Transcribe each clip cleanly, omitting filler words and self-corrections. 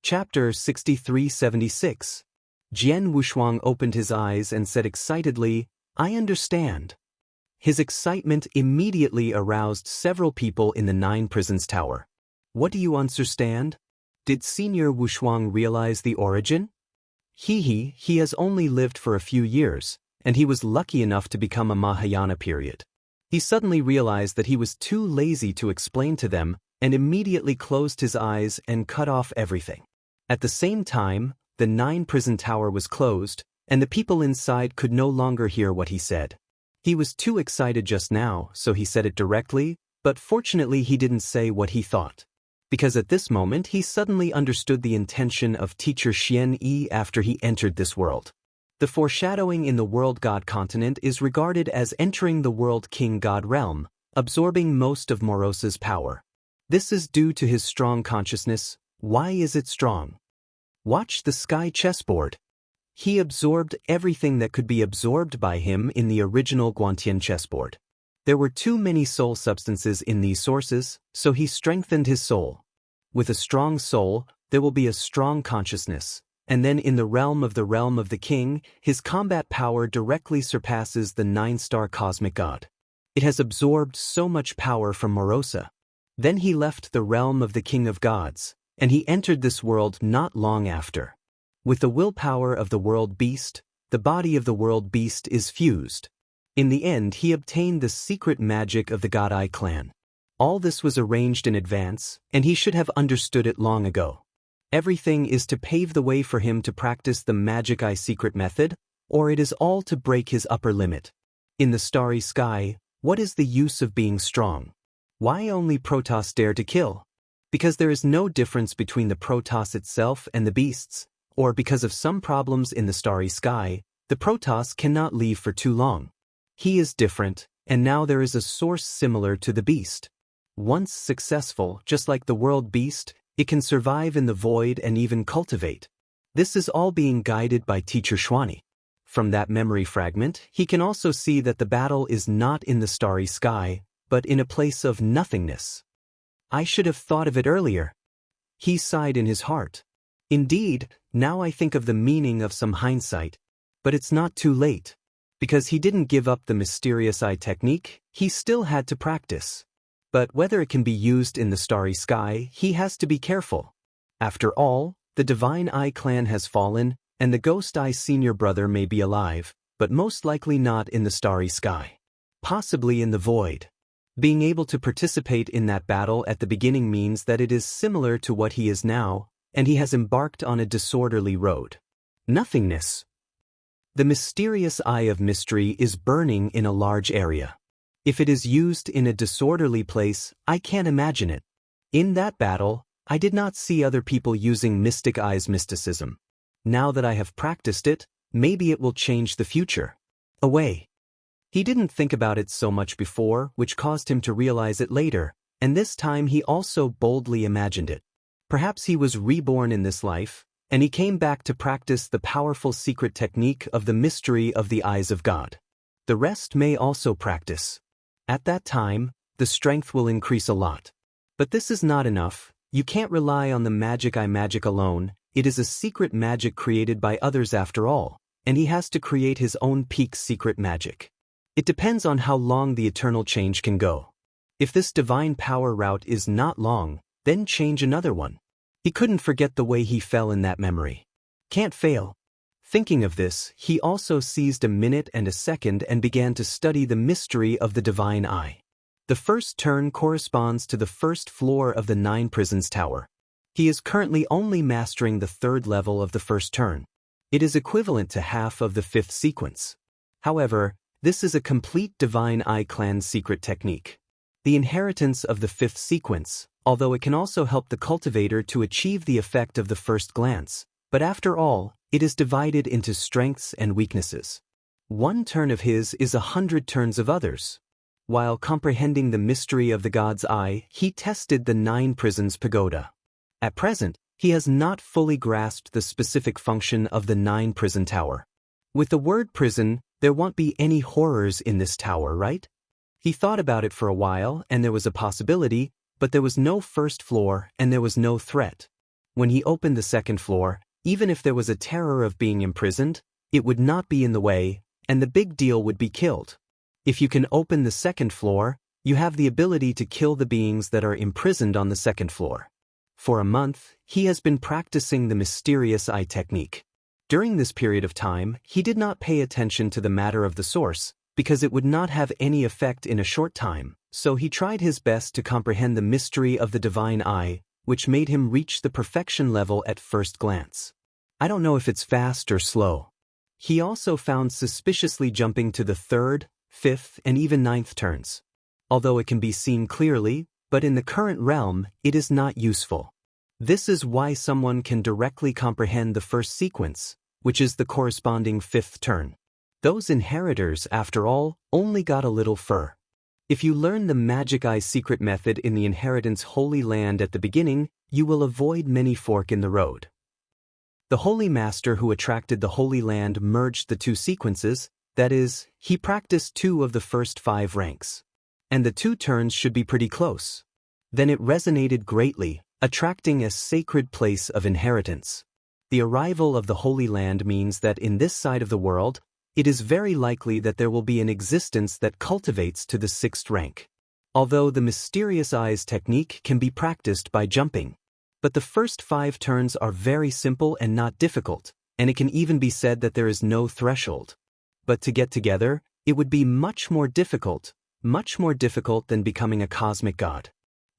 Chapter 6376. Jian Wushuang opened his eyes and said excitedly, "I understand." His excitement immediately aroused several people in the 9 Prisons Tower. "What do you understand?" Did Senior Wushuang realize the origin? He has only lived for a few years, and he was lucky enough to become a Mahayana period. He suddenly realized that he was too lazy to explain to them, and immediately closed his eyes and cut off everything. At the same time, the 9 Prison Tower was closed, and the people inside could no longer hear what he said. He was too excited just now, so he said it directly, but fortunately he didn't say what he thought. Because at this moment he suddenly understood the intention of teacher Xian Yi after he entered this world. The foreshadowing in the World God continent is regarded as entering the World King God realm, absorbing most of Morosa's power. This is due to his strong consciousness. Why is it strong? Watch the sky chessboard. He absorbed everything that could be absorbed by him in the original Guantian chessboard. There were too many soul substances in these sources, so he strengthened his soul. With a strong soul, there will be a strong consciousness, and then in the realm of the king, his combat power directly surpasses the 9-star cosmic god. It has absorbed so much power from Morosa. Then he left the realm of the king of gods, and he entered this world not long after. With the willpower of the world beast, the body of the world beast is fused. In the end, he obtained the secret magic of the God Eye clan. All this was arranged in advance, and he should have understood it long ago. Everything is to pave the way for him to practice the Magic Eye secret method, or it is all to break his upper limit. In the starry sky, what is the use of being strong? Why only Protoss dare to kill? Because there is no difference between the Protoss itself and the beasts, or because of some problems in the starry sky, the Protoss cannot leave for too long. He is different, and now there is a source similar to the beast. Once successful, just like the world beast, it can survive in the void and even cultivate. This is all being guided by Teacher Xuani. From that memory fragment, he can also see that the battle is not in the starry sky, but in a place of nothingness. I should have thought of it earlier. He sighed in his heart. Indeed, now I think of the meaning of some hindsight. But it's not too late. Because he didn't give up the mysterious eye technique, he still had to practice. But whether it can be used in the starry sky, he has to be careful. After all, the Divine Eye clan has fallen, and the Ghost Eye senior brother may be alive, but most likely not in the starry sky. Possibly in the void. Being able to participate in that battle at the beginning means that it is similar to what he is now, and he has embarked on a disorderly road. Nothingness. The mysterious eye of mystery is burning in a large area. If it is used in a disorderly place, I can't imagine it. In that battle, I did not see other people using Mystic Eye's mysticism. Now that I have practiced it, maybe it will change the future. Away. He didn't think about it so much before, which caused him to realize it later, and this time he also boldly imagined it. Perhaps he was reborn in this life, and he came back to practice the powerful secret technique of the mystery of the eyes of God. The rest may also practice. At that time, the strength will increase a lot. But this is not enough. You can't rely on the Magic Eye magic alone. It is a secret magic created by others after all, and he has to create his own peak secret magic. It depends on how long the eternal change can go. If this divine power route is not long, then change another one. He couldn't forget the way he fell in that memory. Can't fail. Thinking of this, he also seized a minute and a second and began to study the mystery of the Divine Eye. The first turn corresponds to the first floor of the 9 Prisons Tower. He is currently only mastering the 3rd level of the first turn. It is equivalent to half of the 5th sequence. However, this is a complete Divine Eye clan secret technique. The inheritance of the 5th sequence, although it can also help the cultivator to achieve the effect of the first glance, but after all, it is divided into strengths and weaknesses. One turn of his is 100 turns of others. While comprehending the mystery of the God's Eye, he tested the 9 Prisons Pagoda. At present, he has not fully grasped the specific function of the 9 Prison Tower. With the word prison, there won't be any horrors in this tower, right? He thought about it for a while, and there was a possibility, but there was no first floor and there was no threat. When he opened the second floor, even if there was a terror of being imprisoned, it would not be in the way, and the big deal would be killed. If you can open the second floor, you have the ability to kill the beings that are imprisoned on the second floor. For a month, he has been practicing the mysterious eye technique. During this period of time, he did not pay attention to the matter of the source, because it would not have any effect in a short time, so he tried his best to comprehend the mystery of the divine eye, which made him reach the perfection level at first glance. I don't know if it's fast or slow. He also found suspiciously jumping to the 3rd, 5th, and even 9th turns. Although it can be seen clearly, but in the current realm, it is not useful. This is why someone can directly comprehend the first sequence, which is the corresponding 5th turn. Those inheritors, after all, only got a little fur. If you learn the Magic Eye secret method in the Inheritance Holy Land at the beginning, you will avoid many fork in the road. The Holy Master who attracted the Holy Land merged the two sequences, that is, he practiced 2 of the first 5 ranks. And the 2 turns should be pretty close. Then it resonated greatly, attracting a sacred place of inheritance. The arrival of the Holy Land means that in this side of the world, it is very likely that there will be an existence that cultivates to the 6th rank. Although the mysterious eyes technique can be practiced by jumping. But the first 5 turns are very simple and not difficult, and it can even be said that there is no threshold. But to get together, it would be much more difficult than becoming a cosmic god.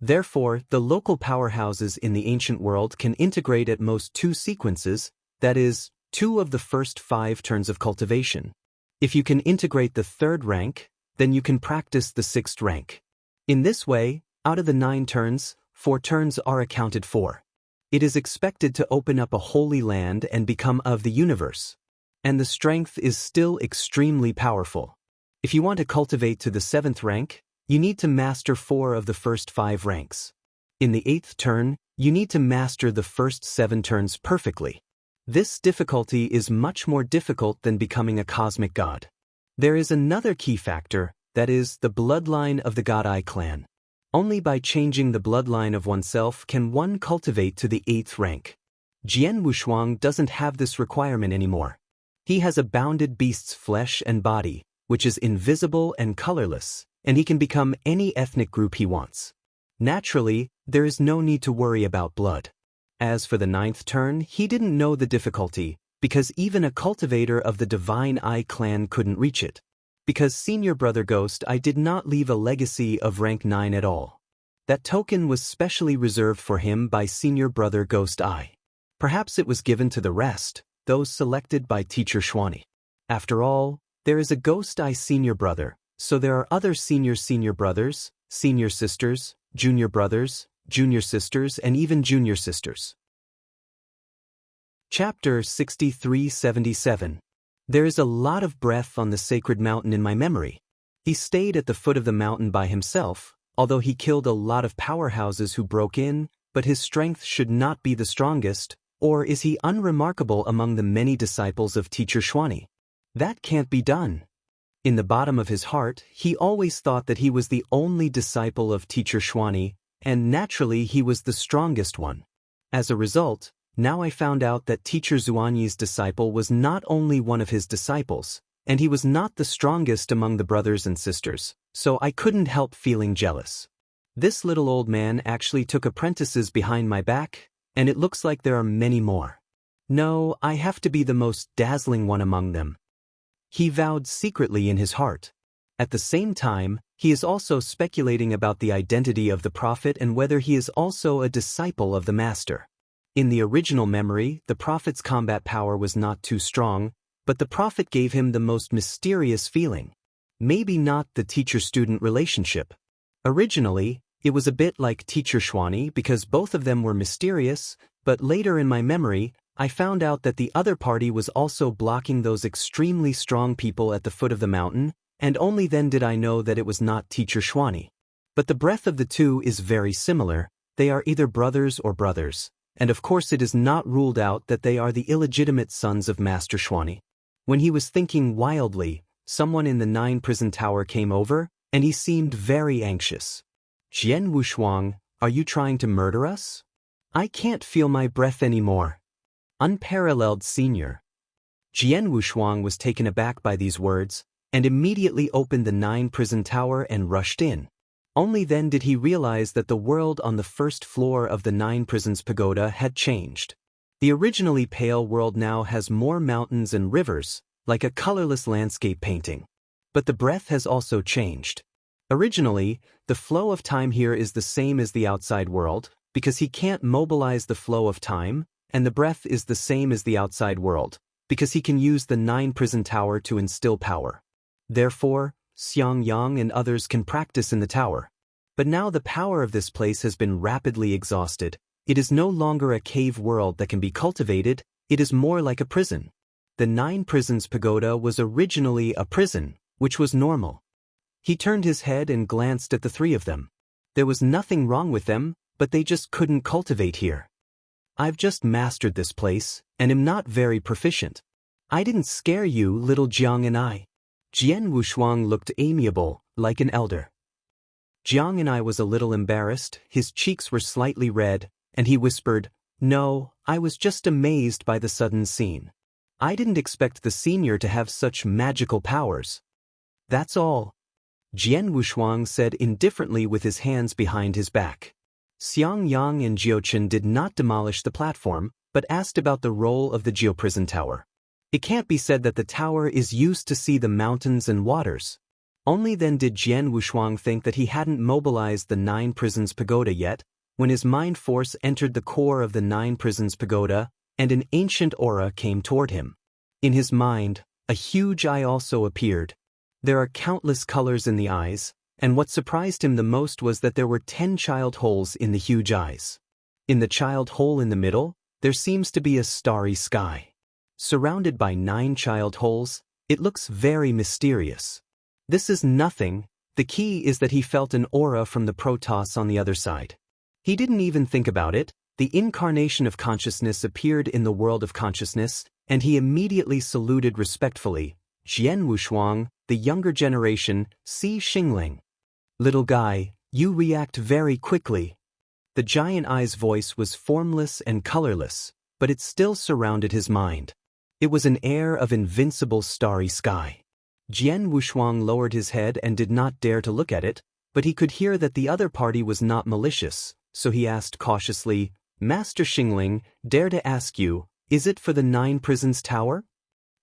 Therefore, the local powerhouses in the ancient world can integrate at most 2 sequences, that is, 2 of the first 5 turns of cultivation. If you can integrate the 3rd rank, then you can practice the 6th rank. In this way, out of the 9 turns, 4 turns are accounted for. It is expected to open up a holy land and become of the universe. And the strength is still extremely powerful. If you want to cultivate to the 7th rank, you need to master 4 of the first 5 ranks. In the 8th turn, you need to master the first 7 turns perfectly. This difficulty is much more difficult than becoming a cosmic god. There is another key factor, that is, the bloodline of the God Eye clan. Only by changing the bloodline of oneself can one cultivate to the 8th rank. Jian Wushuang doesn't have this requirement anymore. He has a bounded beast's flesh and body, which is invisible and colorless, and he can become any ethnic group he wants. Naturally, there is no need to worry about blood. As for the 9th turn, he didn't know the difficulty, because even a cultivator of the Divine Eye clan couldn't reach it. Because Senior Brother Ghost Eye did not leave a legacy of rank 9 at all. That token was specially reserved for him by Senior Brother Ghost Eye. Perhaps it was given to the rest, those selected by Teacher Schwani. After all, there is a Ghost Eye Senior Brother, so there are other Senior Brothers, Senior Sisters, Junior Brothers, Junior Sisters, and even Junior Sisters. Chapter 6377. There is a lot of breath on the sacred mountain in my memory. He stayed at the foot of the mountain by himself, although he killed a lot of powerhouses who broke in, but his strength should not be the strongest, or is he unremarkable among the many disciples of Teacher Schwani? That can't be done. In the bottom of his heart, he always thought that he was the only disciple of Teacher Schwani, and naturally he was the strongest one. As a result, now I found out that Teacher Zuanyi's disciple was not only one of his disciples, and he was not the strongest among the brothers and sisters, so I couldn't help feeling jealous. This little old man actually took apprentices behind my back, and it looks like there are many more. No, I have to be the most dazzling one among them. He vowed secretly in his heart. At the same time, he is also speculating about the identity of the prophet and whether he is also a disciple of the master. In the original memory, the prophet's combat power was not too strong, but the prophet gave him the most mysterious feeling. Maybe not the teacher-student relationship. Originally, it was a bit like Teacher Schwani because both of them were mysterious, but later in my memory, I found out that the other party was also blocking those extremely strong people at the foot of the mountain, and only then did I know that it was not Teacher Schwani. But the breath of the two is very similar. They are either brothers or brothers. And of course it is not ruled out that they are the illegitimate sons of Master Schwani. When he was thinking wildly, someone in the 9 prison tower came over, and he seemed very anxious. Jian Wushuang, are you trying to murder us? I can't feel my breath anymore. Unparalleled senior. Jian Wushuang was taken aback by these words, and immediately opened the 9-prison tower and rushed in. Only then did he realize that the world on the first floor of the 9-prisons pagoda had changed. The originally pale world now has more mountains and rivers, like a colorless landscape painting. But the breath has also changed. Originally, the flow of time here is the same as the outside world, because he can't mobilize the flow of time, and the breath is the same as the outside world, because he can use the 9-prison tower to instill power. Therefore, Xiang Yang and others can practice in the tower. But now the power of this place has been rapidly exhausted. It is no longer a cave world that can be cultivated, it is more like a prison. The 9-prisons pagoda was originally a prison, which was normal. He turned his head and glanced at the three of them. There was nothing wrong with them, but they just couldn't cultivate here. I've just mastered this place, and am not very proficient. I didn't scare you, little Jiang and I. Jian Wushuang looked amiable, like an elder. Jiang and I was a little embarrassed, his cheeks were slightly red, and he whispered, "No, I was just amazed by the sudden scene. I didn't expect the senior to have such magical powers." "That's all," Jian Wushuang said indifferently with his hands behind his back. Xiang Yang and Jiuchen did not demolish the platform, but asked about the role of the geoprison tower. It can't be said that the tower is used to see the mountains and waters. Only then did Jian Wushuang think that he hadn't mobilized the 9-prisons pagoda yet, when his mind force entered the core of the 9-prisons pagoda, and an ancient aura came toward him. In his mind, a huge eye also appeared. There are countless colors in the eyes, and what surprised him the most was that there were 10 child holes in the huge eyes. In the child hole in the middle, there seems to be a starry sky. Surrounded by 9 child holes, it looks very mysterious. This is nothing, the key is that he felt an aura from the Protoss on the other side. He didn't even think about it, the incarnation of consciousness appeared in the world of consciousness, and he immediately saluted respectfully, "Jian Wushuang, the younger generation, see Xingling." "Little guy, you react very quickly." The giant eye's voice was formless and colorless, but it still surrounded his mind. It was an air of invincible starry sky. Jian Wushuang lowered his head and did not dare to look at it, but he could hear that the other party was not malicious, so he asked cautiously, "Master Xingling, dare to ask you, is it for the 9-prisons tower?"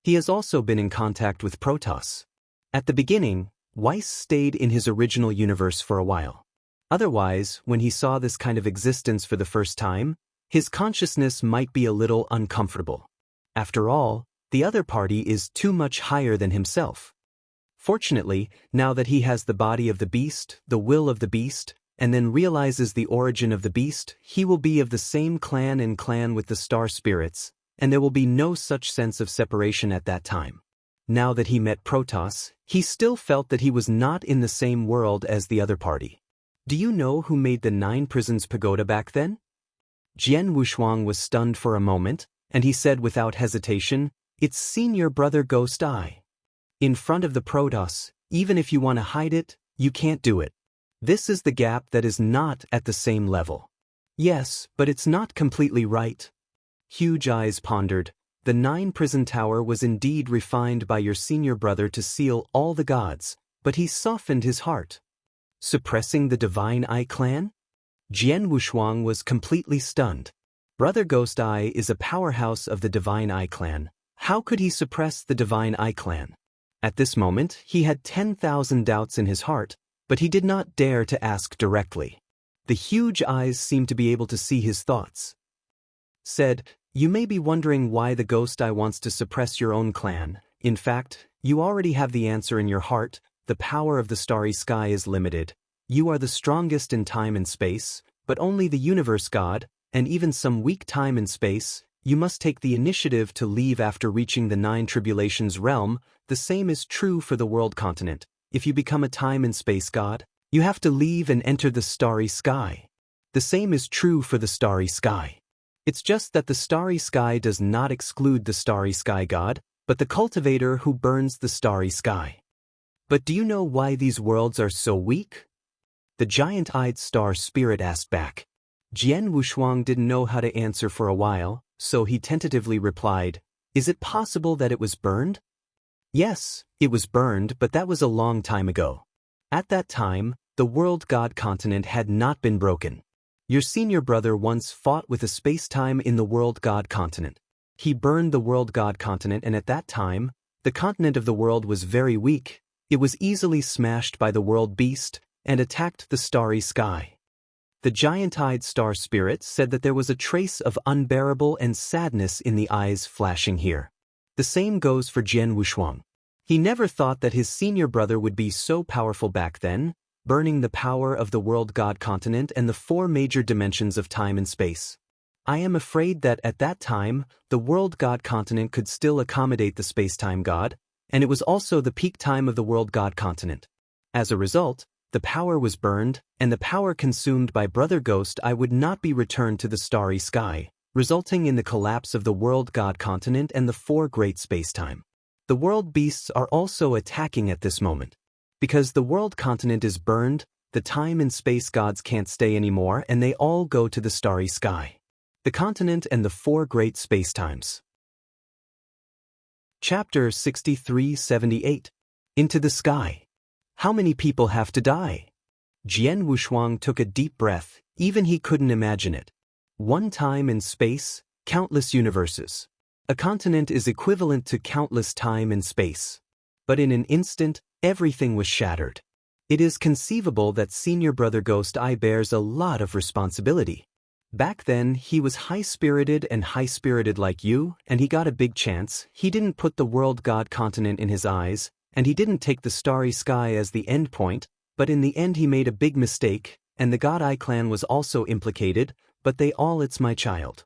He has also been in contact with Protoss. At the beginning, Weiss stayed in his original universe for a while. Otherwise, when he saw this kind of existence for the first time, his consciousness might be a little uncomfortable. After all, the other party is too much higher than himself. Fortunately, now that he has the body of the beast, the will of the beast, and then realizes the origin of the beast, he will be of the same clan and clan with the star spirits, and there will be no such sense of separation at that time. Now that he met Protoss, he still felt that he was not in the same world as the other party. "Do you know who made the 9-prisons pagoda back then?" Jian Wushuang was stunned for a moment, and he said without hesitation, "It's senior brother Ghost Eye. In front of the Protoss, even if you want to hide it, you can't do it. This is the gap that is not at the same level." "Yes, but it's not completely right." Huge Eyes pondered. "The 9-prison tower was indeed refined by your senior brother to seal all the gods, but he softened his heart." Suppressing the Divine Eye clan? Jian Wushuang was completely stunned. Brother Ghost Eye is a powerhouse of the Divine Eye clan. How could he suppress the Divine Eye clan? At this moment, he had 10,000 doubts in his heart, but he did not dare to ask directly. The huge eyes seemed to be able to see his thoughts. Said, "You may be wondering why the Ghost Eye wants to suppress your own clan. In fact, you already have the answer in your heart. The power of the starry sky is limited. You are the strongest in time and space, but only the universe god, and even some weak time and space, you must take the initiative to leave after reaching the 9 tribulations realm. The same is true for the world continent. If you become a time and space god, you have to leave and enter the starry sky. The same is true for the starry sky. It's just that the starry sky does not exclude the starry sky god, but the cultivator who burns the starry sky." "But do you know why these worlds are so weak?" The giant-eyed star spirit asked back. Jian Wushuang didn't know how to answer for a while, so he tentatively replied, "Is it possible that it was burned?" "Yes, it was burned, but that was a long time ago. At that time, the world god continent had not been broken. Your senior brother once fought with a space-time in the world god continent. He burned the world god continent, and at that time, the continent of the world was very weak. It was easily smashed by the world beast and attacked the starry sky." The giant-eyed star spirit said that there was a trace of unbearable and sadness in the eyes flashing here. The same goes for Jian Wushuang. He never thought that his senior brother would be so powerful back then, burning the power of the world god continent and the four major dimensions of time and space. I am afraid that at that time, the world god continent could still accommodate the space-time god, and it was also the peak time of the world god continent. As a result, the power was burned, and the power consumed by Brother Ghost I would not be returned to the starry sky, resulting in the collapse of the world god continent and the four great space-time. The world beasts are also attacking at this moment. Because the world continent is burned, the time and space gods can't stay anymore and they all go to the starry sky. The continent and the four great space-times. Chapter 63-78. Into the Sky. How many people have to die? Jian Wushuang took a deep breath, even he couldn't imagine it. One time in space, countless universes. A continent is equivalent to countless time and space. But in an instant, everything was shattered. It is conceivable that senior brother Ghost Eye bears a lot of responsibility. Back then, he was high-spirited like you, and he got a big chance. He didn't put the world god continent in his eyes, and he didn't take the starry sky as the end point, but in the end he made a big mistake, and the God Eye clan was also implicated, but they all it's my child.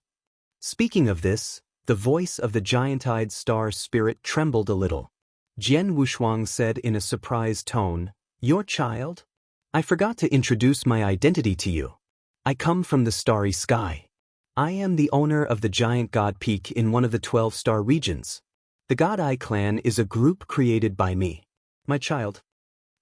Speaking of this, the voice of the giant-eyed star spirit trembled a little. Jian Wushuang said in a surprised tone, "Your child? I forgot to introduce my identity to you. I come from the starry sky. I am the owner of the giant god peak in one of the 12-star regions. The God Eye clan is a group created by me. My child."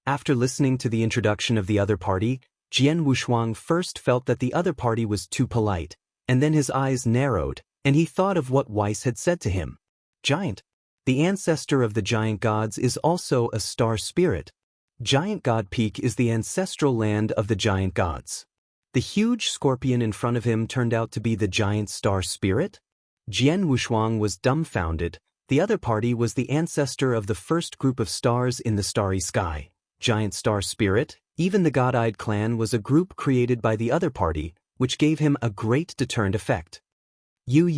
After listening to the introduction of the other party, Jian Wushuang first felt that the other party was too polite, and then his eyes narrowed, and he thought of what Weiss had said to him. Giant. The ancestor of the giant gods is also a star spirit. Giant God Peak is the ancestral land of the giant gods. The huge scorpion in front of him turned out to be the giant star spirit? Jian Wushuang was dumbfounded. The other party was the ancestor of the first group of stars in the starry sky. Giant star spirit, even the God-eyed clan was a group created by the other party, which gave him a great deterrent effect. You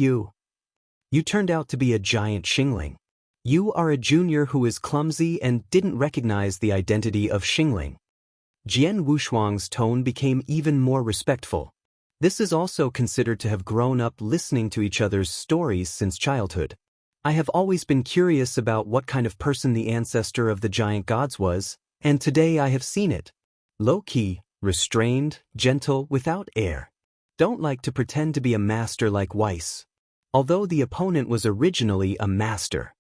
turned out to be a giant Xingling. You are a junior who is clumsy and didn't recognize the identity of Xingling. Jian Wushuang's tone became even more respectful. This is also considered to have grown up listening to each other's stories since childhood. I have always been curious about what kind of person the ancestor of the giant gods was, and today I have seen it. Low-key, restrained, gentle, without air. Don't like to pretend to be a master like Weiss. Although the opponent was originally a master.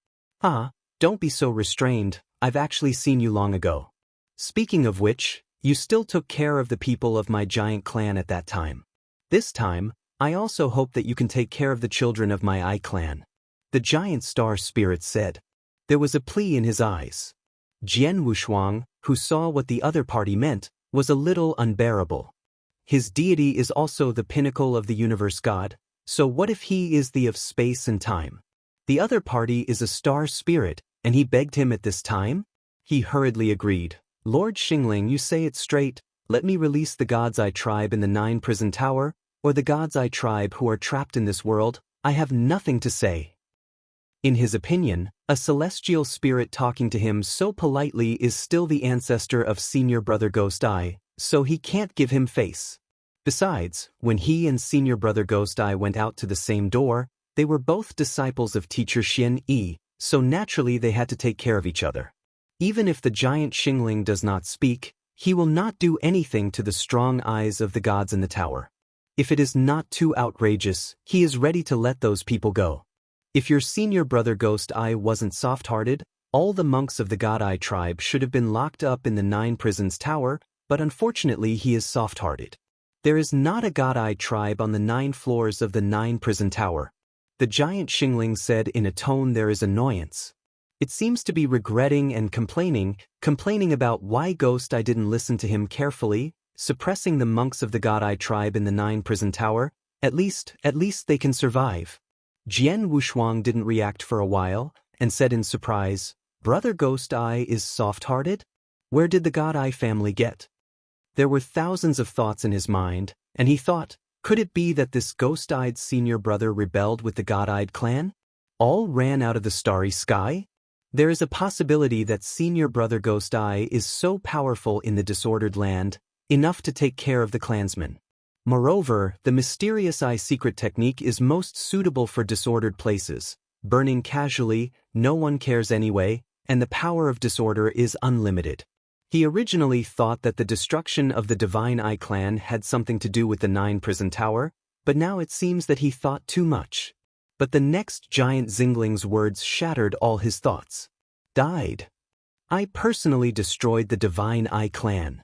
Don't be so restrained, I've actually seen you long ago. Speaking of which, you still took care of the people of my giant clan at that time. This time, I also hope that you can take care of the children of my Eye clan. The giant star spirit said. There was a plea in his eyes. Jian Wushuang, who saw what the other party meant, was a little unbearable. His deity is also the pinnacle of the universe god, so what if he is the of space and time? The other party is a star spirit, and he begged him at this time? He hurriedly agreed. Lord Xingling, you say it straight, let me release the God's Eye tribe in the 9-prison tower, or the God's Eye tribe who are trapped in this world, I have nothing to say. In his opinion, a celestial spirit talking to him so politely is still the ancestor of senior brother Ghost Eye, so he can't give him face. Besides, when he and senior brother Ghost Eye went out to the same door, they were both disciples of teacher Xian Yi, so naturally they had to take care of each other. Even if the giant Xingling does not speak, he will not do anything to the strong eyes of the gods in the tower. If it is not too outrageous, he is ready to let those people go. If your senior brother Ghost Eye wasn't soft-hearted, all the monks of the God Eye tribe should have been locked up in the 9 prisons tower, but unfortunately he is soft-hearted. There is not a God-Eye tribe on the 9 floors of the 9 prison tower. The giant Xingling said in a tone there is annoyance. It seems to be regretting and complaining about why Ghost Eye didn't listen to him carefully, suppressing the monks of the God-Eye tribe in the 9 prison tower. At least they can survive. Jian Wushuang didn't react for a while, and said in surprise, Brother Ghost Eye is soft-hearted? Where did the God-Eye family get? There were thousands of thoughts in his mind, and he thought, could it be that this ghost-eyed senior brother rebelled with the God-Eyed clan? All ran out of the starry sky? There is a possibility that senior brother Ghost Eye is so powerful in the disordered land, enough to take care of the clansmen. Moreover, the mysterious eye secret technique is most suitable for disordered places, burning casually, no one cares anyway, and the power of disorder is unlimited. He originally thought that the destruction of the Divine Eye clan had something to do with the 9 prison tower, but now it seems that he thought too much. But the next giant Xingling's words shattered all his thoughts. Died. I personally destroyed the Divine Eye clan.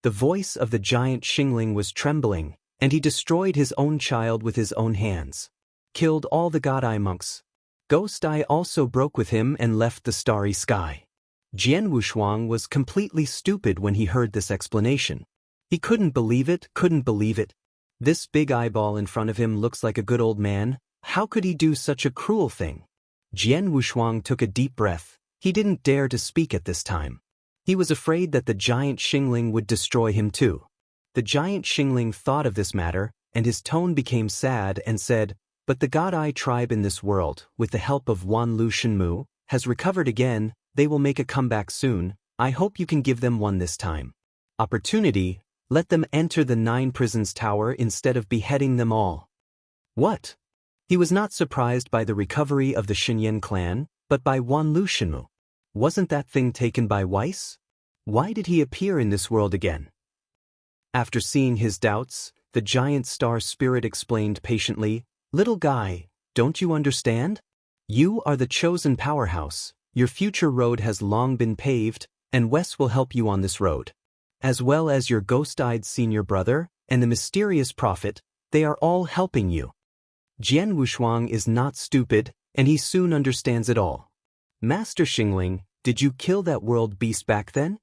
The voice of the giant Xingling was trembling, and he destroyed his own child with his own hands. Killed all the God-Eye monks. Ghost Eye also broke with him and left the starry sky. Jian Wushuang was completely stupid when he heard this explanation. He couldn't believe it. This big eyeball in front of him looks like a good old man. How could he do such a cruel thing? Jian Wushuang took a deep breath. He didn't dare to speak at this time. He was afraid that the giant Xingling would destroy him too. The giant Xingling thought of this matter, and his tone became sad and said, but the God-Eye tribe in this world, with the help of Wan Lu Shenmu, has recovered again. They will make a comeback soon. I hope you can give them one this time. Opportunity, let them enter the 9 prisons tower instead of beheading them all. What? He was not surprised by the recovery of the Xinyan clan, but by Wan Lu Shenmu. Wasn't that thing taken by Weiss? Why did he appear in this world again? After seeing his doubts, the giant star spirit explained patiently, Little guy, don't you understand? You are the chosen powerhouse. Your future road has long been paved, and Wes will help you on this road. As well as your ghost-eyed senior brother, and the mysterious prophet, they are all helping you. Jian Wushuang is not stupid, and he soon understands it all. Master Xingling, did you kill that world beast back then?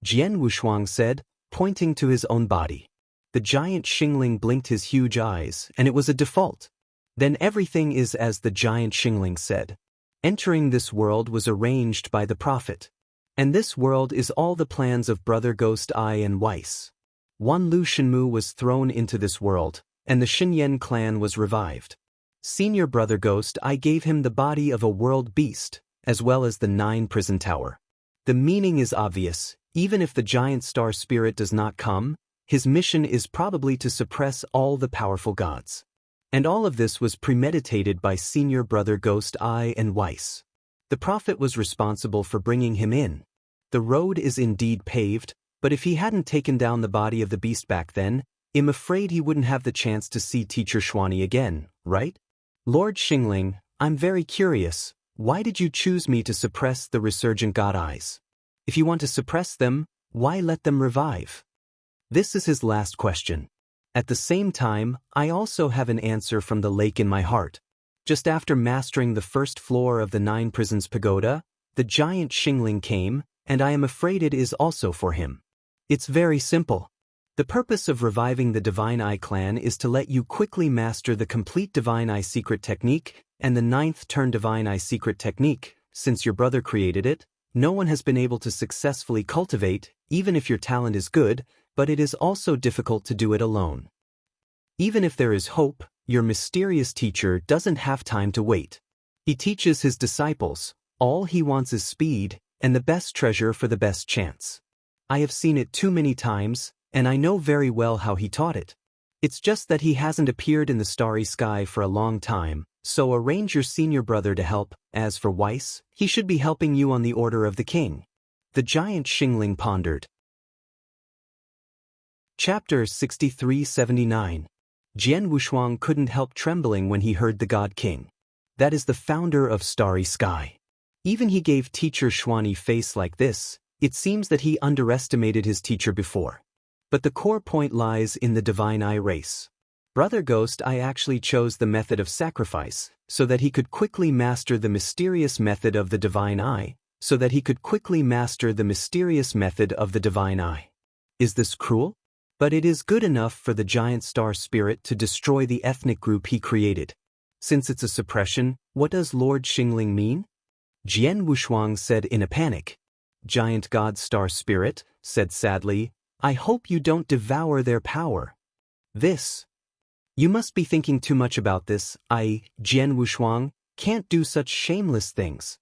Jian Wushuang said, pointing to his own body. The giant Xingling blinked his huge eyes, and it was a default. Then everything is as the giant Xingling said. Entering this world was arranged by the prophet. And this world is all the plans of Brother Ghost Eye and Weiss. Wan Lu Shenmu was thrown into this world, and the Xinyan clan was revived. Senior Brother Ghost Eye gave him the body of a world beast, as well as the 9 prison tower. The meaning is obvious. Even if the giant star spirit does not come, his mission is probably to suppress all the powerful gods. And all of this was premeditated by Senior Brother Ghost Eye and Weiss. The prophet was responsible for bringing him in. The road is indeed paved, but if he hadn't taken down the body of the beast back then, I'm afraid he wouldn't have the chance to see Teacher Xuani again, right? Lord Xingling, I'm very curious. Why did you choose me to suppress the resurgent God-Eyes? If you want to suppress them, why let them revive? This is his last question. At the same time, I also have an answer from the lake in my heart. Just after mastering the first floor of the 9 prisons pagoda, the giant Xingling came, and I am afraid it is also for him. It's very simple. The purpose of reviving the Divine Eye clan is to let you quickly master the complete Divine Eye secret technique and the 9th turn Divine Eye secret technique. Since your brother created it, no one has been able to successfully cultivate, even if your talent is good, but it is also difficult to do it alone. Even if there is hope, your mysterious teacher doesn't have time to wait. He teaches his disciples, all he wants is speed, and the best treasure for the best chance. I have seen it too many times, and I know very well how he taught it. It's just that he hasn't appeared in the starry sky for a long time, so arrange your senior brother to help. As for Weiss, he should be helping you on the order of the king. The giant Xingling pondered. Chapter 6379. Jian Wushuang couldn't help trembling when he heard the God King. That is the founder of Starry Sky. Even he gave Teacher Xuani face like this. It seems that he underestimated his teacher before. But the core point lies in the Divine Eye race. Brother Ghost Eye actually chose the method of sacrifice, so that he could quickly master the mysterious method of the Divine Eye, Is this cruel? But it is good enough for the giant star spirit to destroy the ethnic group he created. Since it's a suppression, what does Lord Xingling mean? Jian Wushuang said in a panic. Giant God Star Spirit said sadly, I hope you don't devour their power. You must be thinking too much about this. Jian Wushuang, can't do such shameless things.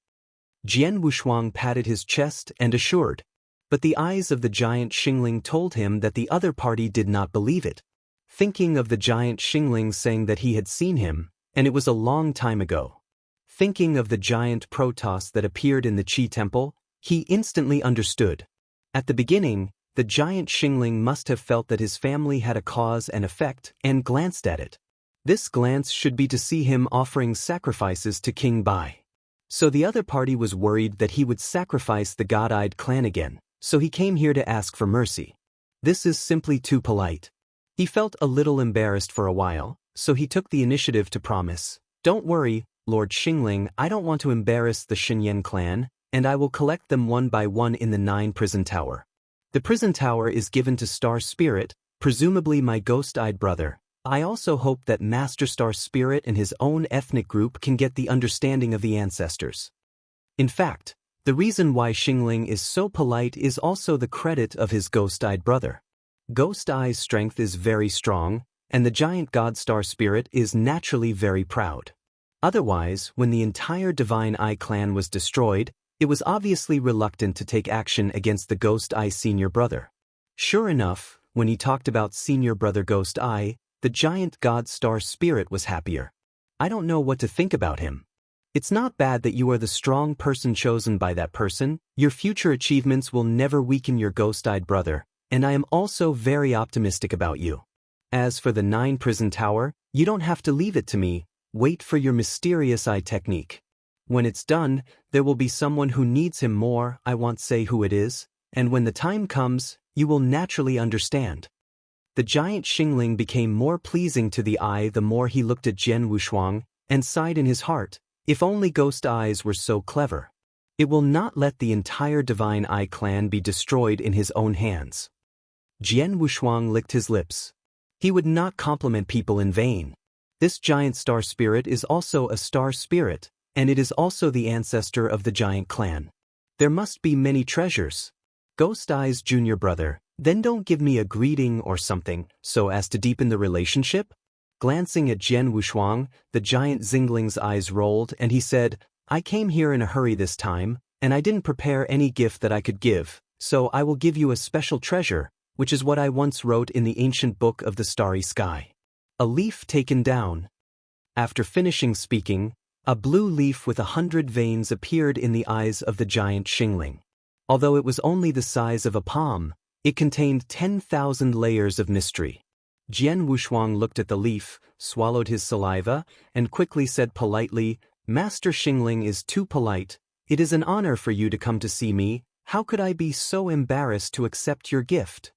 Jian Wushuang patted his chest and assured. But the eyes of the giant Xingling told him that the other party did not believe it. Thinking of the giant Xingling saying that he had seen him, and it was a long time ago. Thinking of the giant Protoss that appeared in the Qi temple, he instantly understood. At the beginning, the giant Xingling must have felt that his family had a cause and effect and glanced at it. This glance should be to see him offering sacrifices to King Bai. So the other party was worried that he would sacrifice the God-eyed clan again, so he came here to ask for mercy. This is simply too polite. He felt a little embarrassed for a while, so he took the initiative to promise, Don't worry, Lord Xingling, I don't want to embarrass the Xinyan clan, and I will collect them one by one in the 9 prison tower. The prison tower is given to Star Spirit, presumably my ghost-eyed brother. I also hope that Master Star Spirit and his own ethnic group can get the understanding of the ancestors. In fact, the reason why Xingling is so polite is also the credit of his ghost-eyed brother. Ghost Eye's strength is very strong, and the giant God Star Spirit is naturally very proud. Otherwise, when the entire Divine Eye clan was destroyed, it was obviously reluctant to take action against the Ghost Eye senior brother. Sure enough, when he talked about senior brother Ghost Eye, the giant God Star Spirit was happier. I don't know what to think about him. It's not bad that you are the strong person chosen by that person. Your future achievements will never weaken your ghost-eyed brother, and I am also very optimistic about you. As for the 9 prison tower, you don't have to leave it to me. Wait for your mysterious eye technique. When it's done, there will be someone who needs him more. I won't say who it is, and when the time comes, you will naturally understand. The giant Xingling became more pleasing to the eye the more he looked at Jian Wushuang, and sighed in his heart, if only Ghost Eyes were so clever. It will not let the entire Divine Eye clan be destroyed in his own hands. Jian Wushuang licked his lips. He would not compliment people in vain. This giant star spirit is also a star spirit, and it is also the ancestor of the giant clan. There must be many treasures. Ghost Eye's junior brother, then don't give me a greeting or something, so as to deepen the relationship? Glancing at Jian Wushuang, the giant Xingling's eyes rolled and he said, I came here in a hurry this time, and I didn't prepare any gift that I could give, so I will give you a special treasure, which is what I once wrote in the ancient book of the starry sky. A leaf taken down. After finishing speaking, a blue leaf with 100 veins appeared in the eyes of the giant Xingling. Although it was only the size of a palm, it contained 10,000 layers of mystery. Jian Wushuang looked at the leaf, swallowed his saliva, and quickly said politely, Master Xingling is too polite. It is an honor for you to come to see me. How could I be so embarrassed to accept your gift?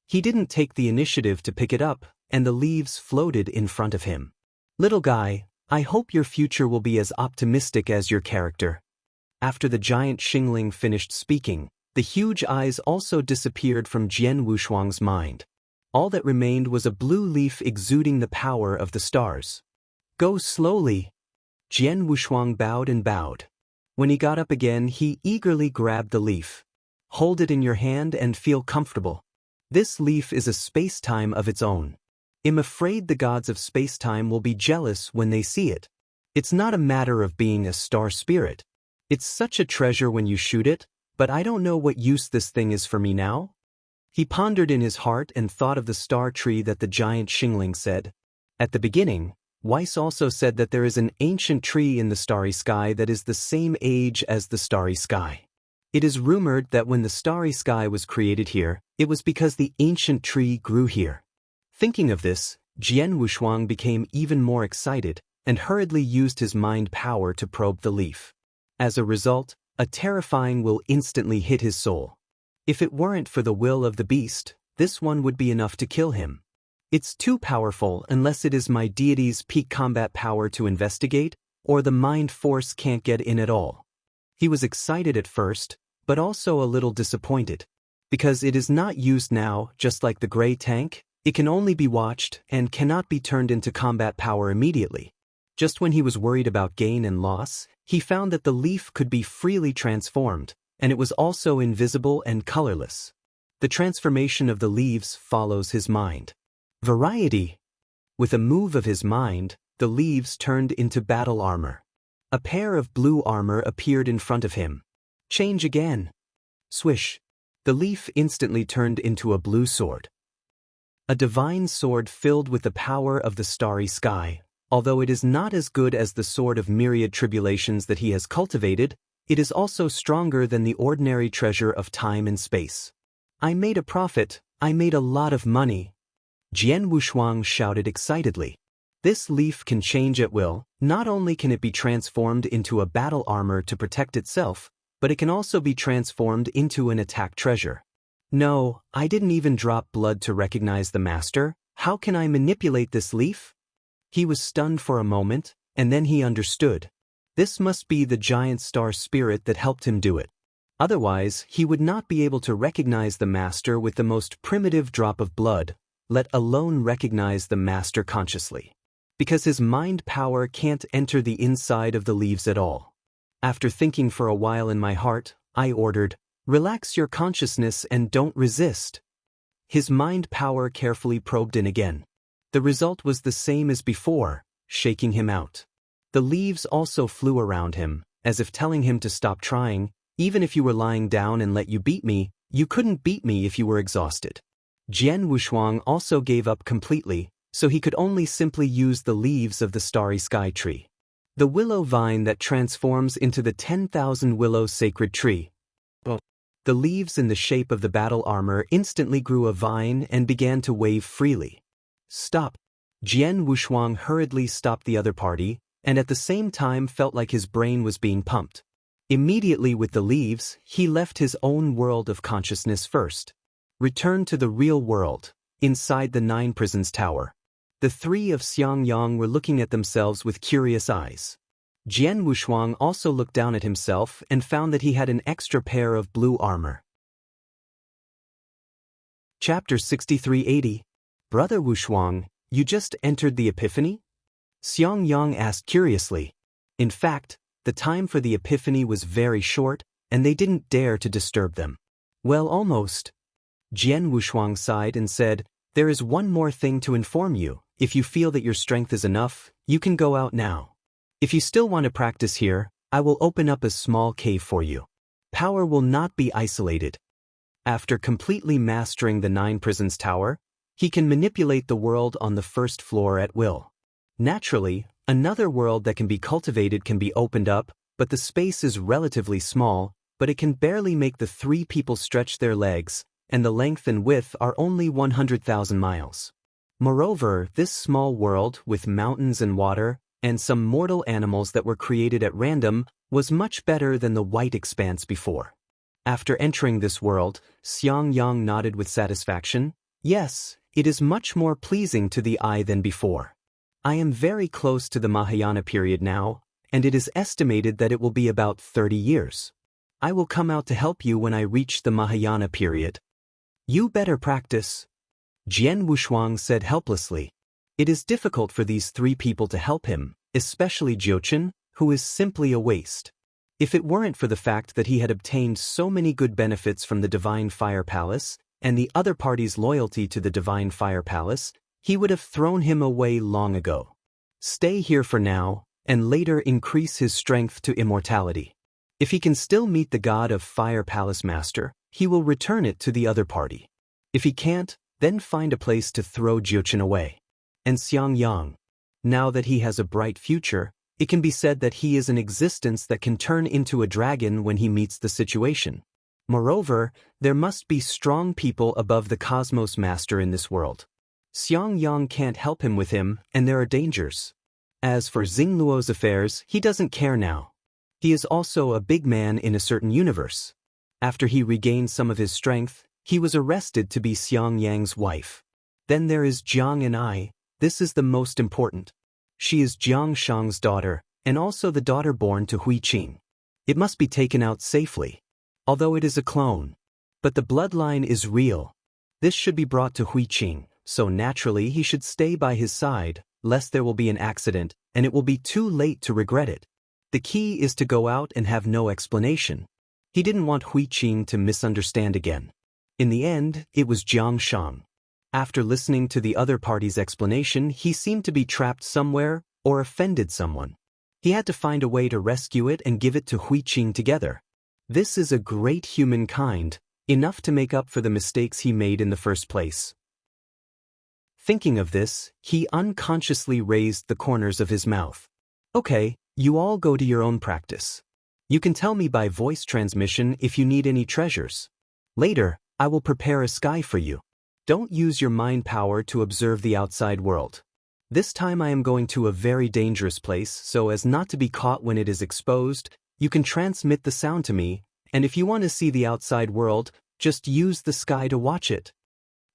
He didn't take the initiative to pick it up, and the leaves floated in front of him. Little guy, I hope your future will be as optimistic as your character. After the giant Xingling finished speaking, the huge eyes also disappeared from Jian Wushuang's mind. All that remained was a blue leaf exuding the power of the stars. Go slowly. Jian Wushuang bowed and bowed. When he got up again, he eagerly grabbed the leaf. Hold it in your hand and feel comfortable. This leaf is a space-time of its own. I'm afraid the gods of space-time will be jealous when they see it. It's not a matter of being a star spirit. It's such a treasure when you shoot it, but I don't know what use this thing is for me now. He pondered in his heart and thought of the star tree that the giant Xingling said. At the beginning, Weiss also said that there is an ancient tree in the starry sky that is the same age as the starry sky. It is rumored that when the starry sky was created here, it was because the ancient tree grew here. Thinking of this, Jian Wushuang became even more excited and hurriedly used his mind power to probe the leaf. As a result, a terrifying will instantly hit his soul. If it weren't for the will of the beast, this one would be enough to kill him. It's too powerful unless it is my deity's peak combat power to investigate, or the mind force can't get in at all. He was excited at first, but also a little disappointed. Because it is not used now, just like the gray tank, it can only be watched and cannot be turned into combat power immediately. Just when he was worried about gain and loss, he found that the leaf could be freely transformed, and it was also invisible and colorless. The transformation of the leaves follows his mind. Variety. With a move of his mind, the leaves turned into battle armor. A pair of blue armor appeared in front of him. Change again. Swish. The leaf instantly turned into a blue sword. A divine sword filled with the power of the starry sky. Although it is not as good as the sword of myriad tribulations that he has cultivated, it is also stronger than the ordinary treasure of time and space. I made a profit, I made a lot of money. Jian Wushuang shouted excitedly. This leaf can change at will. Not only can it be transformed into a battle armor to protect itself, but it can also be transformed into an attack treasure. No, I didn't even drop blood to recognize the master. How can I manipulate this leaf? He was stunned for a moment, and then he understood. This must be the giant star spirit that helped him do it. Otherwise, he would not be able to recognize the master with the most primitive drop of blood, let alone recognize the master consciously. Because his mind power can't enter the inside of the leaves at all. After thinking for a while in my heart, I ordered, "Relax your consciousness and don't resist." His mind power carefully probed in again. The result was the same as before, shaking him out. The leaves also flew around him, as if telling him to stop trying. Even if you were lying down and let you beat me, you couldn't beat me if you were exhausted. Jian Wushuang also gave up completely, so he could only simply use the leaves of the starry sky tree. The willow vine that transforms into the 10,000 willow sacred tree. The leaves in the shape of the battle armor instantly grew a vine and began to wave freely. Stop. Jian Wushuang hurriedly stopped the other party, and at the same time felt like his brain was being pumped. Immediately with the leaves, he left his own world of consciousness first. Returned to the real world, inside the 9 prisons tower. The 3 of Xiangyang were looking at themselves with curious eyes. Jian Wushuang also looked down at himself and found that he had an extra pair of blue armor. Chapter 6380. Brother Wushuang, you just entered the epiphany? Xiangyang asked curiously. In fact, the time for the epiphany was very short, and they didn't dare to disturb them. Well, almost. Jian Wushuang sighed and said, "There is one more thing to inform you. If you feel that your strength is enough, you can go out now. If you still want to practice here, I will open up a small cave for you. Power will not be isolated." After completely mastering the 9 prisons tower, he can manipulate the world on the first floor at will. Naturally, another world that can be cultivated can be opened up, but the space is relatively small, but it can barely make the 3 people stretch their legs, and the length and width are only 100,000 miles. Moreover, this small world, with mountains and water, and some mortal animals that were created at random, was much better than the white expanse before. After entering this world, Xiangyang nodded with satisfaction. Yes, it is much more pleasing to the eye than before. I am very close to the Mahayana period now, and it is estimated that it will be about 30 years. I will come out to help you when I reach the Mahayana period. You better practice. Jian Wushuang said helplessly. It is difficult for these 3 people to help him, especially Jiuchen, who is simply a waste. If it weren't for the fact that he had obtained so many good benefits from the Divine Fire Palace, and the other party's loyalty to the Divine Fire Palace, he would have thrown him away long ago. Stay here for now, and later increase his strength to immortality. If he can still meet the God of Fire Palace Master, he will return it to the other party. If he can't, then find a place to throw Jiuchen away. And Xiangyang. Now that he has a bright future, it can be said that he is an existence that can turn into a dragon when he meets the situation. Moreover, there must be strong people above the Cosmos Master in this world. Xiangyang can't help him with him, and there are dangers. As for Xingluo's affairs, he doesn't care now. He is also a big man in a certain universe. After he regained some of his strength, He was arrested to be Xiang Yang's wife. Then there is Jiang and I. This is the most important. She is Jiang Shang's daughter, and also the daughter born to Hui Qing. It must be taken out safely. Although it is a clone. But the bloodline is real. This should be brought to Hui Qing, so naturally he should stay by his side, lest there will be an accident, and it will be too late to regret it. The key is to go out and have no explanation. He didn't want Hui Qing to misunderstand again. In the end, it was Jiang Shang. After listening to the other party's explanation, he seemed to be trapped somewhere or offended someone. He had to find a way to rescue it and give it to Hui Qing together. This is a great humankind, enough to make up for the mistakes he made in the first place. Thinking of this, he unconsciously raised the corners of his mouth. Okay, you all go to your own practice. You can tell me by voice transmission if you need any treasures. Later, I will prepare a sky for you. Don't use your mind power to observe the outside world. This time I am going to a very dangerous place so as not to be caught when it is exposed. You can transmit the sound to me, and if you want to see the outside world, just use the sky to watch it.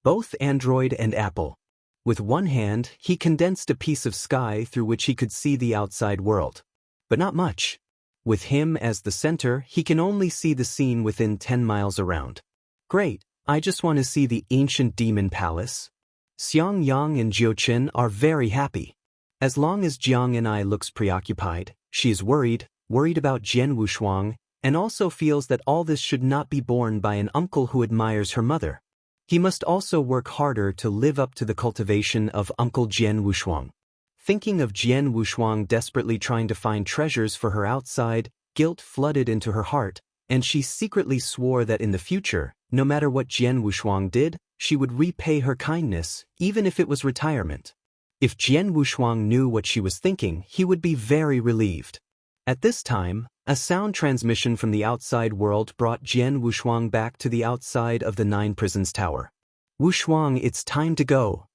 Both Android and Apple. With one hand, he condensed a piece of sky through which he could see the outside world. But not much. With him as the center, he can only see the scene within 10 miles around. Great, I just want to see the ancient demon palace. Xiang Yang and Jiuchen are very happy. As long as Jiang and I looks preoccupied, she is worried about Jian Wushuang, and also feels that all this should not be borne by an uncle who admires her mother. He must also work harder to live up to the cultivation of Uncle Jian Wushuang. Thinking of Jian Wushuang desperately trying to find treasures for her outside, guilt flooded into her heart, and she secretly swore that in the future, no matter what Jian Wushuang did, she would repay her kindness, even if it was retirement. If Jian Wushuang knew what she was thinking, he would be very relieved. At this time, a sound transmission from the outside world brought Jian Wushuang back to the outside of the 9 Prisons Tower. Wushuang, it's time to go.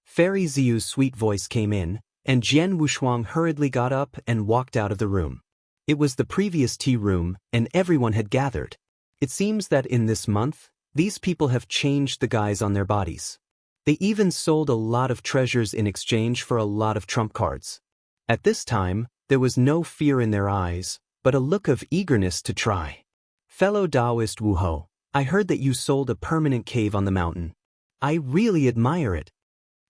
Fairy Ziyu's sweet voice came in, and Jian Wushuang hurriedly got up and walked out of the room. It was the previous tea room, and everyone had gathered. It seems that in this month, these people have changed the guise on their bodies. They even sold a lot of treasures in exchange for a lot of trump cards. At this time, there was no fear in their eyes, but a look of eagerness to try. Fellow Taoist Wu Ho, I heard that you sold a permanent cave on the mountain. I really admire it.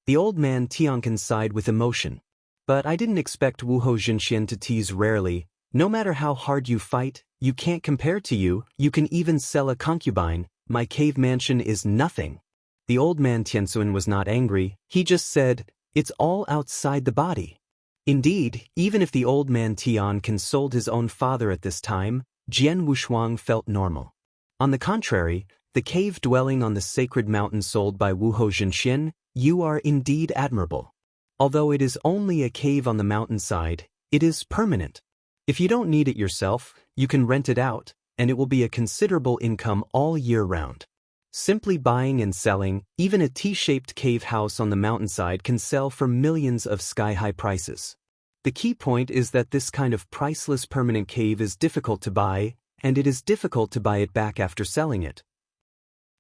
The old man Tiankin sighed with emotion. But I didn't expect Wu Ho Jinxian to tease rarely. No matter how hard you fight, you can't compare to you. You can even sell a concubine. My cave mansion is nothing. The old man Tianxuan was not angry. He just said, it's all outside the body. Indeed, even if the old man Tian consoled his own father at this time, Jian Wushuang felt normal. On the contrary, the cave dwelling on the sacred mountain sold by Wu Ho Jinxian, you are indeed admirable. Although it is only a cave on the mountainside, it is permanent. If you don't need it yourself, you can rent it out, and it will be a considerable income all year round. Simply buying and selling, even a T-shaped cave house on the mountainside can sell for millions of sky-high prices. The key point is that this kind of priceless permanent cave is difficult to buy, and it is difficult to buy it back after selling it.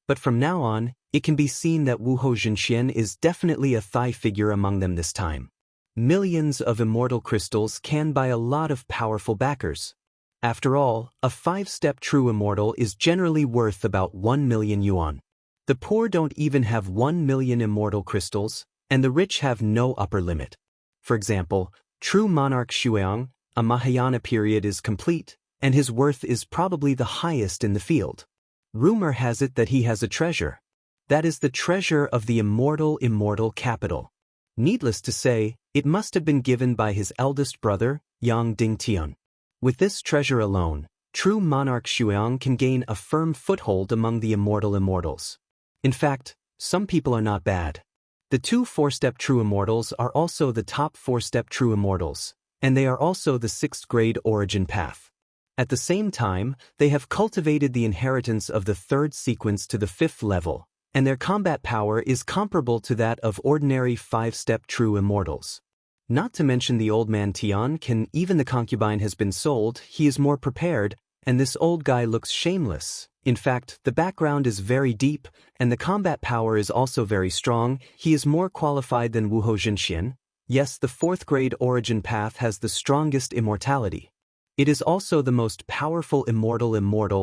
But from now on, it can be seen that Wu Ho Jinxian is definitely a thigh figure among them this time. Millions of immortal crystals can buy a lot of powerful backers. After all, a 5-step true immortal is generally worth about 1 million yuan. The poor don't even have 1 million immortal crystals, and the rich have no upper limit. For example, true monarch Xueang, a Mahayana period is complete, and his worth is probably the highest in the field. Rumor has it that he has a treasure. That is the treasure of the immortal capital. Needless to say, it must have been given by his eldest brother, Yang Dingtian. With this treasure alone, true monarch Xueang can gain a firm foothold among the immortals. In fact, some people are not bad. The 2 4-step true immortals are also the top 4-step true immortals, and they are also the 6th grade origin path. At the same time, they have cultivated the inheritance of the 3rd sequence to the 5th level, and their combat power is comparable to that of ordinary 5-step true immortals. Not to mention the old man Tian even the concubine has been sold, he is more prepared, and this old guy looks shameless, In fact, the background is very deep, and the combat power is also very strong. He is more qualified than Wuhou Jinxian. Yes, the 4th grade origin path has the strongest immortality. It is also the most powerful immortal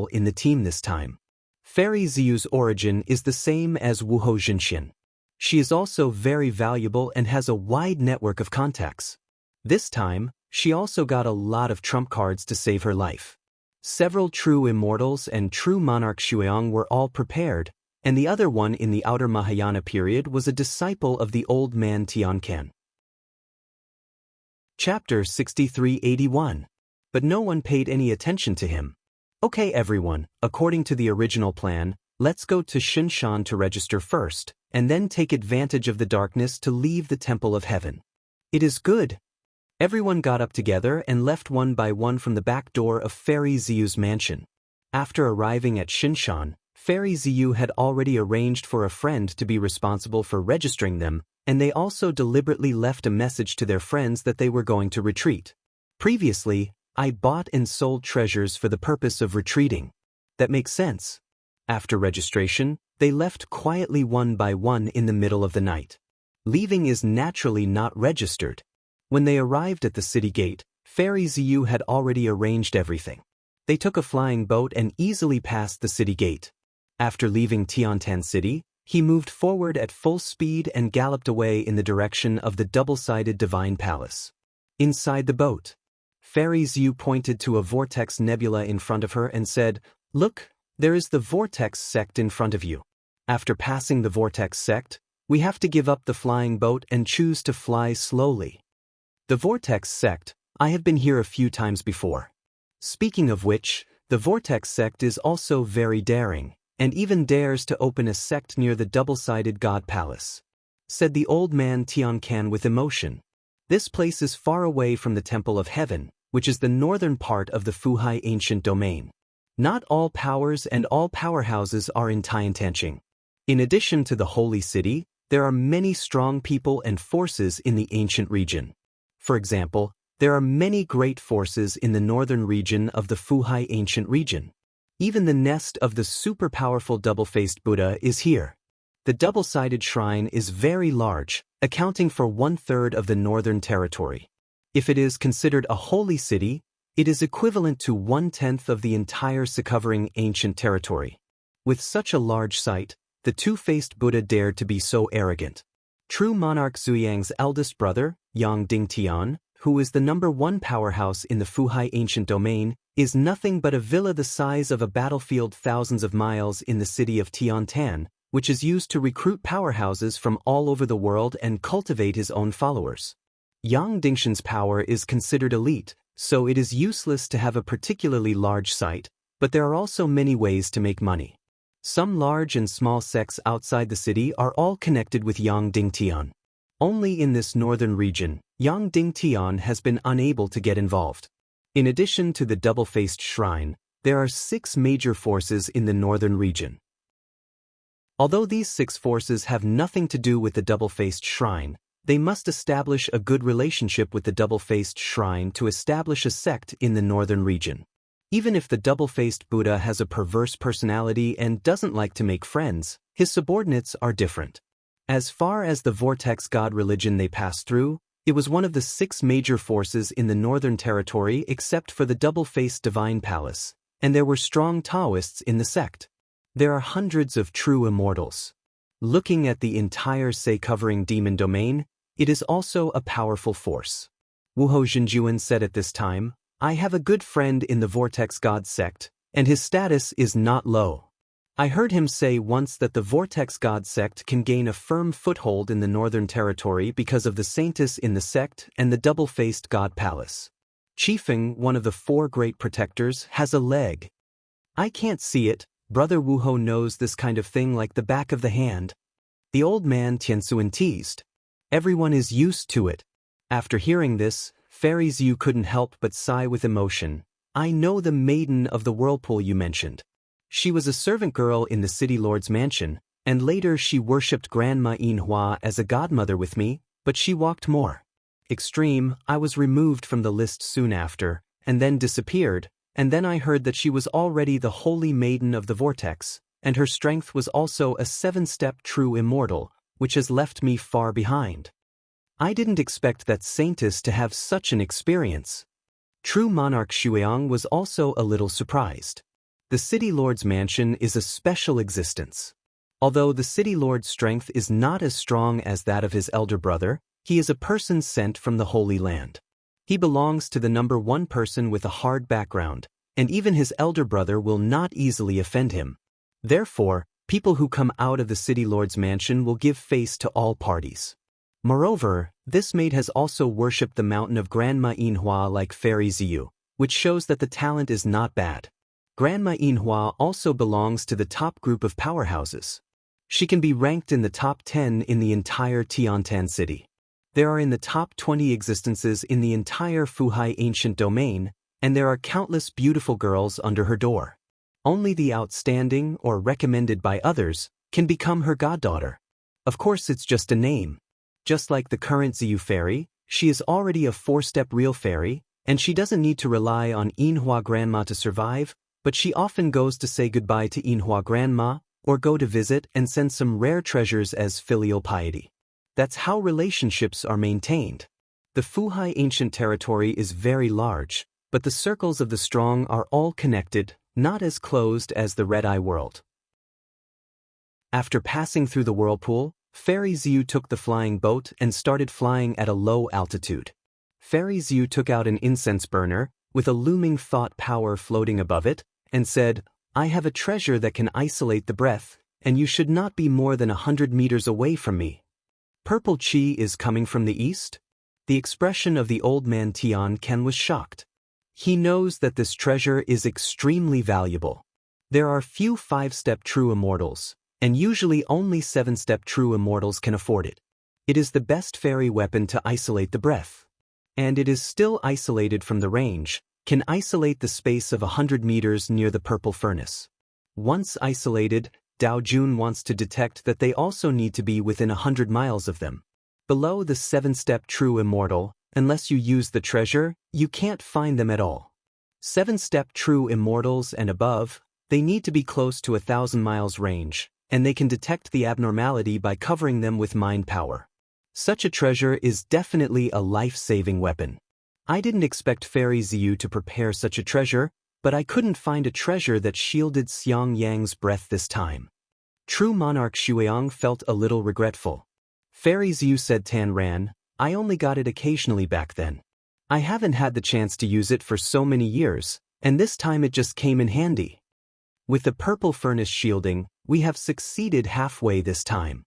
in the team this time. Fairy Ziyu's origin is the same as Wuhou Jinxian. She is also very valuable and has a wide network of contacts. This time, she also got a lot of trump cards to save her life. Several true immortals and true monarch Xueyong were all prepared, and the other one in the outer Mahayana period was a disciple of the old man Tiancan. Chapter 6381. But no one paid any attention to him. Okay everyone, according to the original plan, let's go to Shinshan to register first, and then take advantage of the darkness to leave the Temple of Heaven. It is good. Everyone got up together and left one by one from the back door of Fairy Ziyu's mansion. After arriving at Shinshan, Fairy Ziyu had already arranged for a friend to be responsible for registering them, and they also deliberately left a message to their friends that they were going to retreat. Previously, I bought and sold treasures for the purpose of retreating. That makes sense. After registration, they left quietly one by one in the middle of the night. Leaving is naturally not registered. When they arrived at the city gate, Fairy Ziyu had already arranged everything. They took a flying boat and easily passed the city gate. After leaving Tiantan City, he moved forward at full speed and galloped away in the direction of the double-sided Divine Palace. Inside the boat, Fairy Ziyu pointed to a vortex nebula in front of her and said, "Look, there is the vortex sect in front of you. After passing the vortex sect, we have to give up the flying boat and choose to fly slowly." The vortex sect, I have been here a few times before. Speaking of which, the vortex sect is also very daring, and even dares to open a sect near the double-sided God Palace, said the old man Tiancan with emotion. This place is far away from the Temple of Heaven, which is the northern part of the Fuhai ancient domain. Not all powers and all powerhouses are in Tiantanqing. In addition to the holy city, there are many strong people and forces in the ancient region. For example, there are many great forces in the northern region of the Fuhai ancient region. Even the nest of the super-powerful double-faced Buddha is here. The double-sided shrine is very large, accounting for 1/3 of the northern territory. If it is considered a holy city, it is equivalent to 1/10 of the entire covering ancient territory. With such a large site, the two-faced Buddha dared to be so arrogant. True monarch Zuyang's eldest brother, Yang Dingtian, who is the #1 powerhouse in the Fuhai ancient domain, is nothing but a villa the size of a battlefield thousands of miles in the city of Tiantan, which is used to recruit powerhouses from all over the world and cultivate his own followers. Yang Dingtian's power is considered elite, so it is useless to have a particularly large site, but there are also many ways to make money. Some large and small sects outside the city are all connected with Yang Dingtian. Only in this northern region, Yang Dingtian has been unable to get involved. In addition to the double-faced shrine, there are 6 major forces in the northern region. Although these 6 forces have nothing to do with the double-faced shrine, they must establish a good relationship with the double-faced shrine to establish a sect in the northern region. Even if the double-faced Buddha has a perverse personality and doesn't like to make friends, his subordinates are different. As far as the vortex god religion they pass through, it was one of the 6 major forces in the northern territory except for the double-faced Divine Palace, and there were strong Taoists in the sect. There are hundreds of true immortals. Looking at the entire covering demon domain, it is also a powerful force. Wuhou Jinjuan said at this time, "I have a good friend in the Vortex God sect, and his status is not low. I heard him say once that the Vortex God sect can gain a firm foothold in the northern territory because of the saintess in the sect and the double-faced God Palace. Qifeng, one of the 4 great protectors, has a leg. I can't see it, Brother Wuhou knows this kind of thing like the back of the hand." The old man Tiansuan teased. Everyone is used to it. After hearing this, Fairy Ziyu couldn't help but sigh with emotion. "I know the maiden of the whirlpool you mentioned. She was a servant girl in the city lord's mansion, and later she worshipped Grandma Yinhua as a godmother with me, but she walked more extreme. I was removed from the list soon after, and then disappeared, and then I heard that she was already the holy maiden of the vortex, and her strength was also a 7-step true immortal, which has left me far behind. I didn't expect that saintess to have such an experience. True monarch Xueyang was also a little surprised. The city lord's mansion is a special existence. Although the city lord's strength is not as strong as that of his elder brother, he is a person sent from the Holy Land. He belongs to the number 1 person with a hard background, and even his elder brother will not easily offend him. Therefore, people who come out of the city lord's mansion will give face to all parties. Moreover, this maid has also worshipped the mountain of Grandma Yinhua like Fairy Ziyu, which shows that the talent is not bad. Grandma Yinhua also belongs to the top group of powerhouses. She can be ranked in the top 10 in the entire Tiantan city. There are in the top 20 existences in the entire Fuhai ancient domain, and there are countless beautiful girls under her door. Only the outstanding or recommended by others can become her goddaughter. Of course, it's just a name. Just like the current Ziyu fairy, she is already a 4-step real fairy, and she doesn't need to rely on Yinhua Grandma to survive, but she often goes to say goodbye to Yinhua Grandma, or go to visit and send some rare treasures as filial piety. That's how relationships are maintained. The Fuhai ancient territory is very large, but the circles of the strong are all connected, not as closed as the Red-Eye world. After passing through the whirlpool, Fairy Ziyu took the flying boat and started flying at a low altitude. Fairy Ziyu took out an incense burner, with a looming thought power floating above it, and said, "I have a treasure that can isolate the breath, and you should not be more than 100 meters away from me." Purple Qi is coming from the east? The expression of the old man Tian Ken was shocked. He knows that this treasure is extremely valuable. There are few 5-step true immortals, and usually only 7-step true immortals can afford it. It is the best fairy weapon to isolate the breath. And it is still isolated from the range, can isolate the space of 100 meters near the purple furnace. Once isolated, Dao Jun wants to detect that they also need to be within 100 miles of them. Below the 7-step true immortal, unless you use the treasure, you can't find them at all. 7-step true immortals and above, they need to be close to 1,000 miles range, and they can detect the abnormality by covering them with mind power. Such a treasure is definitely a life-saving weapon. I didn't expect Fairy Ziyu to prepare such a treasure, but I couldn't find a treasure that shielded Xiang Yang's breath this time. True monarch Xueyang felt a little regretful. Fairy Ziyu said, "Tan Ran, I only got it occasionally back then. I haven't had the chance to use it for so many years, and this time it just came in handy. With the purple furnace shielding, we have succeeded halfway this time."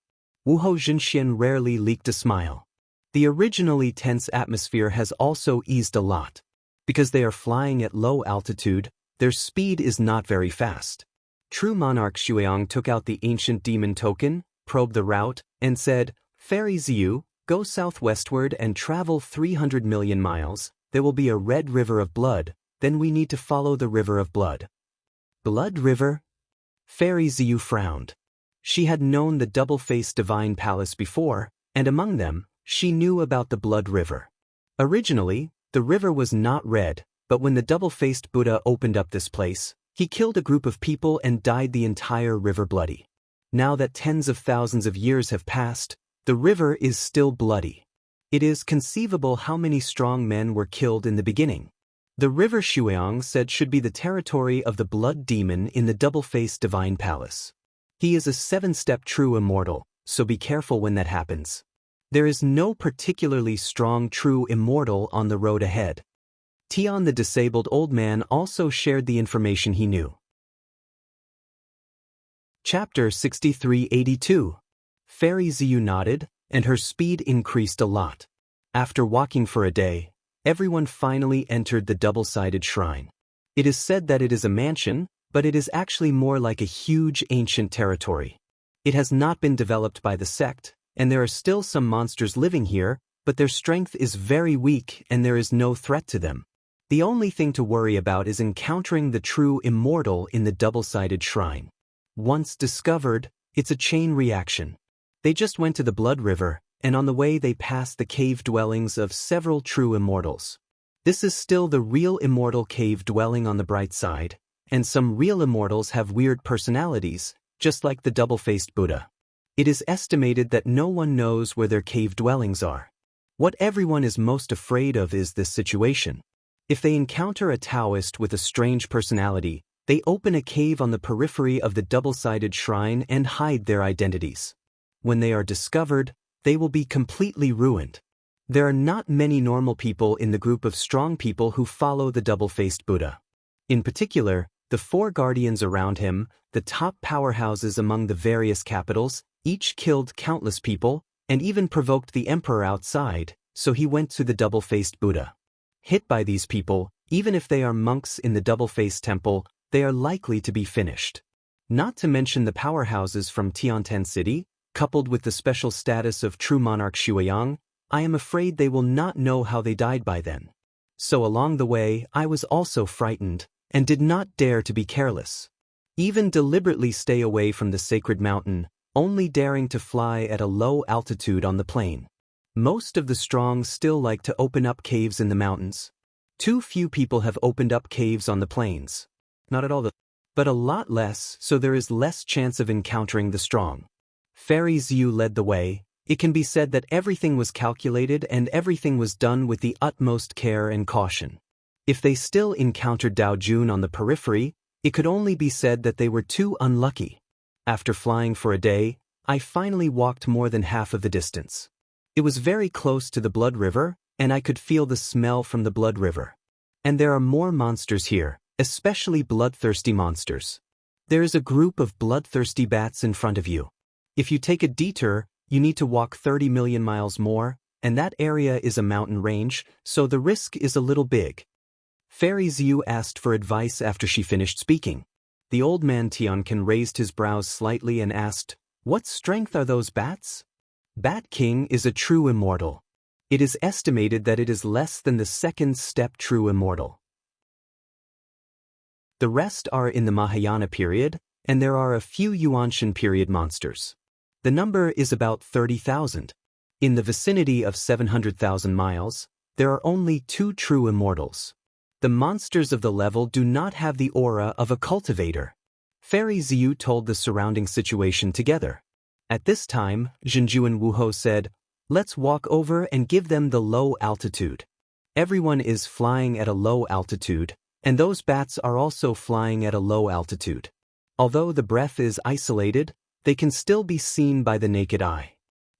Wuhou Zhenxian rarely leaked a smile. The originally tense atmosphere has also eased a lot. Because they are flying at low altitude, their speed is not very fast. True monarch Xueyang took out the ancient demon token, probed the route, and said, "Fairy Ziyu, go southwestward and travel 300 million miles. There will be a red river of blood, then we need to follow the river of blood." Blood river? Fairy Ziyu frowned. She had known the double-faced divine palace before, and among them, she knew about the blood river. Originally, the river was not red, but when the double-faced Buddha opened up this place, he killed a group of people and dyed the entire river bloody. Now that tens of thousands of years have passed, the river is still bloody. It is conceivable how many strong men were killed in the beginning. The river Xueyang said should be the territory of the blood demon in the double-faced divine palace. He is a 7-step true immortal, so be careful when that happens. There is no particularly strong true immortal on the road ahead. Tian the disabled old man also shared the information he knew. Chapter 6382. Fairy Ziyu nodded, and her speed increased a lot. After walking for a day, everyone finally entered the double-sided shrine. It is said that it is a mansion, but it is actually more like a huge ancient territory. It has not been developed by the sect, and there are still some monsters living here, but their strength is very weak and there is no threat to them. The only thing to worry about is encountering the true immortal in the double-sided shrine. Once discovered, it's a chain reaction. They just went to the blood river, and on the way they passed the cave dwellings of several true immortals. This is still the real immortal cave dwelling on the bright side, and some real immortals have weird personalities, just like the double-faced Buddha. It is estimated that no one knows where their cave dwellings are. What everyone is most afraid of is this situation. If they encounter a Taoist with a strange personality, they open a cave on the periphery of the double-sided shrine and hide their identities. When they are discovered, they will be completely ruined. There are not many normal people in the group of strong people who follow the double-faced Buddha. In particular, the four guardians around him, the top powerhouses among the various capitals, each killed countless people, and even provoked the emperor outside, so he went to the double-faced Buddha. Hit by these people, even if they are monks in the double-faced temple, they are likely to be finished. Not to mention the powerhouses from Tiantan City, coupled with the special status of true monarch Xueyang, I am afraid they will not know how they died by then. So along the way, I was also frightened, and did not dare to be careless. Even deliberately stay away from the sacred mountain, only daring to fly at a low altitude on the plain. Most of the strong still like to open up caves in the mountains. Too few people have opened up caves on the plains. Not at all, but a lot less, so there is less chance of encountering the strong. Fairy Zhu led the way. It can be said that everything was calculated and everything was done with the utmost care and caution. If they still encountered Dao Jun on the periphery, it could only be said that they were too unlucky. After flying for a day, I finally walked more than half of the distance. It was very close to the Blood River, and I could feel the smell from the Blood River. And there are more monsters here, especially bloodthirsty monsters. There is a group of bloodthirsty bats in front of you. If you take a detour, you need to walk 30 million miles more, and that area is a mountain range, so the risk is a little big. Fairy Zhu asked for advice after she finished speaking. The old man Tiancan raised his brows slightly and asked, "What strength are those bats?" Bat King is a true immortal. It is estimated that it is less than the second step true immortal. The rest are in the Mahayana period, and there are a few Yuanshan period monsters. The number is about 30,000. In the vicinity of 700,000 miles, there are only 2 true immortals. The monsters of the level do not have the aura of a cultivator. Fairy Zhu told the surrounding situation together. At this time, Zhenju and Wuho said, "Let's walk over and give them the low altitude." Everyone is flying at a low altitude, and those bats are also flying at a low altitude. Although the breath is isolated, they can still be seen by the naked eye.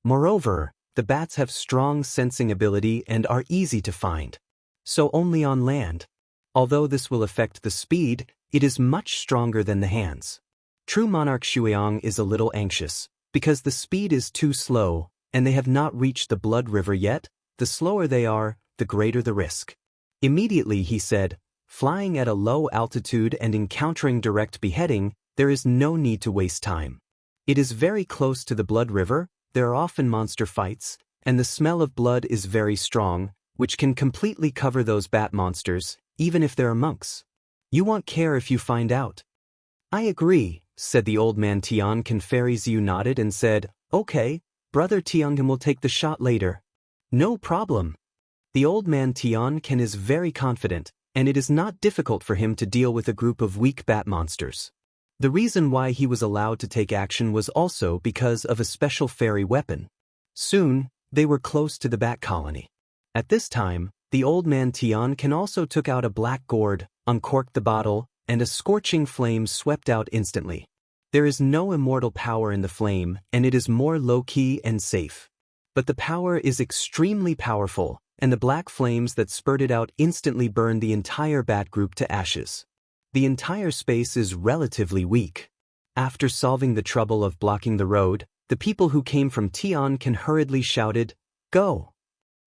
Moreover, the bats have strong sensing ability and are easy to find. So only on land. Although this will affect the speed, it is much stronger than the hands. True monarch Xueyang is a little anxious, because the speed is too slow, and they have not reached the Blood River yet. The slower they are, the greater the risk. Immediately he said, "Flying at a low altitude and encountering direct beheading, there is no need to waste time. It is very close to the Blood River, there are often monster fights, and the smell of blood is very strong, which can completely cover those bat monsters, even if there are monks. You won't care if you find out." "I agree," said the old man Tiancan. Fairy Zhu nodded and said, "Okay, brother Tiancan will take the shot later." "No problem." The old man Tiancan is very confident, and it is not difficult for him to deal with a group of weak bat monsters. The reason why he was allowed to take action was also because of a special fairy weapon. Soon, they were close to the bat colony. At this time, the old man Tiancan also took out a black gourd, uncorked the bottle, and a scorching flame swept out instantly. There is no immortal power in the flame, and it is more low-key and safe. But the power is extremely powerful, and the black flames that spurted out instantly burned the entire bat group to ashes. The entire space is relatively weak. After solving the trouble of blocking the road, the people who came from Tiancan hurriedly shouted, "Go!"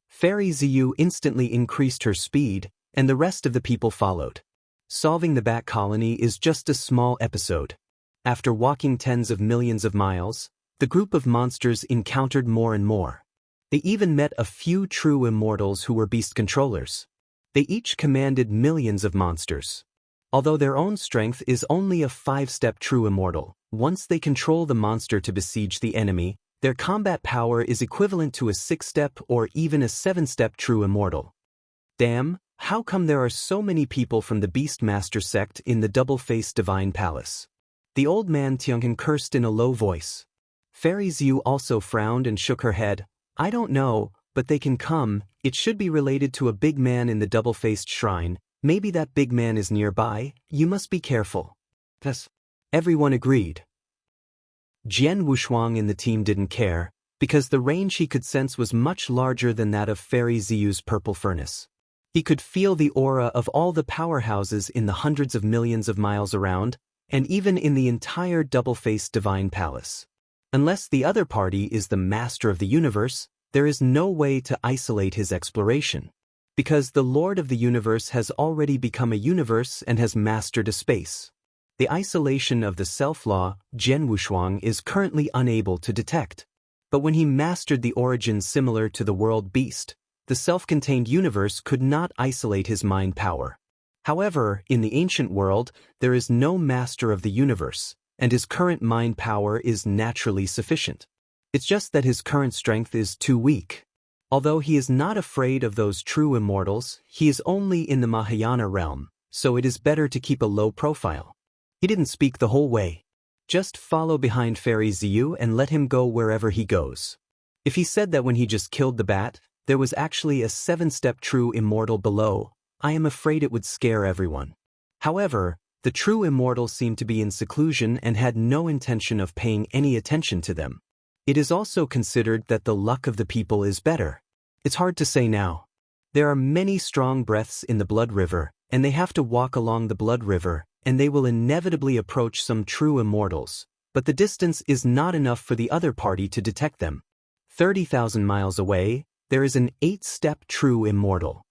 Fairy Zhu instantly increased her speed, and the rest of the people followed. Solving the bat colony is just a small episode. After walking tens of millions of miles, the group of monsters encountered more and more. They even met a few true immortals who were beast controllers. They each commanded millions of monsters. Although their own strength is only a 5-step true immortal, once they control the monster to besiege the enemy, their combat power is equivalent to a 6-step or even a 7-step true immortal. Damn, How come there are so many people from the Beastmaster sect in the double-faced divine palace? The old man Tiankin cursed in a low voice. Fairy Xiu also frowned and shook her head. I don't know, but they can come. It should be related to a big man in the double-faced shrine. Maybe that big man is nearby. You must be careful. Thus, everyone agreed. Jian Wushuang in the team didn't care, because the range he could sense was much larger than that of Fairy Xiu's purple furnace. He could feel the aura of all the powerhouses in the hundreds of millions of miles around, and even in the entire double-faced divine palace. Unless the other party is the master of the universe, there is no way to isolate his exploration. Because the Lord of the universe has already become a universe and has mastered a space. The isolation of the self-law, Jian Wushuang is currently unable to detect. But when he mastered the origin similar to the world beast, the self-contained universe could not isolate his mind power. However, in the ancient world, there is no master of the universe, and his current mind power is naturally sufficient. It's just that his current strength is too weak. Although he is not afraid of those true immortals, he is only in the Mahayana realm, so it is better to keep a low profile. He didn't speak the whole way. Just follow behind Fairy Xiu and let him go wherever he goes. If he said that when he just killed the bat, there was actually a 7-step true immortal below, I am afraid it would scare everyone. However, the true immortals seemed to be in seclusion and had no intention of paying any attention to them. It is also considered that the luck of the people is better. It's hard to say now. There are many strong breaths in the blood river, and they have to walk along the blood river, and they will inevitably approach some true immortals, but the distance is not enough for the other party to detect them. 30,000 miles away, there is an 8-step true immortal.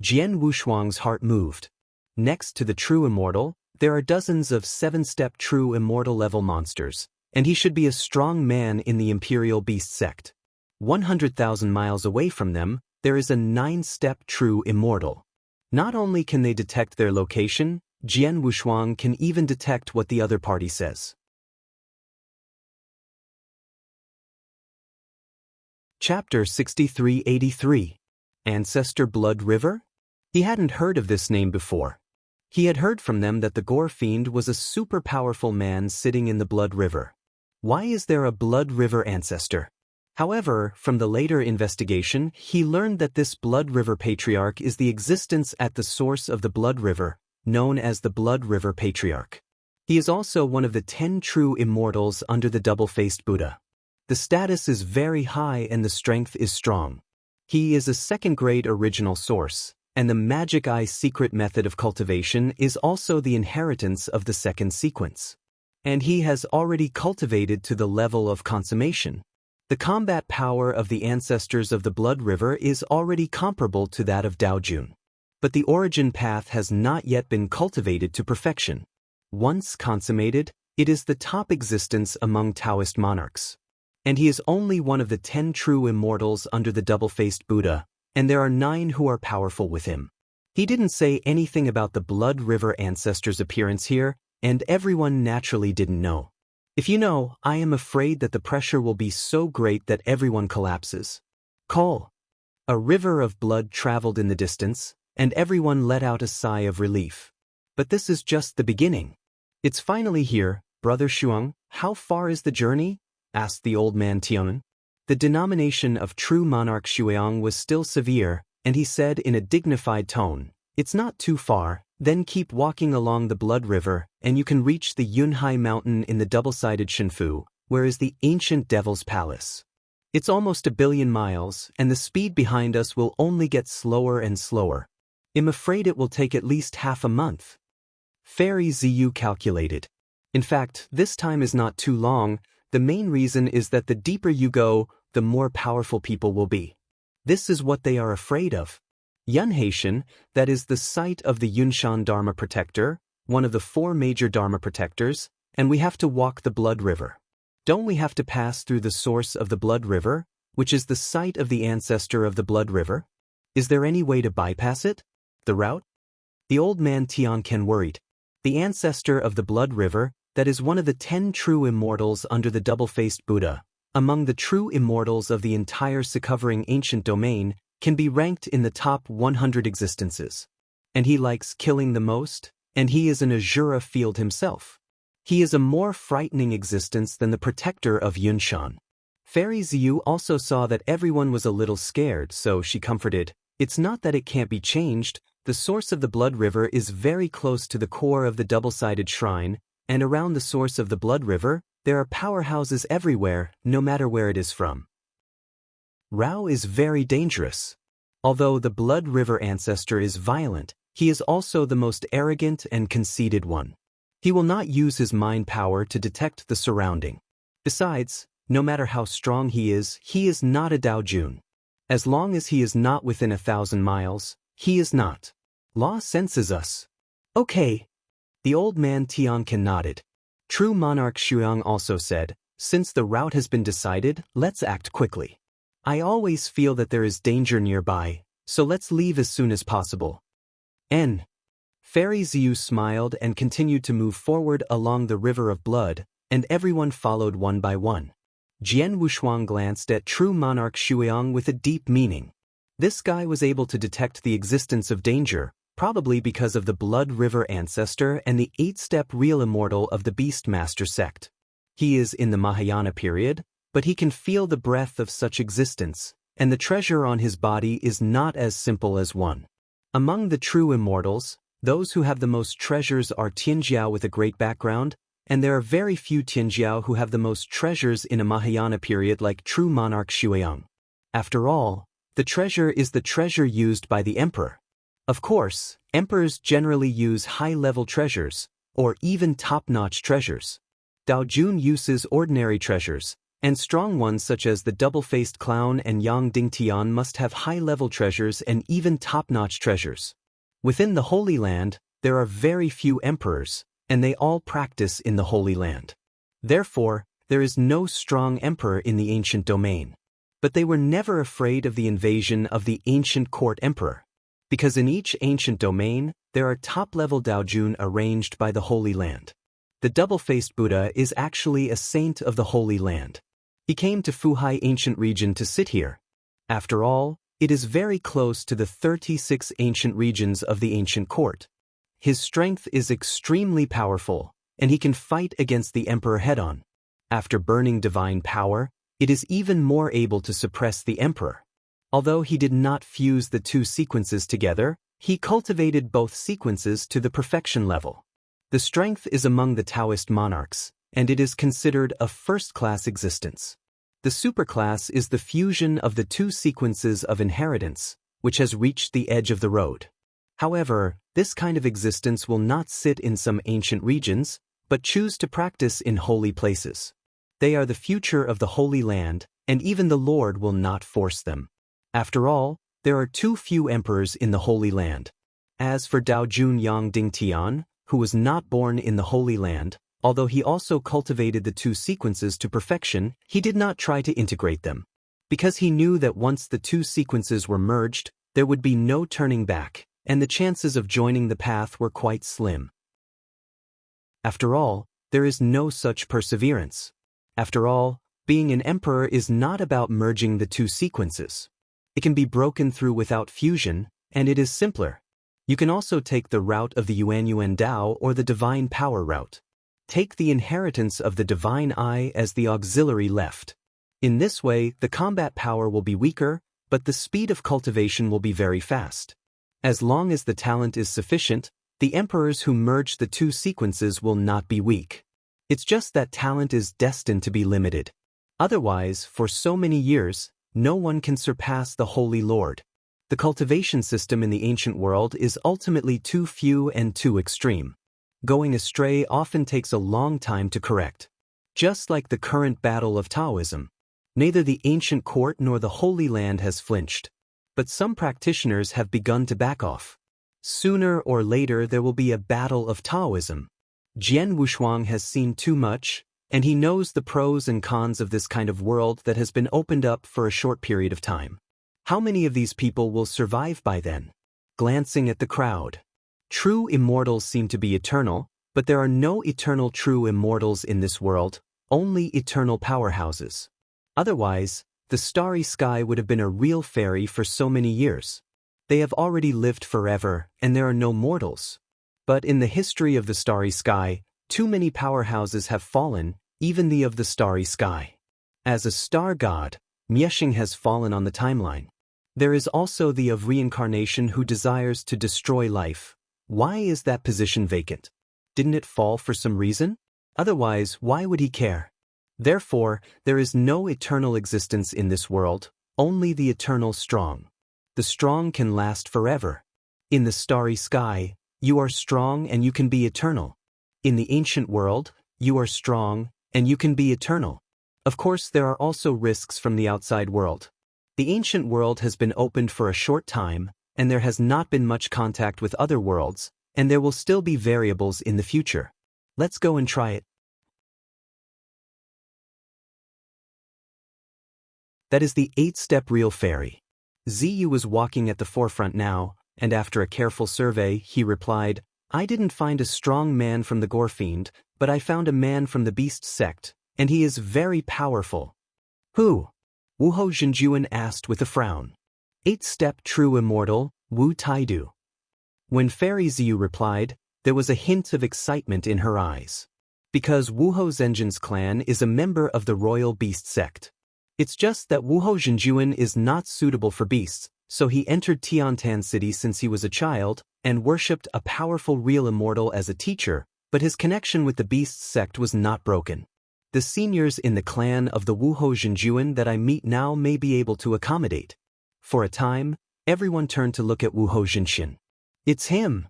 Jian Wushuang's heart moved. Next to the true immortal, there are dozens of 7-step true immortal level monsters, and he should be a strong man in the Imperial Beast sect. 100,000 miles away from them, there is a 9-step true immortal. Not only can they detect their location, Jian Wushuang can even detect what the other party says. Chapter 6383. Ancestor Blood River? He hadn't heard of this name before. He had heard from them that the Gore Fiend was a super powerful man sitting in the Blood River. Why is there a Blood River ancestor? However, from the later investigation, he learned that this Blood River Patriarch is the existence at the source of the Blood River, known as the Blood River Patriarch. He is also one of the 10 true immortals under the double-faced Buddha. The status is very high and the strength is strong. He is a second-grade original source, and the Magic Eye secret method of cultivation is also the inheritance of the second sequence. And he has already cultivated to the level of consummation. The combat power of the ancestors of the Blood River is already comparable to that of Daojun. But the origin path has not yet been cultivated to perfection. Once consummated, it is the top existence among Taoist monarchs. And he is only one of the 10 true immortals under the double-faced Buddha, and there are 9 who are powerful with him. He didn't say anything about the Blood River ancestors' appearance here, and everyone naturally didn't know. If you know, I am afraid that the pressure will be so great that everyone collapses. Call. A river of blood traveled in the distance, and everyone let out a sigh of relief. But this is just the beginning. It's finally here, Brother Shuang. How far is the journey? Asked the old man Tianwen. The denomination of true monarch Shuang was still severe, and he said in a dignified tone, "It's not too far, then keep walking along the Blood River, and you can reach the Yunhai Mountain in the double-sided Shinfu, where is the ancient Devil's Palace. It's almost 1 billion miles, and the speed behind us will only get slower and slower. I'm afraid it will take at least half a month." Fairy Xiu calculated. In fact, this time is not too long. The main reason is that the deeper you go, the more powerful people will be. This is what they are afraid of. Yunhaishan, that is the site of the Yunshan Dharma Protector, one of the 4 major Dharma Protectors, and we have to walk the Blood River. Don't we have to pass through the source of the Blood River, which is the site of the ancestor of the Blood River? Is there any way to bypass it? The route? The old man Tianken worried. The ancestor of the Blood River, that is one of the 10 true immortals under the double-faced Buddha, among the true immortals of the entire covering ancient domain, can be ranked in the top 100 existences. And he likes killing the most, and he is an Azura field himself. He is a more frightening existence than the protector of Yunshan. Fairy Ziyu also saw that everyone was a little scared, so she comforted, "It's not that it can't be changed, the source of the Blood River is very close to the core of the double-sided shrine, and around the source of the Blood River, there are powerhouses everywhere, no matter where it is from." Rao is very dangerous. Although the Blood River ancestor is violent, he is also the most arrogant and conceited one. He will not use his mind power to detect the surrounding. Besides, no matter how strong he is not a Daojun. As long as he is not within 1,000 miles, he is not. Law senses us. Okay. The old man Tianqian nodded. True monarch Shuang also said, "Since the route has been decided, let's act quickly. I always feel that there is danger nearby, so let's leave as soon as possible." N. Fairy Ziyu smiled and continued to move forward along the river of blood, and everyone followed one by one. Jian Wushuang glanced at true monarch Shuang with a deep meaning. This guy was able to detect the existence of danger, probably because of the Blood River ancestor and the 8-step real immortal of the Beastmaster sect. He is in the Mahayana period, but he can feel the breath of such existence, and the treasure on his body is not as simple as one. Among the true immortals, those who have the most treasures are Tianjiao with a great background, and there are very few Tianjiao who have the most treasures in a Mahayana period like true monarch Shuang. After all, the treasure is the treasure used by the emperor. Of course, emperors generally use high-level treasures, or even top-notch treasures. Daojun uses ordinary treasures, and strong ones such as the double-faced clown and Yang Dingtian must have high-level treasures and even top-notch treasures. Within the Holy Land, there are very few emperors, and they all practice in the Holy Land. Therefore, there is no strong emperor in the ancient domain. But they were never afraid of the invasion of the ancient court emperor. Because in each ancient domain, there are top-level Daojun arranged by the Holy Land. The double-faced Buddha is actually a saint of the Holy Land. He came to Fuhai ancient region to sit here. After all, it is very close to the 36 ancient regions of the ancient court. His strength is extremely powerful, and he can fight against the emperor head-on. After burning divine power, it is even more able to suppress the emperor. Although he did not fuse the two sequences together, he cultivated both sequences to the perfection level. The strength is among the Taoist monarchs, and it is considered a first-class existence. The superclass is the fusion of the two sequences of inheritance, which has reached the edge of the road. However, this kind of existence will not sit in some ancient regions, but choose to practice in holy places. They are the future of the Holy Land, and even the Lord will not force them. After all, there are too few emperors in the Holy Land. As for Daojun Yang Dingtian, who was not born in the Holy Land, although he also cultivated the two sequences to perfection, he did not try to integrate them. Because he knew that once the two sequences were merged, there would be no turning back, and the chances of joining the path were quite slim. After all, there is no such perseverance. After all, being an emperor is not about merging the two sequences. It can be broken through without fusion, and it is simpler. You can also take the route of the Yuanyuan Dao or the Divine Power route. Take the inheritance of the Divine Eye as the auxiliary left. In this way, the combat power will be weaker, but the speed of cultivation will be very fast. As long as the talent is sufficient, the emperors who merge the two sequences will not be weak. It's just that talent is destined to be limited. Otherwise, for so many years, no one can surpass the Holy Lord. The cultivation system in the ancient world is ultimately too few and too extreme. Going astray often takes a long time to correct. Just like the current battle of Taoism. Neither the ancient court nor the Holy Land has flinched. But some practitioners have begun to back off. Sooner or later there will be a battle of Taoism. Jian Wushuang has seen too much, and he knows the pros and cons of this kind of world that has been opened up for a short period of time. How many of these people will survive by then? Glancing at the crowd. True immortals seem to be eternal, but there are no eternal true immortals in this world, only eternal powerhouses. Otherwise, the starry sky would have been a real fairy for so many years. They have already lived forever, and there are no mortals. But in the history of the starry sky, too many powerhouses have fallen, even the of the starry sky. As a star god, Mieshing has fallen on the timeline. There is also the of reincarnation who desires to destroy life. Why is that position vacant? Didn't it fall for some reason? Otherwise, why would he care? Therefore, there is no eternal existence in this world, only the eternal strong. The strong can last forever. In the starry sky, you are strong and you can be eternal. In the ancient world, you are strong and you can be eternal. Of course, there are also risks from the outside world. The ancient world has been opened for a short time, and there has not been much contact with other worlds, and there will still be variables in the future. Let's go and try it. That is the 8-step real fairy. Ziyu was walking at the forefront now, and after a careful survey, he replied, I didn't find a strong man from the Gorfiend, but I found a man from the Beast sect, and he is very powerful. Who? Wuhou Zhenjuan asked with a frown. 8-step true immortal, Wu Taidu. When Fairy Ziyu replied, there was a hint of excitement in her eyes. Because Wuhou Zhenjuan's clan is a member of the Royal Beast sect. It's just that Wuhou Zhenjuan is not suitable for beasts, so he entered Tiantan City since he was a child, and worshipped a powerful real immortal as a teacher, but his connection with the Beast sect was not broken. The seniors in the clan of the Wuhou Zhenjuan that I meet now may be able to accommodate. For a time, everyone turned to look at Wuhou Zhenxian. It's him!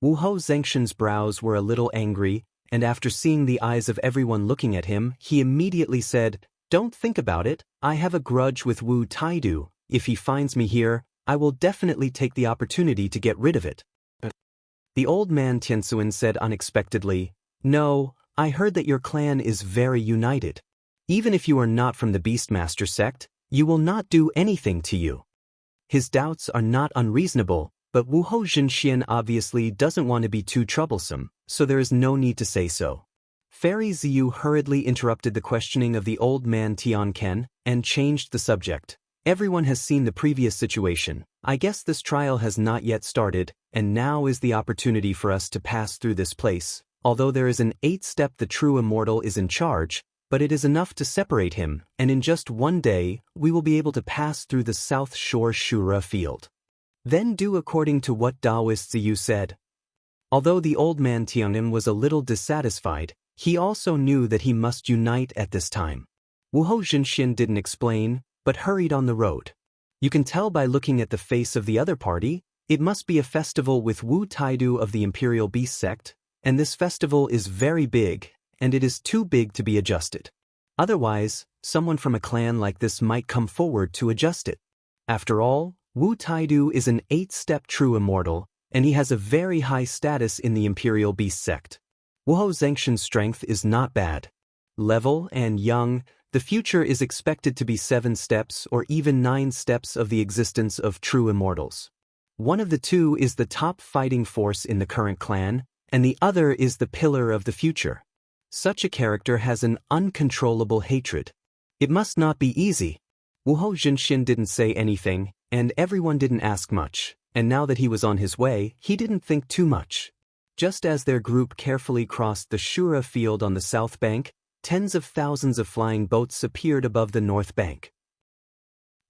Wuhou Zhenxian's brows were a little angry, and after seeing the eyes of everyone looking at him, he immediately said, Don't think about it, I have a grudge with Wu Taidu. If he finds me here, I will definitely take the opportunity to get rid of it. The old man Tiansuan said unexpectedly, No, I heard that your clan is very united. Even if you are not from the Beastmaster sect, you will not do anything to you. His doubts are not unreasonable, but Wuhou Zhenxian obviously doesn't want to be too troublesome, so there is no need to say so. Fairy Ziyu hurriedly interrupted the questioning of the old man Tianken, and changed the subject. Everyone has seen the previous situation. I guess this trial has not yet started, and now is the opportunity for us to pass through this place. Although there is an 8-step the true immortal is in charge, but it is enough to separate him, and in just one day, we will be able to pass through the South Shore Shura field. Then do according to what Taoist Ziyu said. Although the old man Tiannim was a little dissatisfied, he also knew that he must unite at this time. Wuhou Zhenxian didn't explain, but hurried on the road. You can tell by looking at the face of the other party, it must be a festival with Wu Taidu of the Imperial Beast sect, and this festival is very big, and it is too big to be adjusted. Otherwise, someone from a clan like this might come forward to adjust it. After all, Wu Taidu is an 8-step true immortal, and he has a very high status in the Imperial Beast sect. Wuhou Zhenxian's strength is not bad. Level and young, the future is expected to be 7 steps or even 9 steps of the existence of true immortals. One of the two is the top fighting force in the current clan, and the other is the pillar of the future. Such a character has an uncontrollable hatred. It must not be easy. Wuhou Zhenxian didn't say anything, and everyone didn't ask much, and now that he was on his way, he didn't think too much. Just as their group carefully crossed the Shura field on the south bank, tens of thousands of flying boats appeared above the north bank.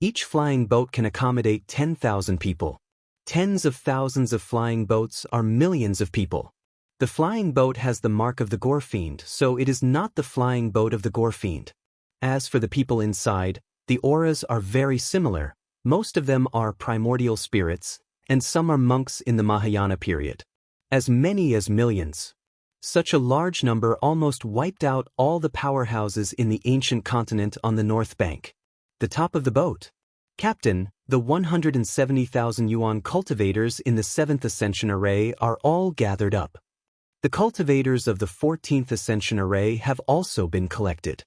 Each flying boat can accommodate 10,000 people. Tens of thousands of flying boats are millions of people. The flying boat has the mark of the Gorfiend, so it is not the flying boat of the Gorfiend. As for the people inside, the auras are very similar. Most of them are primordial spirits, and some are monks in the Mahayana period. As many as millions. Such a large number almost wiped out all the powerhouses in the ancient continent on the north bank. The top of the boat. Captain, the 170,000 yuan cultivators in the 7th Ascension Array are all gathered up. The cultivators of the 14th Ascension Array have also been collected.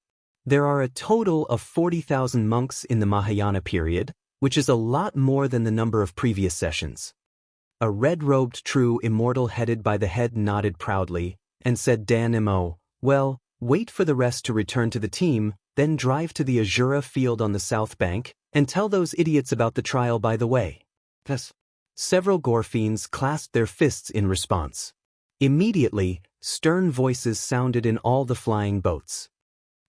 There are a total of 40,000 monks in the Mahayana period, which is a lot more than the number of previous sessions. A red-robed true immortal headed by the head nodded proudly, and said Dan Mo, well, wait for the rest to return to the team, then drive to the Azura field on the south bank, and tell those idiots about the trial by the way. Thus, several Gorfiends clasped their fists in response. Immediately, stern voices sounded in all the flying boats.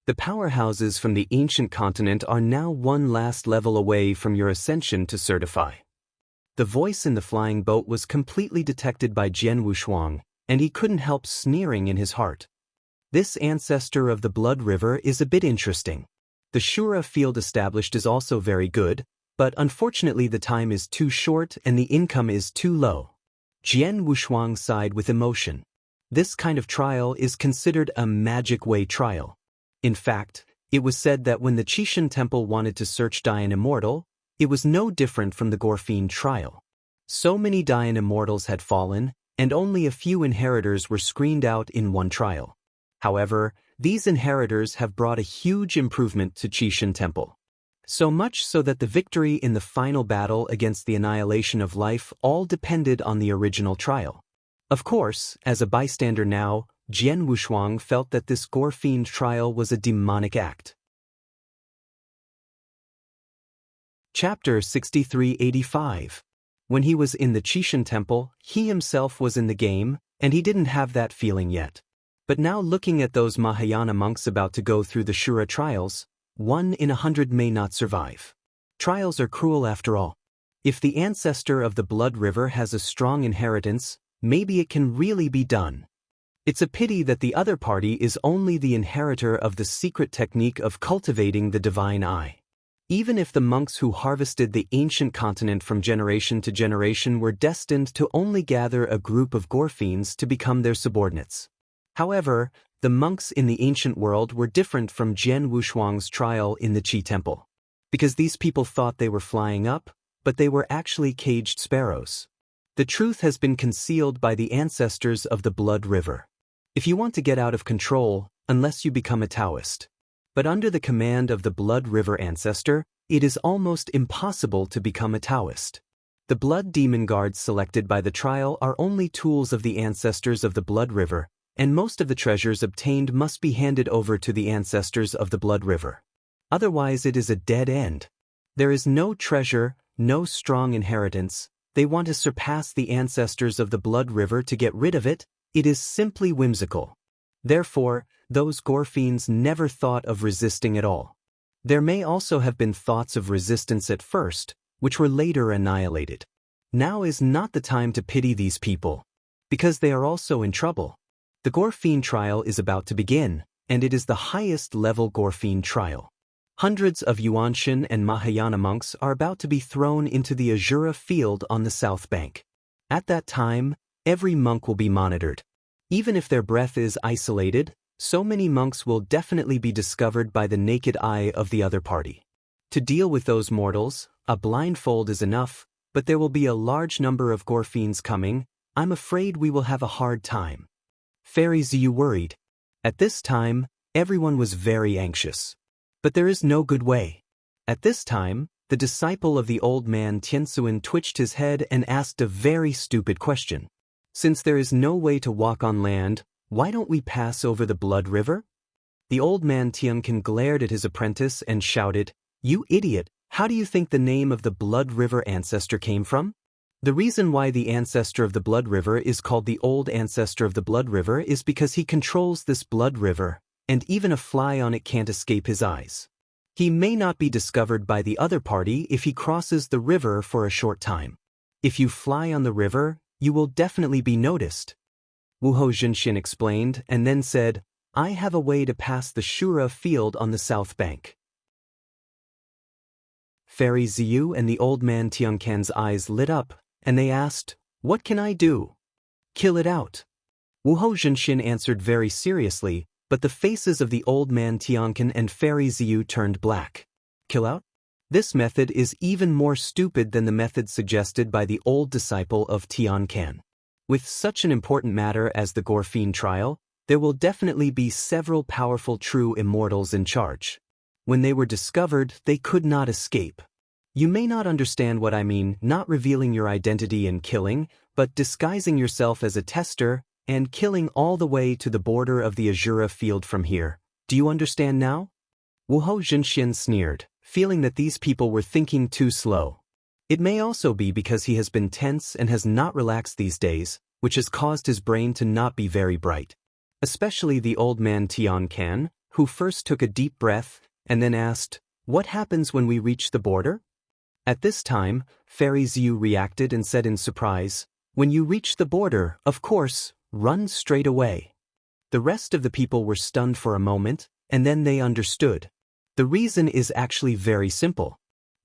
The powerhouses from the ancient continent are now one last level away from your ascension to certify. The voice in the flying boat was completely detected by Jian Wushuang, and he couldn't help sneering in his heart. This ancestor of the Blood River is a bit interesting. The Shura field established is also very good, but unfortunately the time is too short and the income is too low. Jian Wushuang sighed with emotion. This kind of trial is considered a magic way trial. In fact, it was said that when the Qishan Temple wanted to search Dayan Immortal, it was no different from the Gorfiend trial. So many Dayan Immortals had fallen, and only a few inheritors were screened out in one trial. However, these inheritors have brought a huge improvement to Qishan Temple. So much so that the victory in the final battle against the annihilation of life all depended on the original trial. Of course, as a bystander now, Jian Wushuang felt that this Gorfiend trial was a demonic act. Chapter 6385. When he was in the Qishan Temple, he himself was in the game, and he didn't have that feeling yet. But now looking at those Mahayana monks about to go through the Shura trials, 1 in 100 may not survive. Trials are cruel after all. If the ancestor of the Blood River has a strong inheritance, maybe it can really be done. It's a pity that the other party is only the inheritor of the secret technique of cultivating the divine eye. Even if the monks who harvested the ancient continent from generation to generation were destined to only gather a group of Gorfiends to become their subordinates. However, the monks in the ancient world were different from Jian Wushuang's trial in the Qi Temple. Because these people thought they were flying up, but they were actually caged sparrows. The truth has been concealed by the ancestors of the Blood River. If you want to get out of control, unless you become a Taoist. But under the command of the Blood River ancestor, it is almost impossible to become a Taoist. The Blood Demon Guards selected by the trial are only tools of the ancestors of the Blood River, and most of the treasures obtained must be handed over to the ancestors of the Blood River. Otherwise it is a dead end. There is no treasure, no strong inheritance. They want to surpass the ancestors of the Blood River to get rid of it. It is simply whimsical. Therefore, those Gorfiends never thought of resisting at all. There may also have been thoughts of resistance at first, which were later annihilated. Now is not the time to pity these people, because they are also in trouble. The Gorfiend trial is about to begin, and it is the highest level Gorfiend trial. Hundreds of Yuanshan and Mahayana monks are about to be thrown into the Azura field on the south bank. At that time, every monk will be monitored. Even if their breath is isolated, so many monks will definitely be discovered by the naked eye of the other party. To deal with those mortals, a blindfold is enough, but there will be a large number of Gorfiends coming. I'm afraid we will have a hard time. Fairy Ziyu worried. At this time, everyone was very anxious. But there is no good way. At this time, the disciple of the old man Tiansuan twitched his head and asked a very stupid question. Since there is no way to walk on land, why don't we pass over the Blood River? The old man Tiankan glared at his apprentice and shouted, "You idiot, how do you think the name of the Blood River ancestor came from?" The reason why the ancestor of the Blood River is called the old ancestor of the Blood River is because he controls this Blood River, and even a fly on it can't escape his eyes. He may not be discovered by the other party if he crosses the river for a short time. If you fly on the river, you will definitely be noticed. Wuhou Zhenxin explained and then said, I have a way to pass the Shura field on the south bank. Fairy Ziyu and the old man Tiankan's eyes lit up, and they asked, What can I do? Kill it out. Wuhou Zhenxin answered very seriously, but the faces of the old man Tiankan and Fairy Ziyu turned black. Kill out? This method is even more stupid than the method suggested by the old disciple of Tiankan. With such an important matter as the Gorfiend trial, there will definitely be several powerful true immortals in charge. When they were discovered, they could not escape. You may not understand what I mean, not revealing your identity and killing, but disguising yourself as a tester, and killing all the way to the border of the Azura field from here. Do you understand now? Wuhou Zhenxian sneered, feeling that these people were thinking too slow. It may also be because he has been tense and has not relaxed these days, which has caused his brain to not be very bright. Especially the old man Tian Can, who first took a deep breath and then asked, "What happens when we reach the border?" At this time, Fairy Xiu reacted and said in surprise, "When you reach the border, of course, run straight away." The rest of the people were stunned for a moment, and then they understood. The reason is actually very simple.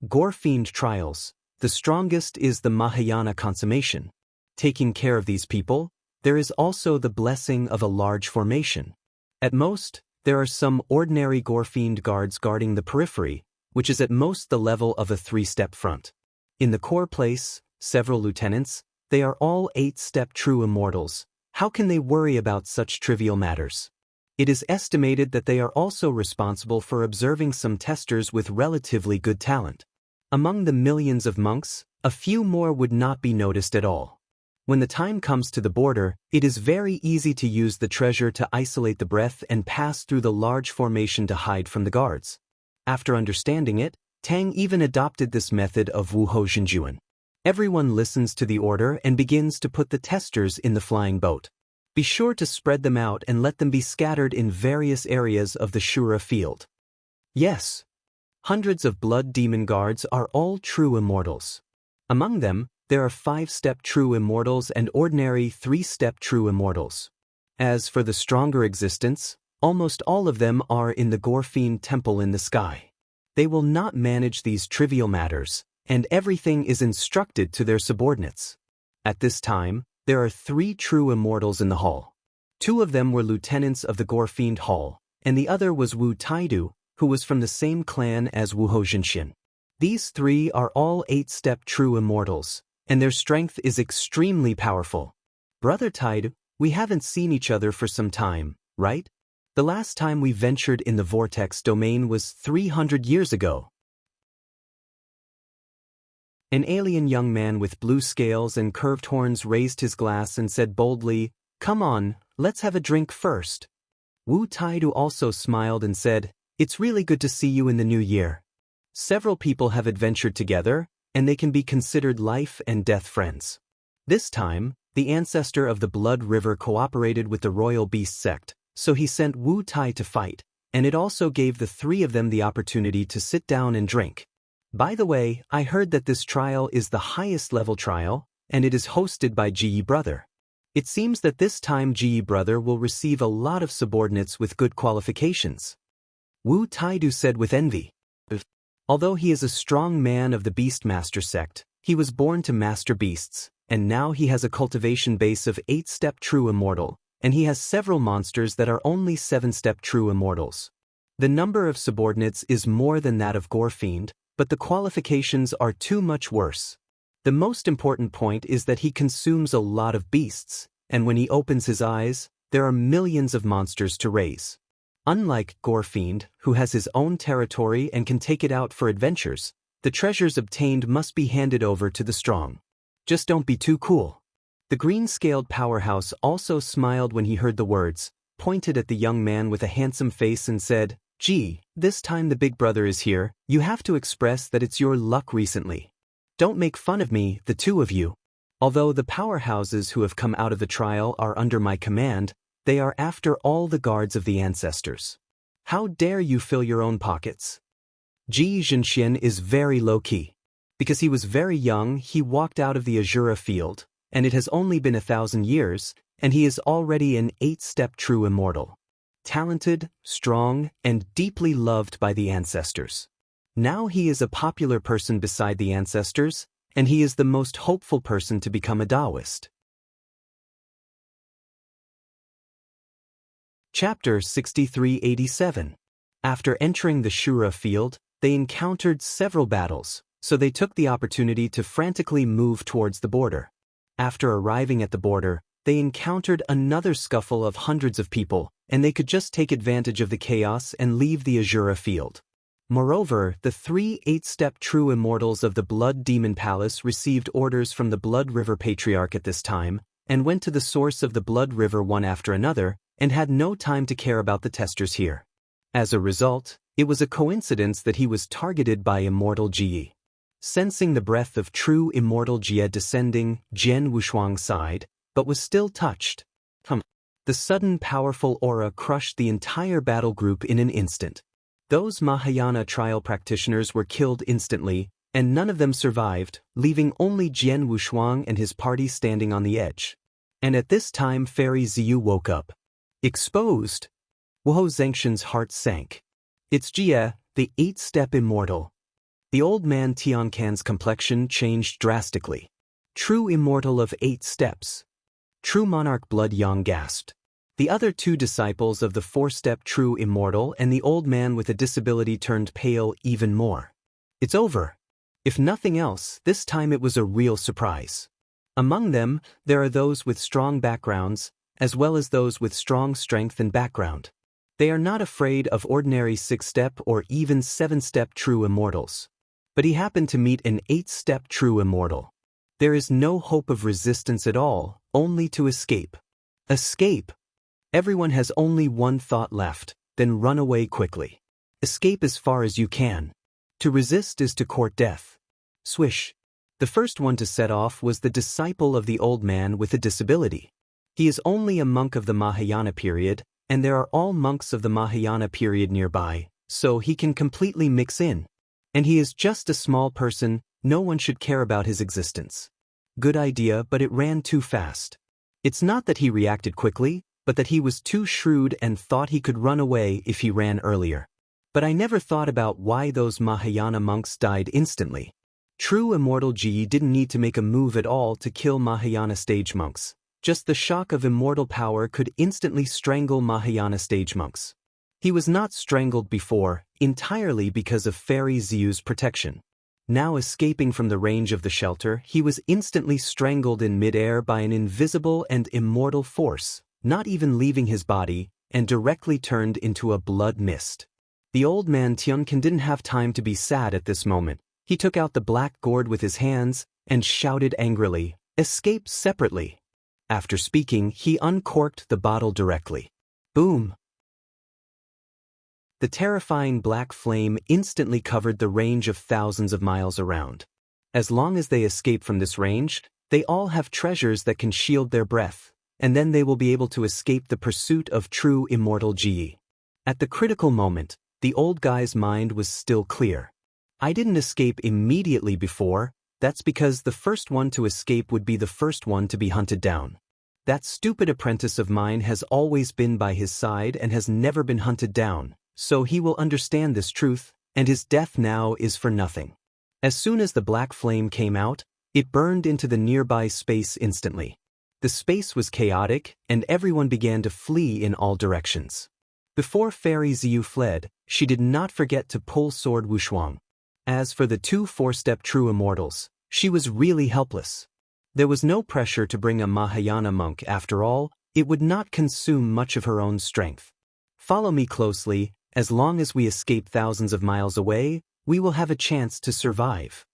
Gore-fiend trials. The strongest is the Mahayana consummation. Taking care of these people, there is also the blessing of a large formation. At most, there are some ordinary Gore-fiend guards guarding the periphery, which is at most the level of a 3-step front. In the core place, several lieutenants, they are all 8-step true immortals. How can they worry about such trivial matters? It is estimated that they are also responsible for observing some testers with relatively good talent. Among the millions of monks, a few more would not be noticed at all. When the time comes to the border, it is very easy to use the treasure to isolate the breath and pass through the large formation to hide from the guards. After understanding it, Tang even adopted this method of Wuhou Zhenjuan. Everyone listens to the order and begins to put the testers in the flying boat. Be sure to spread them out and let them be scattered in various areas of the Shura field. Yes. Hundreds of blood demon guards are all true immortals. Among them, there are 5-step true immortals and ordinary 3-step true immortals. As for the stronger existence, almost all of them are in the Gore-fiend temple in the sky. They will not manage these trivial matters, and everything is instructed to their subordinates. At this time, there are 3 true immortals in the hall. 2 of them were lieutenants of the Gore-fiend hall, and the other was Wu Taidu, who was from the same clan as Wuhou Zhenxian. These 3 are all 8-step true immortals, and their strength is extremely powerful. Brother Taidu, we haven't seen each other for some time, right? The last time we ventured in the vortex domain was 300 years ago. An alien young man with blue scales and curved horns raised his glass and said boldly, "Come on, let's have a drink first." Wu Taidu also smiled and said, "It's really good to see you in the new year." Several people have adventured together, and they can be considered life and death friends. This time, the ancestor of the Blood River cooperated with the royal beast sect, so he sent Wu Tai to fight, and it also gave the 3 of them the opportunity to sit down and drink. By the way, I heard that this trial is the highest level trial, and it is hosted by Ji Brother. It seems that this time Ji Brother will receive a lot of subordinates with good qualifications. Wu Taidu said with envy. Although he is a strong man of the Beastmaster sect, he was born to master beasts, and now he has a cultivation base of 8-step true immortal, and he has several monsters that are only 7-step true immortals. The number of subordinates is more than that of Gore-fiend, but the qualifications are too much worse. The most important point is that he consumes a lot of beasts, and when he opens his eyes, there are millions of monsters to raise. Unlike Gore-fiend, who has his own territory and can take it out for adventures, the treasures obtained must be handed over to the strong. Just don't be too cool. The green-scaled powerhouse also smiled when he heard the words, pointed at the young man with a handsome face and said, "Gee, this time the big brother is here, you have to express that it's your luck recently. Don't make fun of me, the 2 of you. Although the powerhouses who have come out of the trial are under my command, they are after all the guards of the ancestors. How dare you fill your own pockets?" Ji Zhenxian is very low-key. Because he was very young, he walked out of the Azura field, and it has only been 1,000 years, and he is already an 8-step true immortal. Talented, strong, and deeply loved by the ancestors. Now he is a popular person beside the ancestors, and he is the most hopeful person to become a Taoist. Chapter 6387. After entering the Shura field, they encountered several battles, so they took the opportunity to frantically move towards the border. After arriving at the border, they encountered another scuffle of hundreds of people, and they could just take advantage of the chaos and leave the Azura field. Moreover, the 3 8-step true immortals of the Blood Demon Palace received orders from the Blood River Patriarch at this time, and went to the source of the Blood River one after another, and had no time to care about the testers here. As a result, it was a coincidence that he was targeted by immortal Jie. Sensing the breath of true immortal Jie descending, Jian Wushuang sighed, but was still touched. The sudden powerful aura crushed the entire battle group in an instant. Those Mahayana trial practitioners were killed instantly, and none of them survived, leaving only Jian Wushuang and his party standing on the edge. And at this time Fairy Ziyu woke up. Exposed! Wu Zhengxin's heart sank. It's Jie, the 8-step immortal. The old man Tiancan's complexion changed drastically. True immortal of 8 steps. True monarch Blood Yang gasped. The other 2 disciples of the 4-step true immortal and the old man with a disability turned pale even more. It's over. If nothing else, this time it was a real surprise. Among them, there are those with strong backgrounds, as well as those with strong strength and background. They are not afraid of ordinary 6-step or even 7-step true immortals. But he happened to meet an 8-step true immortal. There is no hope of resistance at all, only to escape. Escape! Everyone has only one thought left, then run away quickly. Escape as far as you can. To resist is to court death. Swish! The first one to set off was the disciple of the old man with a disability. He is only a monk of the Mahayana period, and there are all monks of the Mahayana period nearby, so he can completely mix in. And he is just a small person, no one should care about his existence. Good idea, but it ran too fast. It's not that he reacted quickly, but that he was too shrewd and thought he could run away if he ran earlier. But I never thought about why those Mahayana monks died instantly. True immortal Ji didn't need to make a move at all to kill Mahayana stage monks. Just the shock of immortal power could instantly strangle Mahayana stage monks. He was not strangled before, entirely because of Fairy Ziyu's protection. Now escaping from the range of the shelter, he was instantly strangled in midair by an invisible and immortal force, not even leaving his body, and directly turned into a blood mist. The old man Tiancan didn't have time to be sad at this moment. He took out the black gourd with his hands, and shouted angrily, "Escape separately!" After speaking, he uncorked the bottle directly. Boom! The terrifying black flame instantly covered the range of thousands of miles around. As long as they escape from this range, they all have treasures that can shield their breath, and then they will be able to escape the pursuit of true immortal Ji. At the critical moment, the old guy's mind was still clear. I didn't escape immediately before, that's because the first one to escape would be the first one to be hunted down. That stupid apprentice of mine has always been by his side and has never been hunted down. So he will understand this truth, and his death now is for nothing. As soon as the black flame came out, it burned into the nearby space instantly. The space was chaotic, and everyone began to flee in all directions. Before Fairy Ziyu fled, she did not forget to pull Sword Wushuang. As for the 2 4-step true immortals, she was really helpless. There was no pressure to bring a Mahayana monk after all, it would not consume much of her own strength. Follow me closely. As long as we escape thousands of miles away, we will have a chance to survive.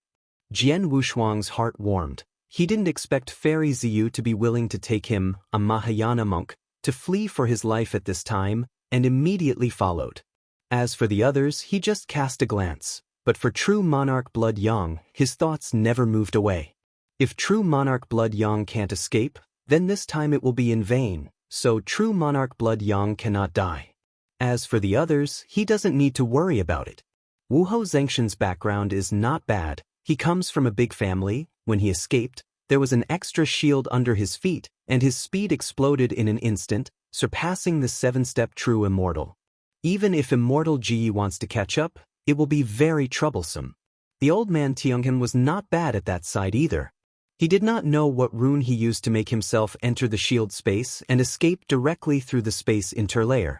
Jian Wushuang's heart warmed. He didn't expect Fairy Ziyu to be willing to take him, a Mahayana monk, to flee for his life at this time, and immediately followed. As for the others, he just cast a glance. But for true monarch Blood Yang, his thoughts never moved away. If true monarch Blood Yang can't escape, then this time it will be in vain, so true monarch Blood Yang cannot die. As for the others, he doesn't need to worry about it. Wu Zhengxin's background is not bad. He comes from a big family. When he escaped, there was an extra shield under his feet, and his speed exploded in an instant, surpassing the 7-step true immortal. Even if immortal Ji wants to catch up, it will be very troublesome. The old man Tiancan was not bad at that side either. He did not know what rune he used to make himself enter the shield space and escape directly through the space interlayer.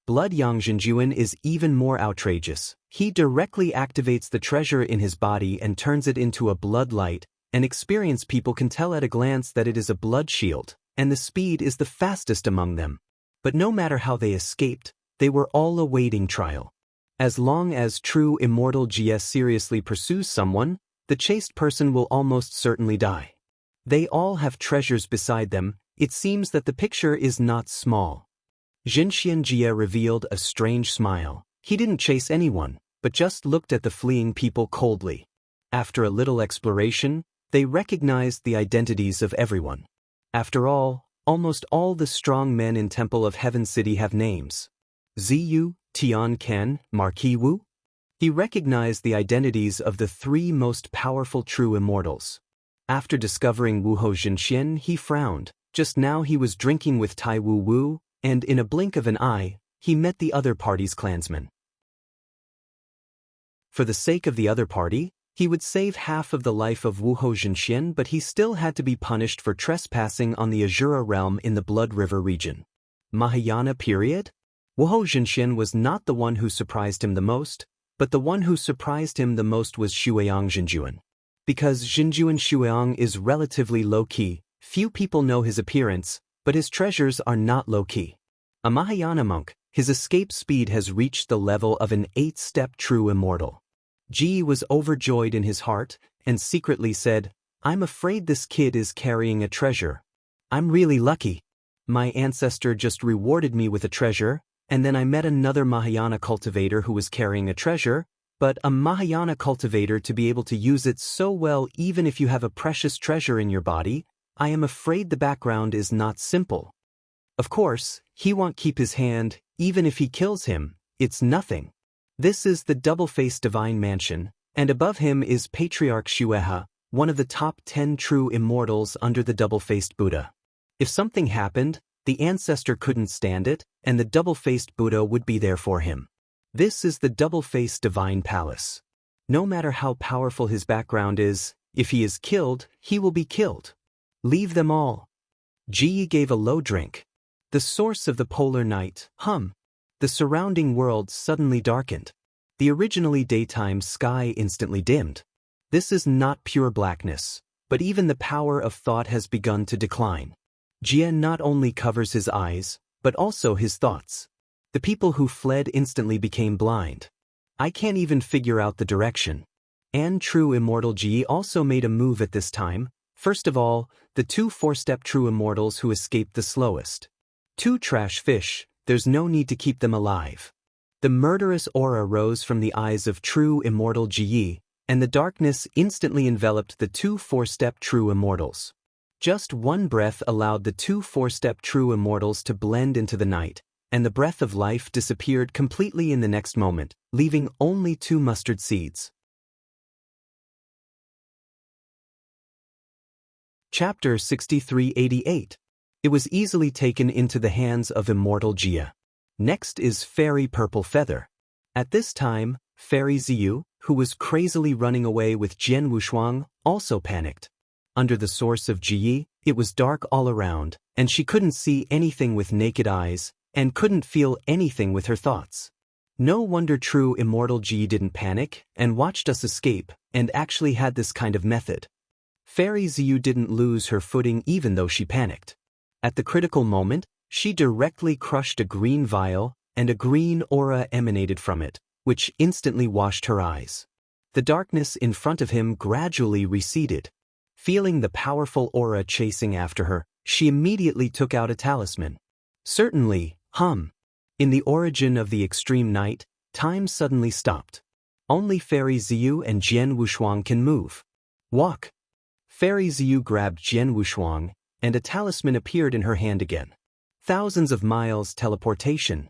Blood Yang Zhenjuan is even more outrageous. He directly activates the treasure in his body and turns it into a blood light, and experienced people can tell at a glance that it is a blood shield, and the speed is the fastest among them. But no matter how they escaped, they were all awaiting trial. As long as true immortal GS seriously pursues someone, the chased person will almost certainly die. They all have treasures beside them. It seems that the picture is not small. Jinxian Jie revealed a strange smile. He didn't chase anyone, but just looked at the fleeing people coldly. After a little exploration, they recognized the identities of everyone. After all, almost all the strong men in Temple of Heaven City have names. Ziyu, Tian Ken, Marquis Wu. He recognized the identities of the three most powerful true immortals. After discovering Wuhou Zhenxian, he frowned. Just now he was drinking with Tai Wu Wu, and in a blink of an eye, he met the other party's clansmen. For the sake of the other party, he would save half of the life of Wuhou Zhenxian, but he still had to be punished for trespassing on the Azura realm in the Blood River region. Mahayana period? Wuhou Zhenxian was not the one who surprised him the most, but the one who surprised him the most was Shuang Zhenjuan. Because Zhenjuan Shuang is relatively low-key, few people know his appearance, but his treasures are not low-key. A Mahayana monk, his escape speed has reached the level of an 8-step true immortal. Ji was overjoyed in his heart, and secretly said, "I'm afraid this kid is carrying a treasure. I'm really lucky. My ancestor just rewarded me with a treasure, and then I met another Mahayana cultivator who was carrying a treasure, but a Mahayana cultivator to be able to use it so well even if you have a precious treasure in your body, I am afraid the background is not simple. Of course, he won't keep his hand, even if he kills him, it's nothing. This is the double-faced divine mansion, and above him is Patriarch Xuehe, one of the top 10 true immortals under the double-faced Buddha. If something happened, the ancestor couldn't stand it, and the double-faced Buddha would be there for him. This is the double-faced divine palace. No matter how powerful his background is, if he is killed, he will be killed. Leave them all." Ji gave a low drink. The source of the polar night, the surrounding world suddenly darkened. The originally daytime sky instantly dimmed. This is not pure blackness, but even the power of thought has begun to decline. Jian not only covers his eyes, but also his thoughts. The people who fled instantly became blind. I can't even figure out the direction. And true immortal Ji also made a move at this time. First of all, the 2 4-step true immortals who escaped the slowest. 2 trash fish, there's no need to keep them alive. The murderous aura rose from the eyes of true immortal Ji, and the darkness instantly enveloped the 2 4-step true immortals. Just one breath allowed the 2 4-step true immortals to blend into the night, and the breath of life disappeared completely in the next moment, leaving only 2 mustard seeds. Chapter 6388. It was easily taken into the hands of immortal Jia. Next is Fairy Purple Feather. At this time, Fairy Ziyu, who was crazily running away with Jian Wushuang, also panicked. Under the source of Ji, it was dark all around, and she couldn't see anything with naked eyes, and couldn't feel anything with her thoughts. No wonder true immortal Ji didn't panic, and watched us escape, and actually had this kind of method. Fairy Ziyu didn't lose her footing even though she panicked. At the critical moment, she directly crushed a green vial, and a green aura emanated from it, which instantly washed her eyes. The darkness in front of him gradually receded. Feeling the powerful aura chasing after her, she immediately took out a talisman. Certainly, in the origin of the extreme night, time suddenly stopped. Only Fairy Ziyu and Jian Wushuang can move. Walk. Fairy Ziyu grabbed Jian Wushuang, and a talisman appeared in her hand again. Thousands of miles teleportation.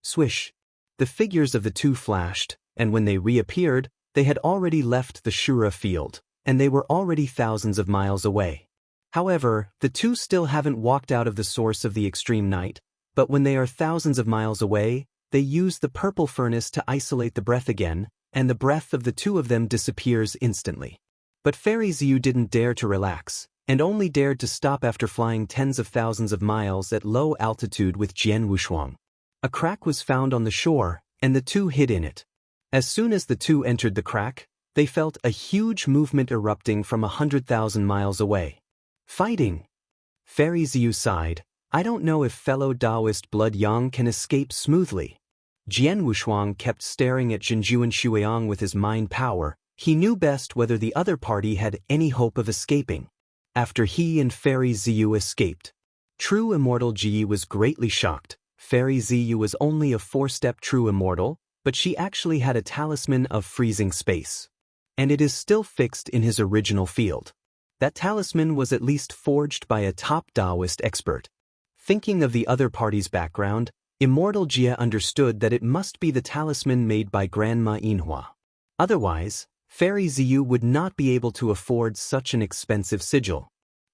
Swish. The figures of the 2 flashed, and when they reappeared, they had already left the Shura field, and they were already thousands of miles away. However, the 2 still haven't walked out of the source of the extreme night, but when they are thousands of miles away, they use the purple furnace to isolate the breath again, and the breath of the 2 of them disappears instantly. But Fairy Ziyu didn't dare to relax, and only dared to stop after flying tens of thousands of miles at low altitude with Jian Wushuang. A crack was found on the shore, and the 2 hid in it. As soon as the 2 entered the crack, they felt a huge movement erupting from 100,000 miles away. Fighting! Fairy Ziyu sighed. I don't know if fellow Taoist blood yang can escape smoothly. Jian Wushuang kept staring at Zhenjuan Shuang with his mind power. He knew best whether the other party had any hope of escaping. After he and Fairy Ziyu escaped, true immortal Ji was greatly shocked. Fairy Ziyu was only a 4-step true immortal, but she actually had a talisman of freezing space. And it is still fixed in his original field. That talisman was at least forged by a top Taoist expert. Thinking of the other party's background, Immortal Jia understood that it must be the talisman made by Grandma Inhua. Otherwise, Fairy Ziyu would not be able to afford such an expensive sigil.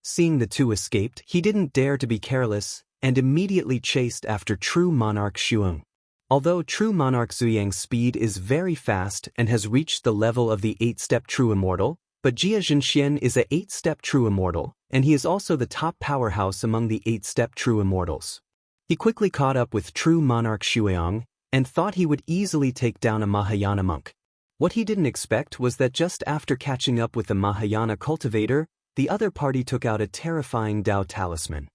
Seeing the two escaped, he didn't dare to be careless, and immediately chased after True Monarch Shuang. Although True Monarch Zuyang's speed is very fast and has reached the level of the 8-step True Immortal, but Jia Zhenxian is a 8-step True Immortal, and he is also the top powerhouse among the 8-step True Immortals. He quickly caught up with True Monarch Shuang and thought he would easily take down a Mahayana monk. What he didn't expect was that just after catching up with the Mahayana cultivator, the other party took out a terrifying Dao talisman.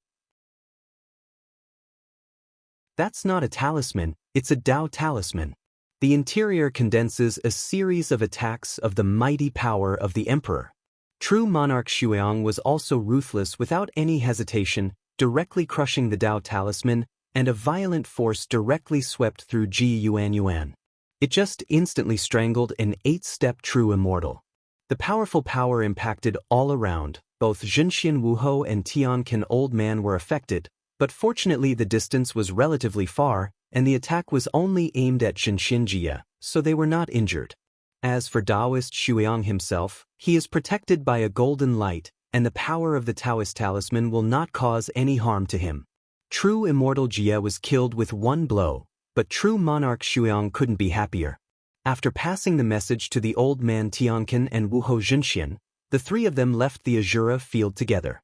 That's not a talisman, it's a Dao talisman. The interior condenses a series of attacks of the mighty power of the Emperor. True Monarch Shuang was also ruthless without any hesitation, directly crushing the Dao talisman, and a violent force directly swept through Ji Yuan. It just instantly strangled an 8-step True Immortal. The powerful power impacted all around. Both Zhenxian Wuhou and Tianqin Old Man were affected, but fortunately the distance was relatively far, and the attack was only aimed at Zhenxian Jia, so they were not injured. As for Taoist Shuang himself, he is protected by a golden light, and the power of the Taoist talisman will not cause any harm to him. True Immortal Jia was killed with one blow, but True Monarch Shuang couldn't be happier. After passing the message to the old man Tianqin and Wuhou Zhenxian, the three of them left the Azura field together.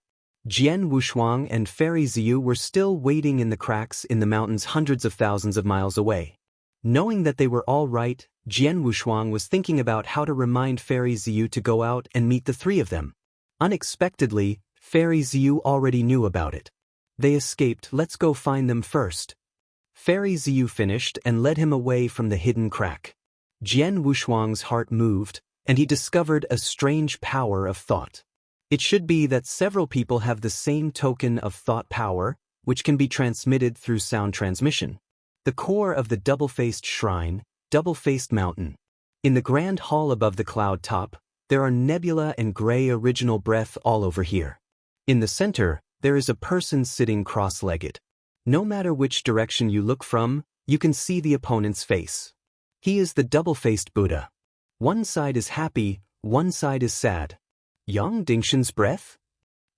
Jian Wushuang and Fairy Ziyu were still waiting in the cracks in the mountains hundreds of thousands of miles away. Knowing that they were all right, Jian Wushuang was thinking about how to remind Fairy Ziyu to go out and meet the three of them. Unexpectedly, Fairy Ziyu already knew about it. They escaped, let's go find them first. Fairy Ziyu finished and led him away from the hidden crack. Jian Wushuang's heart moved, and he discovered a strange power of thought. It should be that several people have the same token of thought power, which can be transmitted through sound transmission. The core of the double-faced shrine, double-faced mountain. In the grand hall above the cloud top, there are nebula and gray original breath all over here. In the center, there is a person sitting cross-legged. No matter which direction you look from, you can see the opponent's face. He is the double-faced Buddha. One side is happy, one side is sad. Yang Dingshan's breath?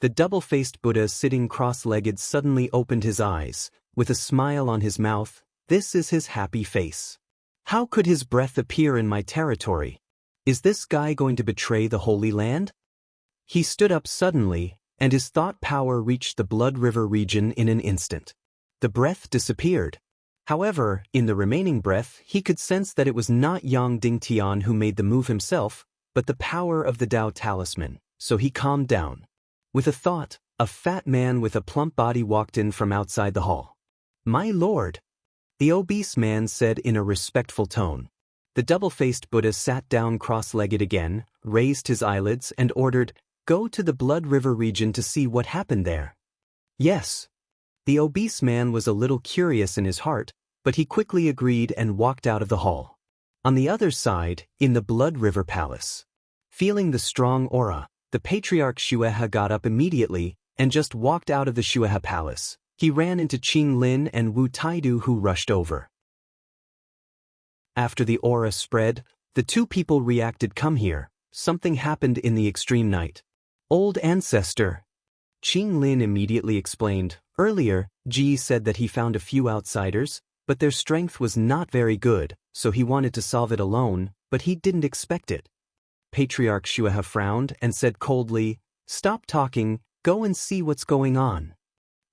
The double-faced Buddha sitting cross-legged suddenly opened his eyes, with a smile on his mouth. This is his happy face. How could his breath appear in my territory? Is this guy going to betray the Holy Land? He stood up suddenly, and his thought power reached the Blood River region in an instant. The breath disappeared. However, in the remaining breath, he could sense that it was not Yang Dingtian who made the move himself, but the power of the Dao talisman, so he calmed down. With a thought, a fat man with a plump body walked in from outside the hall. "My lord," the obese man said in a respectful tone. The double-faced Buddha sat down cross-legged again, raised his eyelids and ordered, "Go to the Blood River region to see what happened there." "Yes." The obese man was a little curious in his heart, but he quickly agreed and walked out of the hall. On the other side, in the Blood River Palace. Feeling the strong aura, the Patriarch Xuehe got up immediately and just walked out of the Xuehe Palace. He ran into Qing Lin and Wu Taidu, who rushed over. After the aura spread, the two people reacted. "Come here, something happened in the extreme night." "Old ancestor." Qing Lin immediately explained. Earlier, Ji said that he found a few outsiders, but their strength was not very good, so he wanted to solve it alone, but he didn't expect it. Patriarch Xuehe frowned and said coldly, "Stop talking, go and see what's going on."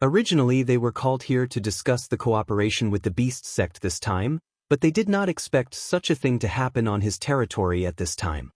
Originally they were called here to discuss the cooperation with the Beast sect this time, but they did not expect such a thing to happen on his territory at this time.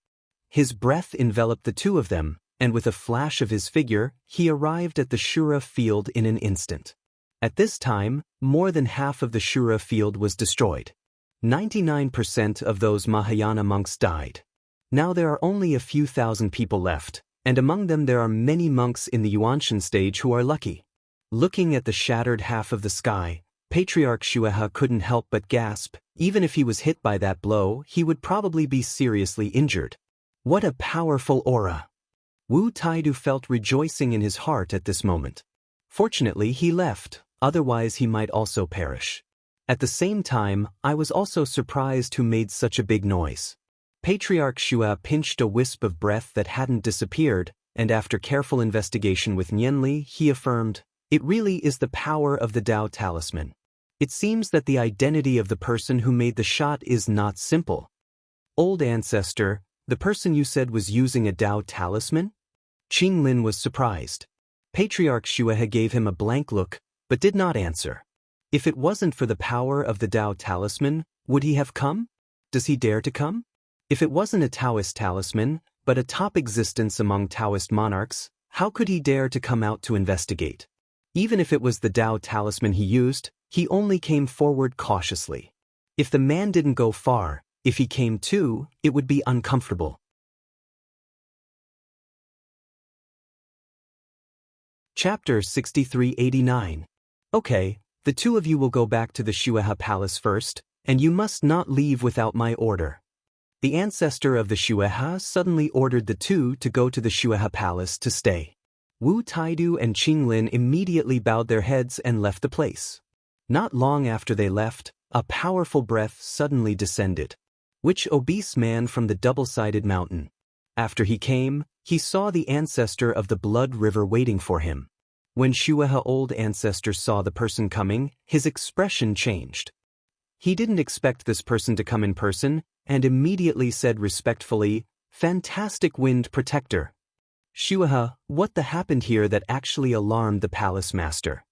His breath enveloped the two of them, and with a flash of his figure, he arrived at the Shura field in an instant. At this time, more than half of the Shura field was destroyed. 99% of those Mahayana monks died. Now there are only a few thousand people left, and among them there are many monks in the Yuanshan stage who are lucky. Looking at the shattered half of the sky, Patriarch Xuehe couldn't help but gasp, Even if he was hit by that blow, he would probably be seriously injured. What a powerful aura! Wu Taidu felt rejoicing in his heart at this moment. Fortunately, he left, otherwise he might also perish. At the same time, I was also surprised who made such a big noise. Patriarch Xue pinched a wisp of breath that hadn't disappeared, and after careful investigation with Nianli, he affirmed, "It really is the power of the Dao talisman. It seems that the identity of the person who made the shot is not simple." "Old ancestor, the person you said was using a Dao talisman?" Qinglin was surprised. Patriarch Xue gave him a blank look, but did not answer. If it wasn't for the power of the Dao talisman, would he have come? Does he dare to come? If it wasn't a Taoist talisman, but a top existence among Taoist monarchs, how could he dare to come out to investigate? Even if it was the Dao talisman he used, he only came forward cautiously. If the man didn't go far, if he came too, it would be uncomfortable. Chapter 6389. Okay, the two of you will go back to the Xuehe Palace first, and you must not leave without my order. The ancestor of the Xuehe suddenly ordered the two to go to the Xuehe Palace to stay. Wu Taidu and Qinglin immediately bowed their heads and left the place. Not long after they left, a powerful breath suddenly descended. Which obese man from the double-sided mountain? After he came, he saw the ancestor of the Blood River waiting for him. When Xuehe old ancestor saw the person coming, his expression changed. He didn't expect this person to come in person, and immediately said respectfully, "Fantastic wind protector." "Xuehe, what the happened here that actually alarmed the palace master?"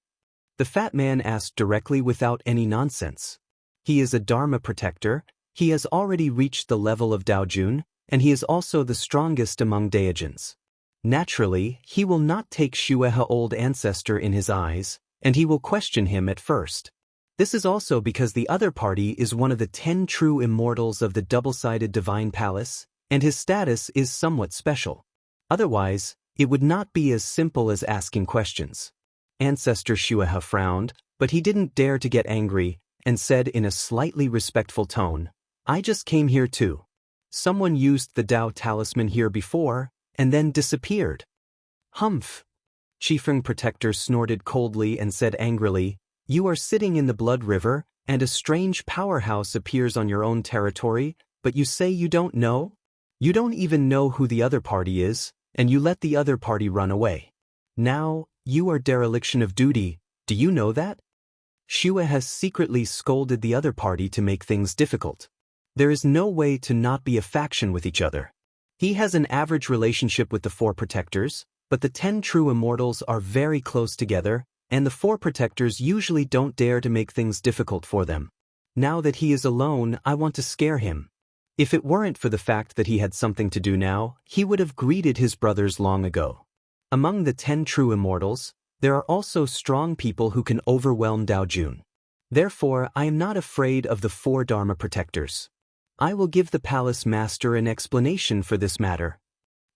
The fat man asked directly without any nonsense. He is a Dharma protector, he has already reached the level of Daojun, and he is also the strongest among Daijins. Naturally, he will not take Xuehe old ancestor in his eyes, and he will question him at first. This is also because the other party is one of the 10 true immortals of the double-sided divine palace, and his status is somewhat special. Otherwise, it would not be as simple as asking questions. Ancestor Xuehe frowned, but he didn't dare to get angry, and said in a slightly respectful tone, "I just came here too. Someone used the Dao talisman here before, and then disappeared." "Humph!" Qifeng Protector snorted coldly and said angrily, "You are sitting in the Blood River, and a strange powerhouse appears on your own territory, but you say you don't know? You don't even know who the other party is, and you let the other party run away. Now, you are dereliction of duty, do you know that?" Xue has secretly scolded the other party to make things difficult. There is no way to not be a faction with each other. He has an average relationship with the 4 protectors, but the 10 true immortals are very close together, and the 4 protectors usually don't dare to make things difficult for them. Now that he is alone, I want to scare him. If it weren't for the fact that he had something to do now, he would have greeted his brothers long ago. Among the 10 true immortals, there are also strong people who can overwhelm Daojun. Therefore, I am not afraid of the 4 Dharma protectors. I will give the palace master an explanation for this matter.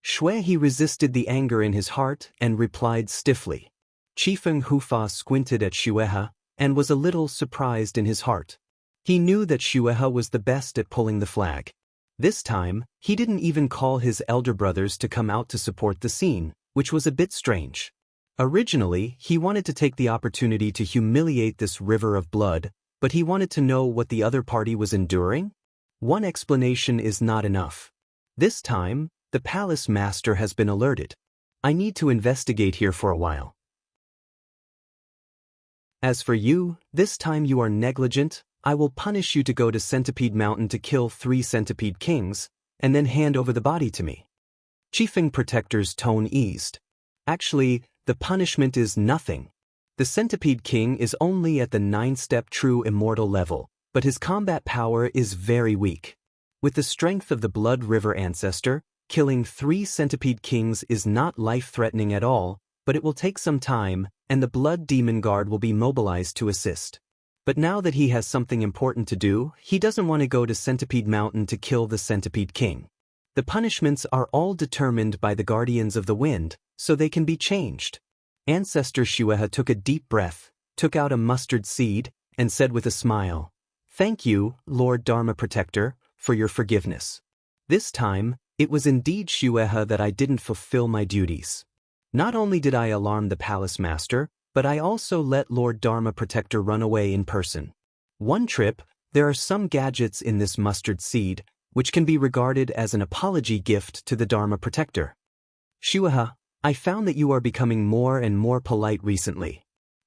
Shui resisted the anger in his heart and replied stiffly. Qifeng Hufa squinted at Xuehe and was a little surprised in his heart. He knew that Xuehe was the best at pulling the flag. This time, he didn't even call his elder brothers to come out to support the scene, which was a bit strange. Originally, he wanted to take the opportunity to humiliate this river of blood, but he wanted to know what the other party was enduring? One explanation is not enough. This time, the palace master has been alerted. I need to investigate here for a while. As for you, this time you are negligent. I will punish you to go to Centipede Mountain to kill 3 centipede kings, and then hand over the body to me. Qifeng Protector's tone eased. Actually, the punishment is nothing. The centipede king is only at the 9-step true immortal level, but his combat power is very weak. With the strength of the Blood River ancestor, killing 3 centipede kings is not life-threatening at all, but it will take some time, and the Blood Demon Guard will be mobilized to assist. But now that he has something important to do, he doesn't want to go to Centipede Mountain to kill the Centipede King. The punishments are all determined by the Guardians of the Wind, so they can be changed. Ancestor Xuehe took a deep breath, took out a mustard seed, and said with a smile, Thank you, Lord Dharma Protector, for your forgiveness. This time, it was indeed Shueha that I didn't fulfill my duties. Not only did I alarm the palace master, but I also let Lord Dharma Protector run away in person. One trip, there are some gadgets in this mustard seed, which can be regarded as an apology gift to the Dharma Protector. Shueha, I found that you are becoming more and more polite recently.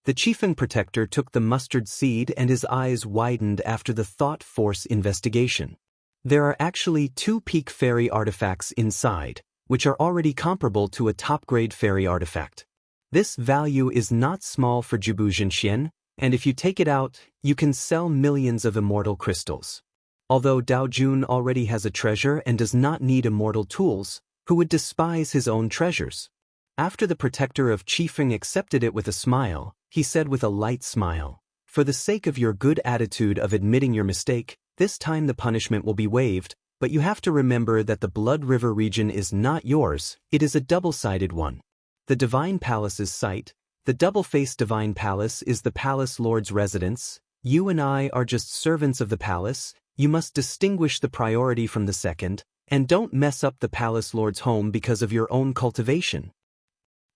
The Chiefing Protector took the mustard seed and his eyes widened after the Thought Force investigation. There are actually 2 peak fairy artifacts inside, which are already comparable to a top-grade fairy artifact. This value is not small for Jibuzhen Xian, and if you take it out, you can sell millions of immortal crystals. Although Dao Jun already has a treasure and does not need immortal tools, who would despise his own treasures? After the protector of Qifeng accepted it with a smile, he said with a light smile, "For the sake of your good attitude of admitting your mistake, this time the punishment will be waived, but you have to remember that the Blood River region is not yours, it is a double-sided one. The Divine Palace's site, the double-faced Divine Palace is the Palace Lord's residence. You and I are just servants of the palace. You must distinguish the priority from the second, and don't mess up the Palace Lord's home because of your own cultivation."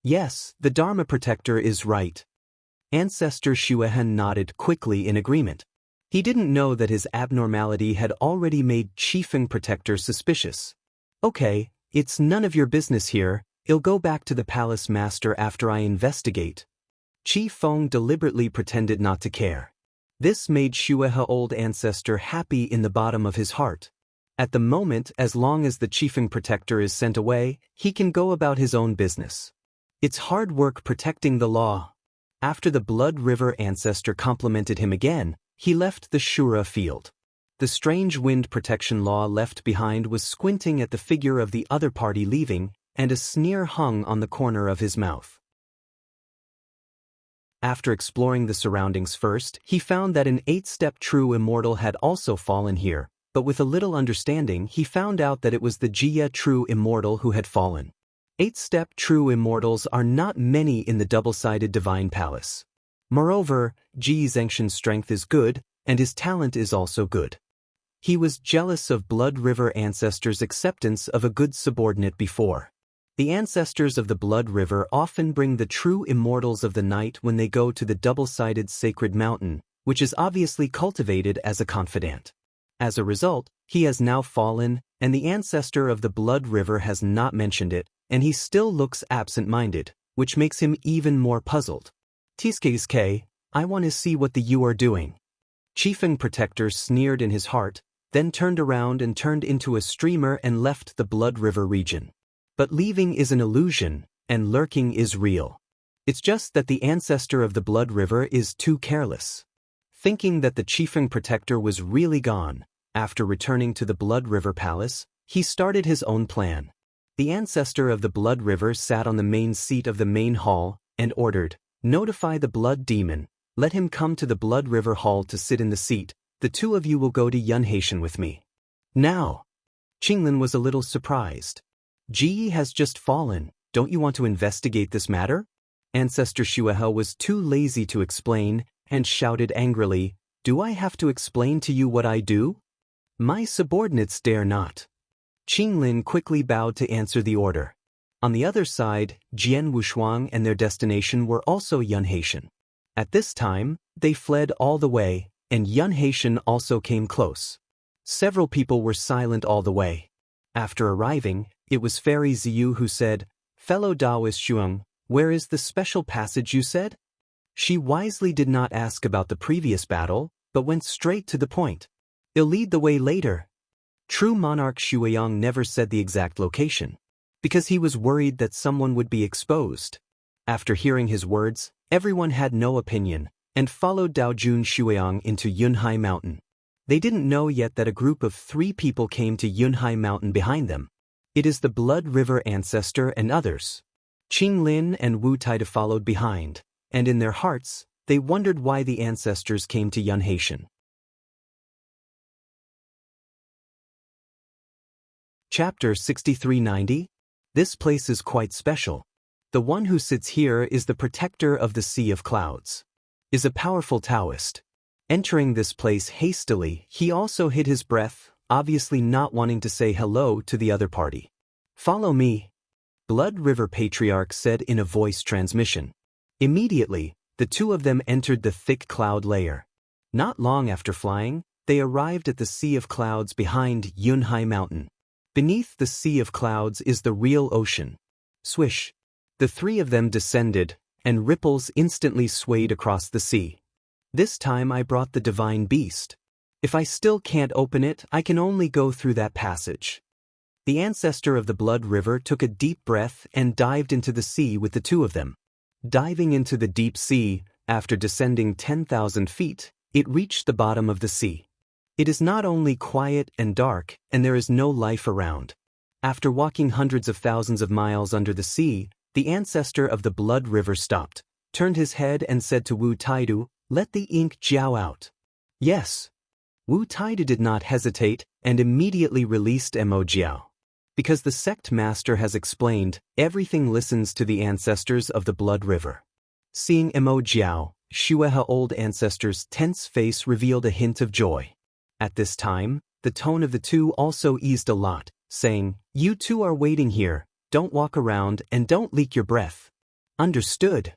Yes, the Dharma Protector is right. Ancestor Shuehen nodded quickly in agreement. He didn't know that his abnormality had already made Chiefeng Protector suspicious. Okay, it's none of your business here, I'll go back to the palace master after I investigate. Chi Feng deliberately pretended not to care. This made Shueha old ancestor happy in the bottom of his heart. At the moment, as long as the Chiefeng Protector is sent away, he can go about his own business. It's hard work protecting the law. After the Blood River ancestor complimented him again, he left the Shura field. The strange wind protection law left behind was squinting at the figure of the other party leaving, and a sneer hung on the corner of his mouth. After exploring the surroundings first, he found that an 8-step true immortal had also fallen here, but with a little understanding he found out that it was the Jia true immortal who had fallen. 8-step true immortals are not many in the double-sided Divine Palace. Moreover, Ji Zhengshan's strength is good, and his talent is also good. He was jealous of Blood River ancestors' acceptance of a good subordinate before. The ancestors of the Blood River often bring the true immortals of the night when they go to the double-sided Sacred Mountain, which is obviously cultivated as a confidant. As a result, he has now fallen, and the ancestor of the Blood River has not mentioned it, and he still looks absent-minded, which makes him even more puzzled. Tiske, I want to see what you are doing. Chiefeng Protector sneered in his heart, then turned around and turned into a streamer and left the Blood River region. But leaving is an illusion, and lurking is real. It's just that the ancestor of the Blood River is too careless. Thinking that the Chiefeng Protector was really gone, after returning to the Blood River Palace, he started his own plan. The ancestor of the Blood River sat on the main seat of the main hall and ordered, "Notify the Blood Demon, let him come to the Blood River Hall to sit in the seat, the 2 of you will go to Yunhaitian with me." Now, Qinglin was a little surprised. Ji has just fallen, don't you want to investigate this matter? Ancestor Shueha was too lazy to explain, and shouted angrily, "Do I have to explain to you what I do? My subordinates dare not." Qinglin quickly bowed to answer the order. On the other side, Jian Wushuang and their destination were also Yunhaitian. At this time, they fled all the way, and Yunhaitian also came close. Several people were silent all the way. After arriving, it was Fairy Ziyu who said, "Fellow Taoist Shuang, where is the special passage you said?" She wisely did not ask about the previous battle, but went straight to the point. "I'll lead the way later." True monarch Shueyang never said the exact location, because he was worried that someone would be exposed. After hearing his words, everyone had no opinion, and followed Daojun Shueyang into Yunhai Mountain. They didn't know yet that a group of 3 people came to Yunhai Mountain behind them. It is the Blood River ancestor and others. Qinglin and Wu Taida followed behind, and in their hearts, they wondered why the ancestors came to Yunhaitian. Chapter 6390. This place is quite special. The one who sits here is the protector of the Sea of Clouds. Is a powerful Taoist. Entering this place hastily, he also hid his breath, obviously not wanting to say hello to the other party. "Follow me," Blood River Patriarch said in a voice transmission. Immediately, the two of them entered the thick cloud layer. Not long after flying, they arrived at the Sea of Clouds behind Yunhai Mountain. Beneath the Sea of Clouds is the real ocean. Swish! The three of them descended, and ripples instantly swayed across the sea. "This time I brought the divine beast. If I still can't open it, I can only go through that passage." The ancestor of the Blood River took a deep breath and dived into the sea with the two of them. Diving into the deep sea, after descending 10,000 feet, it reached the bottom of the sea. It is not only quiet and dark, and there is no life around. After walking hundreds of thousands of miles under the sea, the ancestor of the Blood River stopped, turned his head and said to Wu Taidu, "Let the ink jiao out." "Yes." Wu Taidu did not hesitate and immediately released Mo Jiao. Because the sect master has explained, everything listens to the ancestors of the Blood River. Seeing Mo Jiao, Shueha old ancestor's tense face revealed a hint of joy. At this time, the tone of the two also eased a lot, saying, "You two are waiting here, don't walk around and don't leak your breath." "Understood."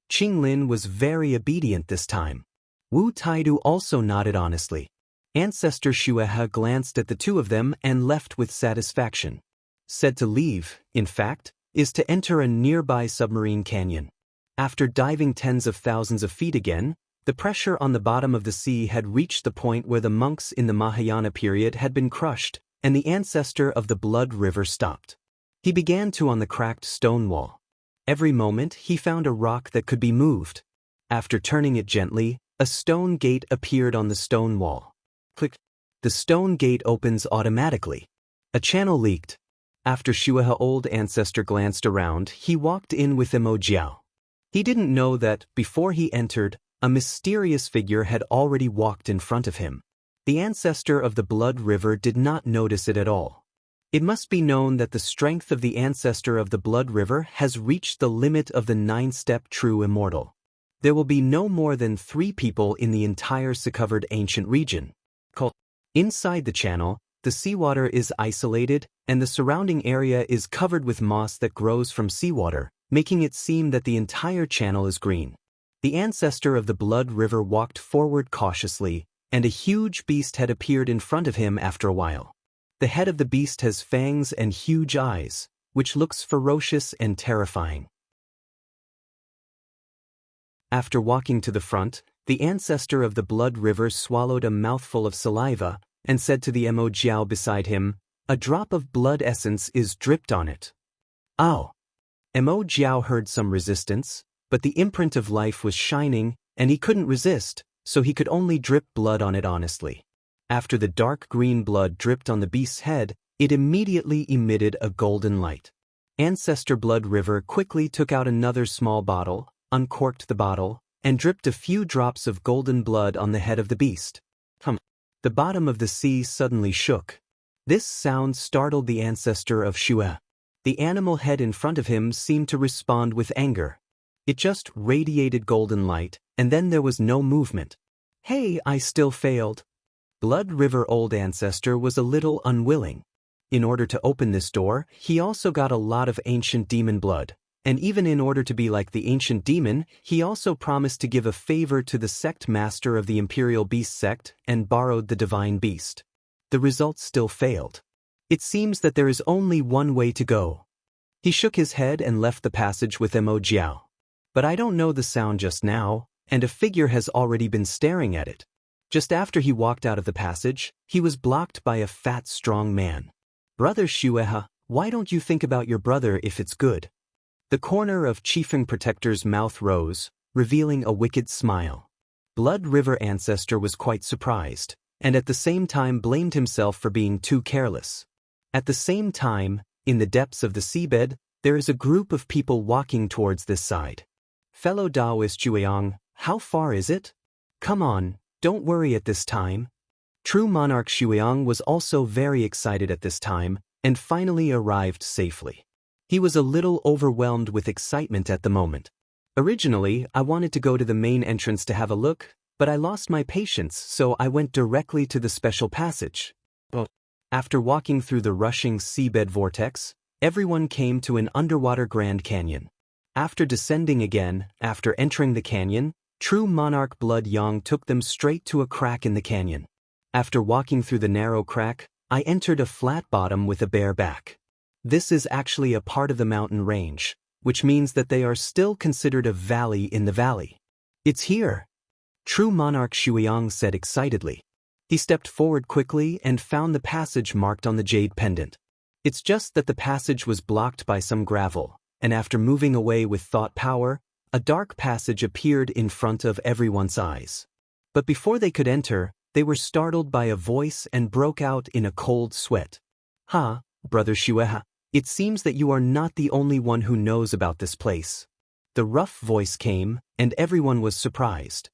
Qinglin was very obedient this time. Wu Taidu also nodded honestly. Ancestor Shueha glanced at the two of them and left with satisfaction. Said to leave, in fact, is to enter a nearby submarine canyon. After diving tens of thousands of feet again, the pressure on the bottom of the sea had reached the point where the monks in the Mahayana period had been crushed, and the ancestor of the Blood River stopped. He began to on the cracked stone wall. Every moment he found a rock that could be moved. After turning it gently, a stone gate appeared on the stone wall. Click. The stone gate opens automatically. A channel leaked. After Shueha old ancestor glanced around, he walked in with Mo Jiao. He didn't know that, before he entered, a mysterious figure had already walked in front of him. The ancestor of the Blood River did not notice it at all. It must be known that the strength of the ancestor of the Blood River has reached the limit of the 9-step true immortal. There will be no more than 3 people in the entire sea-covered ancient region. Inside the channel, the seawater is isolated, and the surrounding area is covered with moss that grows from seawater, making it seem that the entire channel is green. The ancestor of the Blood River walked forward cautiously, and a huge beast had appeared in front of him after a while. The head of the beast has fangs and huge eyes, which looks ferocious and terrifying. After walking to the front, the ancestor of the Blood River swallowed a mouthful of saliva and said to the Mo Jiao beside him, "A drop of blood essence is dripped on it." "Ow!" Mo Jiao heard some resistance, but the imprint of life was shining, and he couldn't resist, so he could only drip blood on it honestly. After the dark green blood dripped on the beast's head, it immediately emitted a golden light. Ancestor Blood River quickly took out another small bottle, uncorked the bottle, and dripped a few drops of golden blood on the head of the beast. The bottom of the sea suddenly shook. This sound startled the ancestor of Shue. The animal head in front of him seemed to respond with anger. It just radiated golden light, and then there was no movement. "Hey, I still failed." Blood River old ancestor was a little unwilling. In order to open this door, he also got a lot of ancient demon blood. And even in order to be like the ancient demon, he also promised to give a favor to the sect master of the Imperial Beast sect and borrowed the divine beast. The result still failed. It seems that there is only one way to go. He shook his head and left the passage with Mo Jiao. But I don't know the sound just now, and a figure has already been staring at it. Just after he walked out of the passage, he was blocked by a fat, strong man. "Brother Shueha, why don't you think about your brother if it's good?" The corner of Chiefeng Protector's mouth rose, revealing a wicked smile. Blood River Ancestor was quite surprised, and at the same time blamed himself for being too careless. At the same time, in the depths of the seabed, there is a group of people walking towards this side. "Fellow Taoist Jueyang, how far is it? Come on, don't worry at this time." True Monarch Xueyang was also very excited at this time, and finally arrived safely. He was a little overwhelmed with excitement at the moment. "Originally, I wanted to go to the main entrance to have a look, But I lost my patience, so I went directly to the special passage. After walking through the rushing seabed vortex, everyone came to an underwater Grand Canyon. After descending again, after entering the canyon, true monarch Blood Yang took them straight to a crack in the canyon. After walking through the narrow crack, I entered a flat bottom with a bare back. This is actually a part of the mountain range, which means that they are still considered a valley in the valley. It's here, true monarch Shuiyang said excitedly. He stepped forward quickly and found the passage marked on the jade pendant. It's just that the passage was blocked by some gravel, and after moving away with thought power, a dark passage appeared in front of everyone's eyes. But before they could enter, they were startled by a voice and broke out in a cold sweat. "Ha, Brother Shueha, it seems that you are not the only one who knows about this place." The rough voice came, and everyone was surprised.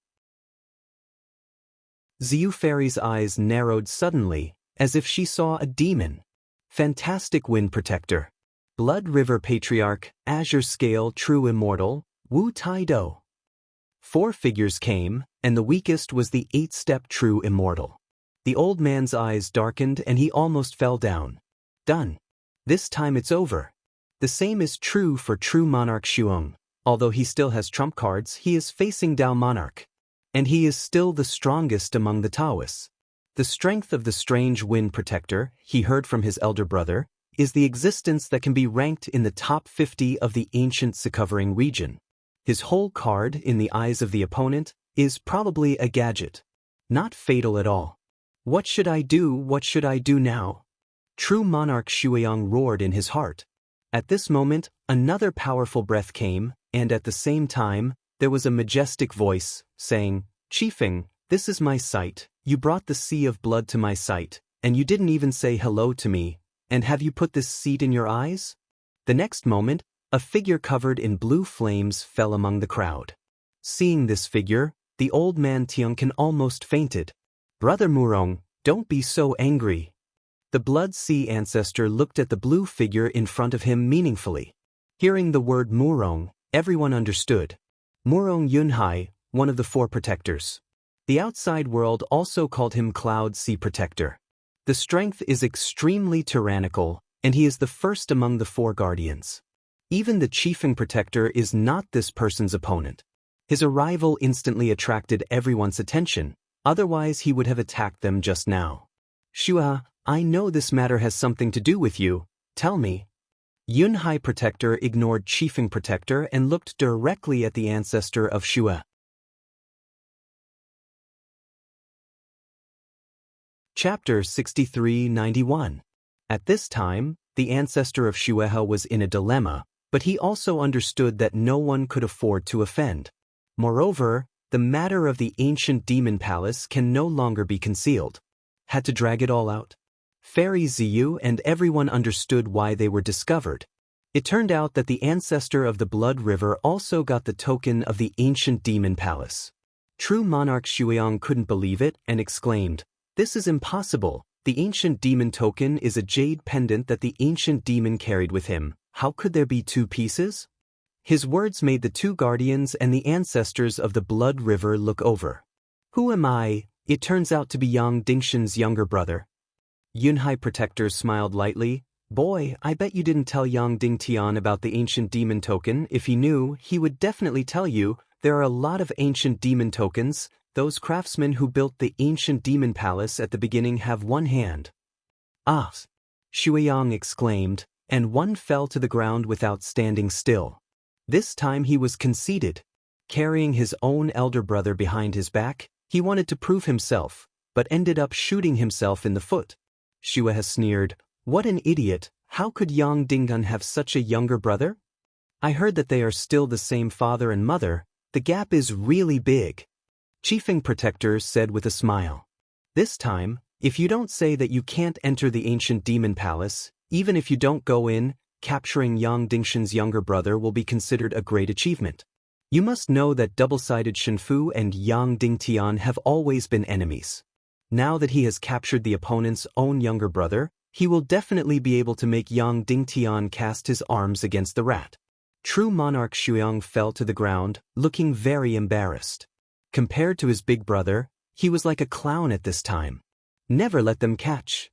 Ziyu Fairy's eyes narrowed suddenly, as if she saw a demon. Fantastic Wind Protector. Blood River Patriarch, Azure Scale True Immortal, Wu Tai Do. 4 figures came, and the weakest was the 8-step True Immortal. The old man's eyes darkened and he almost fell down. Done. This time it's over. The same is true for True Monarch Shuong. Although he still has trump cards, he is facing Dao Monarch. And he is still the strongest among the Taoists. The strength of the strange Wind Protector, he heard from his elder brother, is the existence that can be ranked in the top 50 of the ancient Secovering region. His whole card, in the eyes of the opponent, is probably a gadget. Not fatal at all. What should I do? What should I do now? True Monarch Shuiyang roared in his heart. At this moment, another powerful breath came, and at the same time, there was a majestic voice, saying, "Chiefing, this is my sight. You brought the sea of blood to my sight, and you didn't even say hello to me, and have you put this seed in your eyes?" The next moment, a figure covered in blue flames fell among the crowd. Seeing this figure, the old man Tiankin almost fainted. "Brother Murong, don't be so angry." The Blood Sea ancestor looked at the blue figure in front of him meaningfully. Hearing the word Murong, everyone understood. Murong Yunhai, one of the 4 protectors. The outside world also called him Cloud Sea Protector. The strength is extremely tyrannical, and he is the first among the 4 guardians. Even the Chiefing Protector is not this person's opponent. His arrival instantly attracted everyone's attention, otherwise he would have attacked them just now. "Shua, I know this matter has something to do with you, tell me." Yunhai Protector ignored Chiefing Protector and looked directly at the ancestor of Shua. Chapter 6391. At this time, the ancestor of Shueha was in a dilemma, but he also understood that no one could afford to offend. Moreover, the matter of the ancient demon palace can no longer be concealed. Had to drag it all out. Fairy Ziyu and everyone understood why they were discovered. It turned out that the ancestor of the Blood River also got the token of the ancient demon palace. True Monarch Shuiyang couldn't believe it and exclaimed, "This is impossible. The ancient demon token is a jade pendant that the ancient demon carried with him. How could there be 2 pieces?" His words made the 2 guardians and the ancestors of the Blood River look over. "Who am I? It turns out to be Yang Dingshan's younger brother." Yunhai Protector smiled lightly. "Boy, I bet you didn't tell Yang Dingtian about the ancient demon token. If he knew, he would definitely tell you. There are a lot of ancient demon tokens. Those craftsmen who built the ancient demon palace at the beginning have 1 hand." "Ah!" Shuiyang exclaimed, and one fell to the ground without standing still. This time he was conceited. Carrying his own elder brother behind his back, he wanted to prove himself, but ended up shooting himself in the foot. Shueha sneered, "What an idiot, how could Yang Dingun have such a younger brother? I heard that they are still the same father and mother, the gap is really big." Chiefing Protector said with a smile. "This time, if you don't say that you can't enter the ancient demon palace, even if you don't go in, capturing Yang Dingshan's younger brother will be considered a great achievement. You must know that double-sided Shenfu and Yang Dingtian have always been enemies. Now that he has captured the opponent's own younger brother, he will definitely be able to make Yang Dingtian cast his arms against the rat." True Monarch Shuiyang fell to the ground, looking very embarrassed. Compared to his big brother, he was like a clown at this time. Never let them catch.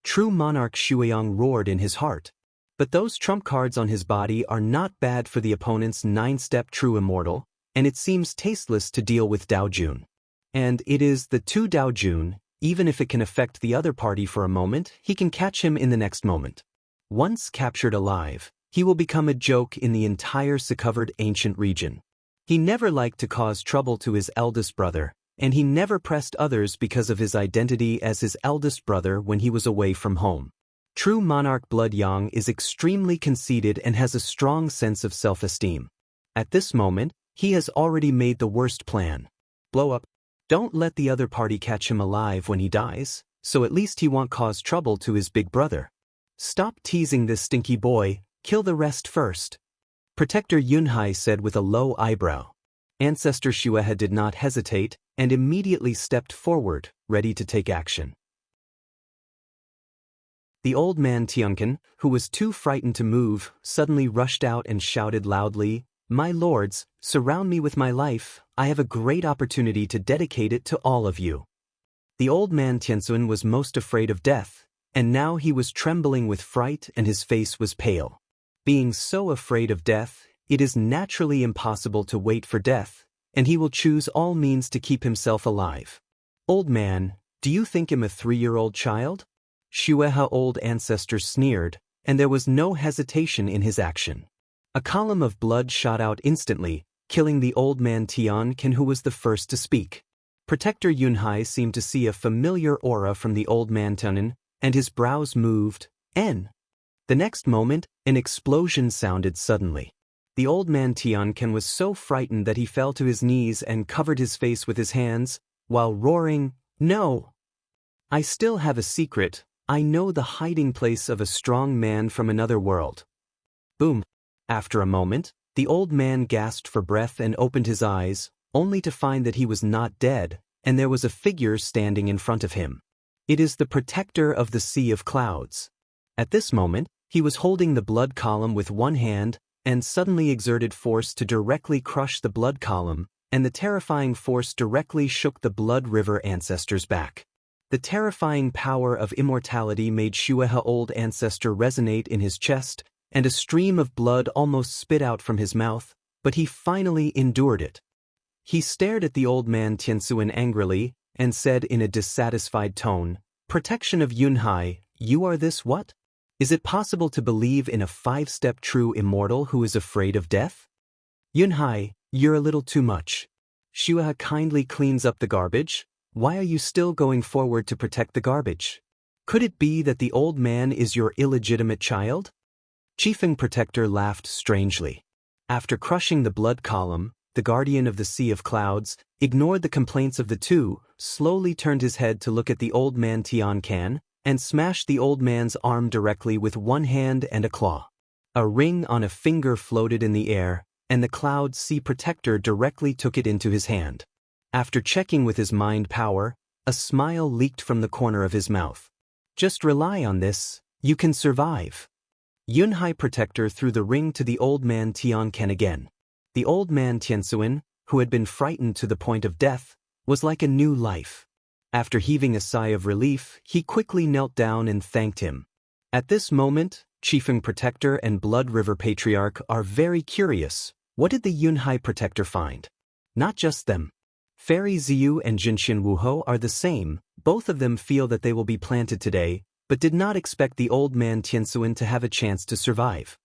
True monarch Shueyang roared in his heart. But those trump cards on his body are not bad for the opponent's 9-step true immortal, and it seems tasteless to deal with Dao Jun. And it is the 2 Dao Jun, even if it can affect the other party for a moment, he can catch him in the next moment. Once captured alive, he will become a joke in the entire sea-covered ancient region. He never liked to cause trouble to his eldest brother, and he never pressed others because of his identity as his eldest brother when he was away from home. True monarch Blood Yang is extremely conceited and has a strong sense of self-esteem. At this moment, he has already made the worst plan. Blow up. Don't let the other party catch him alive when he dies, so at least he won't cause trouble to his big brother. Stop teasing this stinky boy, kill the rest first. Protector Yunhai said with a low eyebrow. Ancestor Shueha did not hesitate and immediately stepped forward, ready to take action. The old man Tianken, who was too frightened to move, suddenly rushed out and shouted loudly, "My lords, surround me with my life, I have a great opportunity to dedicate it to all of you." The old man Tianxun was most afraid of death, and now he was trembling with fright and his face was pale. Being so afraid of death, it is naturally impossible to wait for death, and he will choose all means to keep himself alive. "Old man, do you think him a 3-year-old child?" Shueha old ancestor sneered, and there was no hesitation in his action. A column of blood shot out instantly, killing the old man Tianken, who was the first to speak. Protector Yunhai seemed to see a familiar aura from the old man Tianken, and his brows moved. The next moment, an explosion sounded suddenly. The old man Tianken was so frightened that he fell to his knees and covered his face with his hands, while roaring, "No! I still have a secret. I know the hiding place of a strong man from another world." Boom! After a moment, the old man gasped for breath and opened his eyes, only to find that he was not dead, and there was a figure standing in front of him. It is the protector of the Sea of Clouds. At this moment, he was holding the blood column with one hand, and suddenly exerted force to directly crush the blood column, and the terrifying force directly shook the blood river ancestors back. The terrifying power of immortality made Shueha old ancestor resonate in his chest, and a stream of blood almost spit out from his mouth, but he finally endured it. He stared at the old man Tianxuan angrily, and said in a dissatisfied tone, "Protection of Yunhai, you are this what? Is it possible to believe in a 5-step true immortal who is afraid of death? Yunhai, you're a little too much. Shueha kindly cleans up the garbage. Why are you still going forward to protect the garbage? Could it be that the old man is your illegitimate child?" Chiefeng Protector laughed strangely. After crushing the blood column, the guardian of the Sea of Clouds ignored the complaints of the two, slowly turned his head to look at the old man Tianken, and smashed the old man's arm directly with one hand and a claw. A ring on a finger floated in the air, and the Cloud Sea Protector directly took it into his hand. After checking with his mind power, a smile leaked from the corner of his mouth. "Just rely on this, you can survive." Yunhai Protector threw the ring to the old man Tianken again. The old man Tianxuan, who had been frightened to the point of death, was like a new life. After heaving a sigh of relief, he quickly knelt down and thanked him. At this moment, Chiefeng Protector and Blood River Patriarch are very curious. What did the Yunhai Protector find? Not just them. Fairy Ziyu and Jinxian Wuho are the same. Both of them feel that they will be planted today, but did not expect the old man Tianxuan to have a chance to survive.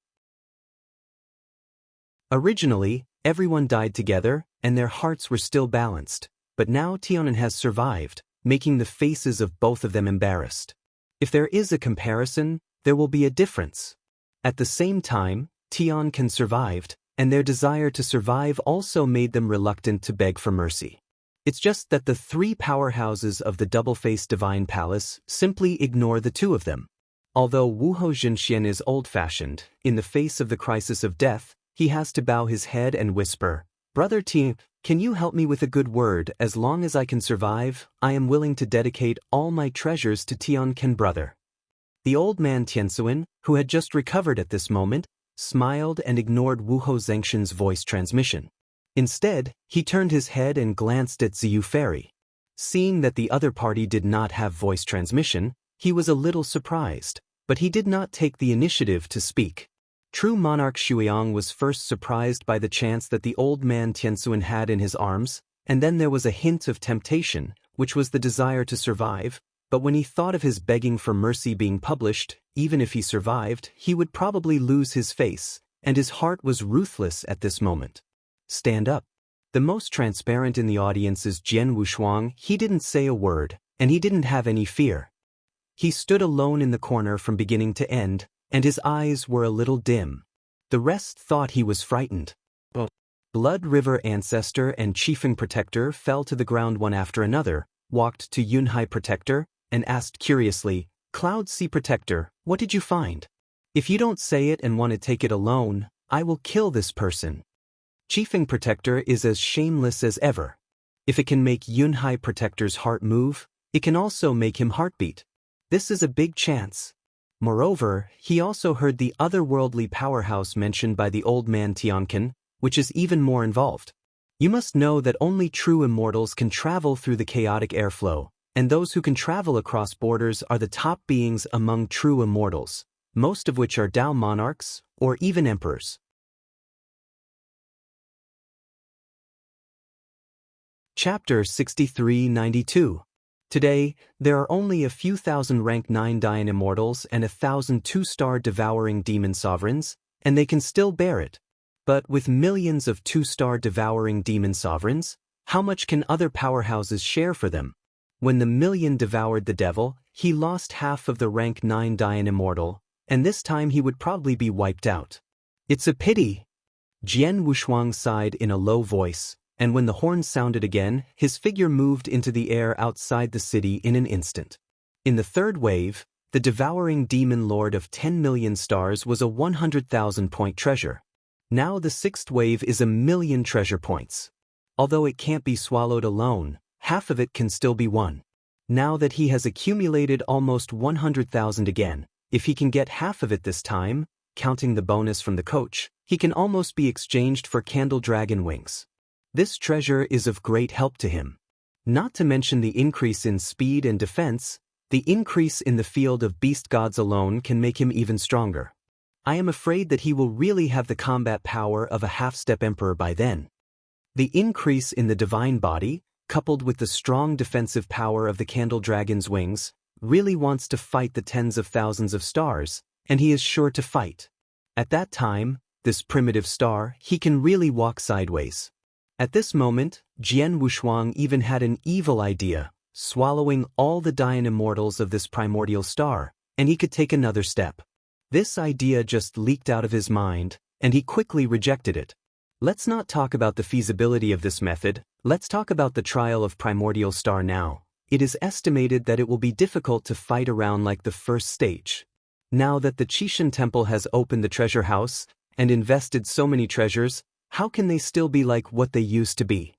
Originally, everyone died together, and their hearts were still balanced, but now Tianan has survived, making the faces of both of them embarrassed. If there is a comparison, there will be a difference. At the same time, Tianken survived, and their desire to survive also made them reluctant to beg for mercy. It's just that the 3 powerhouses of the double-faced divine palace simply ignore the 2 of them. Although Wuho Jinxian is old-fashioned, in the face of the crisis of death, he has to bow his head and whisper, "Brother Ti, can you help me with a good word? As long as I can survive, I am willing to dedicate all my treasures to Tianken brother." The old man Tianxuan, who had just recovered at this moment, smiled and ignored Wuho Zengxian's voice transmission. Instead, he turned his head and glanced at Ziyu Fairy. Seeing that the other party did not have voice transmission, he was a little surprised, but he did not take the initiative to speak. True monarch Shuiang was first surprised by the chance that the old man Tianxuan had in his arms, and then there was a hint of temptation, which was the desire to survive, but when he thought of his begging for mercy being published, even if he survived, he would probably lose his face, and his heart was ruthless at this moment. Stand up. The most transparent in the audience is Jian Wushuang. He didn't say a word, and he didn't have any fear. He stood alone in the corner from beginning to end, and his eyes were a little dim. The rest thought he was frightened. Blood River Ancestor and Chiefeng Protector fell to the ground one after another, walked to Yunhai Protector, and asked curiously, Cloud Sea Protector, what did you find? If you don't say it and want to take it alone, I will kill this person. Chiefeng Protector is as shameless as ever. If it can make Yunhai Protector's heart move, it can also make him heartbeat. This is a big chance. Moreover, he also heard the otherworldly powerhouse mentioned by the old man Tianqin, which is even more involved. You must know that only true immortals can travel through the chaotic airflow, and those who can travel across borders are the top beings among true immortals, most of which are Dao monarchs, or even emperors. Chapter 6392. Today, there are only a few thousand rank 9 Dayan immortals and 1,000 2-star devouring demon sovereigns, and they can still bear it. But with millions of 2-star devouring demon sovereigns, how much can other powerhouses share for them? When the million devoured the devil, he lost half of the rank 9 Dayan immortal, and this time he would probably be wiped out. It's a pity. Jian Wushuang sighed in a low voice, and when the horn sounded again, his figure moved into the air outside the city in an instant. In the third wave, the devouring demon lord of 10 million stars was a 100,000-point treasure. Now the sixth wave is 1,000,000 treasure points. Although it can't be swallowed alone, half of it can still be won. Now that he has accumulated almost 100,000 again, if he can get half of it this time, counting the bonus from the coach, he can almost be exchanged for candle dragon wings. This treasure is of great help to him. Not to mention the increase in speed and defense, the increase in the field of beast gods alone can make him even stronger. I am afraid that he will really have the combat power of a half-step emperor by then. The increase in the divine body, coupled with the strong defensive power of the candle dragon's wings, really wants to fight the tens of thousands of stars, and he is sure to fight. At that time, this primitive star, he can really walk sideways. At this moment, Jian Wushuang even had an evil idea, swallowing all the Dayan immortals of this primordial star, and he could take another step. This idea just leaked out of his mind, and he quickly rejected it. Let's not talk about the feasibility of this method, let's talk about the trial of primordial star now. It is estimated that it will be difficult to fight around like the first stage. Now that the Qishan Temple has opened the treasure house and invested so many treasures, how can they still be like what they used to be?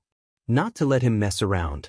Not to let him mess around.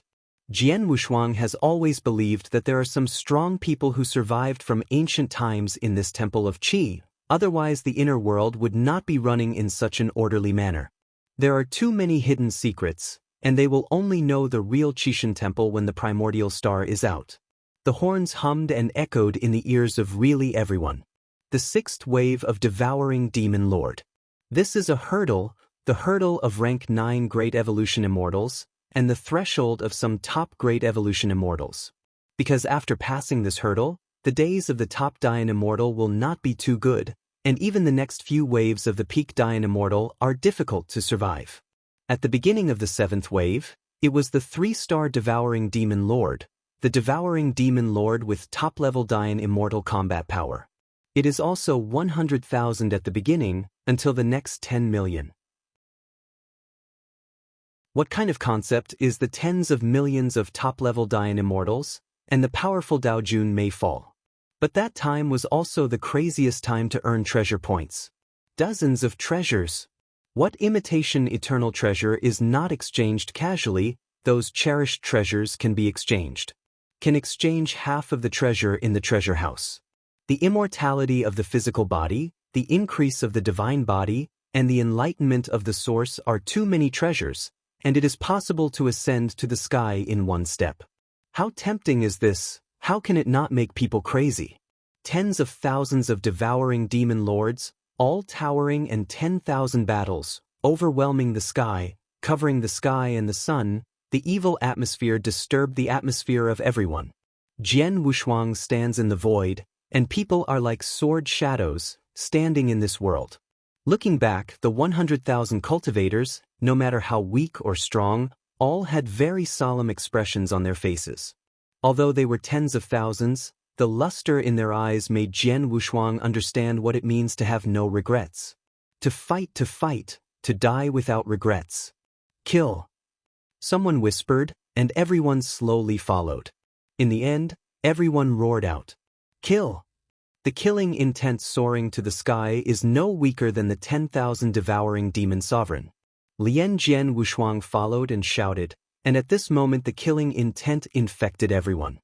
Jian Wushuang has always believed that there are some strong people who survived from ancient times in this temple of Qi, otherwise the inner world would not be running in such an orderly manner. There are too many hidden secrets, and they will only know the real Qishan Temple when the primordial star is out. The horns hummed and echoed in the ears of really everyone. The sixth wave of devouring demon lord. This is a hurdle, the hurdle of rank 9 Great Evolution Immortals, and the threshold of some top Great Evolution Immortals. Because after passing this hurdle, the days of the top Dayan Immortal will not be too good, and even the next few waves of the peak Dayan Immortal are difficult to survive. At the beginning of the 7th wave, it was the 3-star Devouring Demon Lord, the Devouring Demon Lord with top-level Dayan Immortal combat power. It is also 100,000 at the beginning, until the next 10 million. What kind of concept is the tens of millions of top-level Dayan Immortals, and the powerful Dao Jun may fall? But that time was also the craziest time to earn treasure points. Dozens of treasures. What imitation eternal treasure is not exchanged casually? Those cherished treasures can be exchanged. Can exchange half of the treasure in the treasure house. The immortality of the physical body, the increase of the divine body, and the enlightenment of the source are too many treasures, and it is possible to ascend to the sky in one step. How tempting is this? How can it not make people crazy? Tens of thousands of devouring demon lords, all towering, and 10,000 battles, overwhelming the sky, covering the sky and the sun. The evil atmosphere disturbed the atmosphere of everyone. Jian Wushuang stands in the void, and people are like sword shadows, standing in this world. Looking back, the 100,000 cultivators, no matter how weak or strong, all had very solemn expressions on their faces. Although they were tens of thousands, the luster in their eyes made Jian Wushuang understand what it means to have no regrets. To fight, to die without regrets. Kill. Someone whispered, and everyone slowly followed. In the end, everyone roared out, "Kill!" The killing intent soaring to the sky is no weaker than the 10,000 devouring demon sovereign. Lien Jian Wushuang followed and shouted, and at this moment the killing intent infected everyone.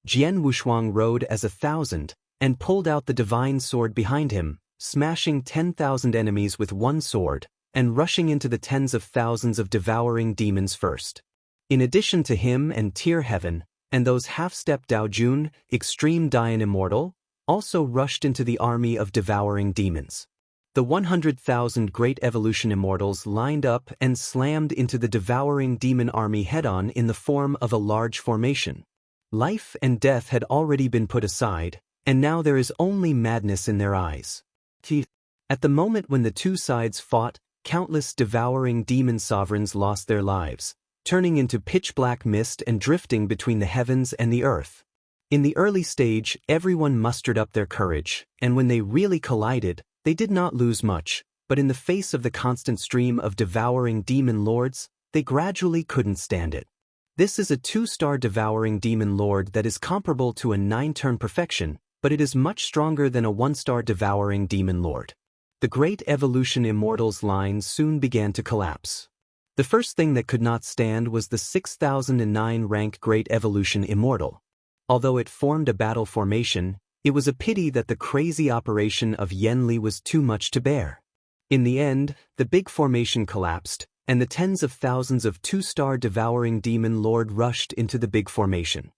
Jian Wushuang rode as 1,000, and pulled out the divine sword behind him, smashing 10,000 enemies with one sword, and rushing into the tens of thousands of devouring demons first. In addition to him and Tier Heaven, and those half-step Daojun, Extreme Dian Immortal, also rushed into the army of devouring demons. The 100,000 Great Evolution Immortals lined up and slammed into the devouring demon army head-on in the form of a large formation. Life and death had already been put aside, and now there is only madness in their eyes. At the moment when the two sides fought, countless devouring demon sovereigns lost their lives, turning into pitch-black mist and drifting between the heavens and the earth. In the early stage, everyone mustered up their courage, and when they really collided, they did not lose much, but in the face of the constant stream of devouring demon lords, they gradually couldn't stand it. This is a 2-star devouring demon lord that is comparable to a 9-turn perfection, but it is much stronger than a 1-star devouring demon lord. The Great Evolution Immortals line soon began to collapse. The first thing that could not stand was the 6009 rank Great Evolution Immortal. Although it formed a battle formation, it was a pity that the crazy operation of Yanli was too much to bear. In the end, the big formation collapsed, and the tens of thousands of 2-star devouring demon lord rushed into the big formation.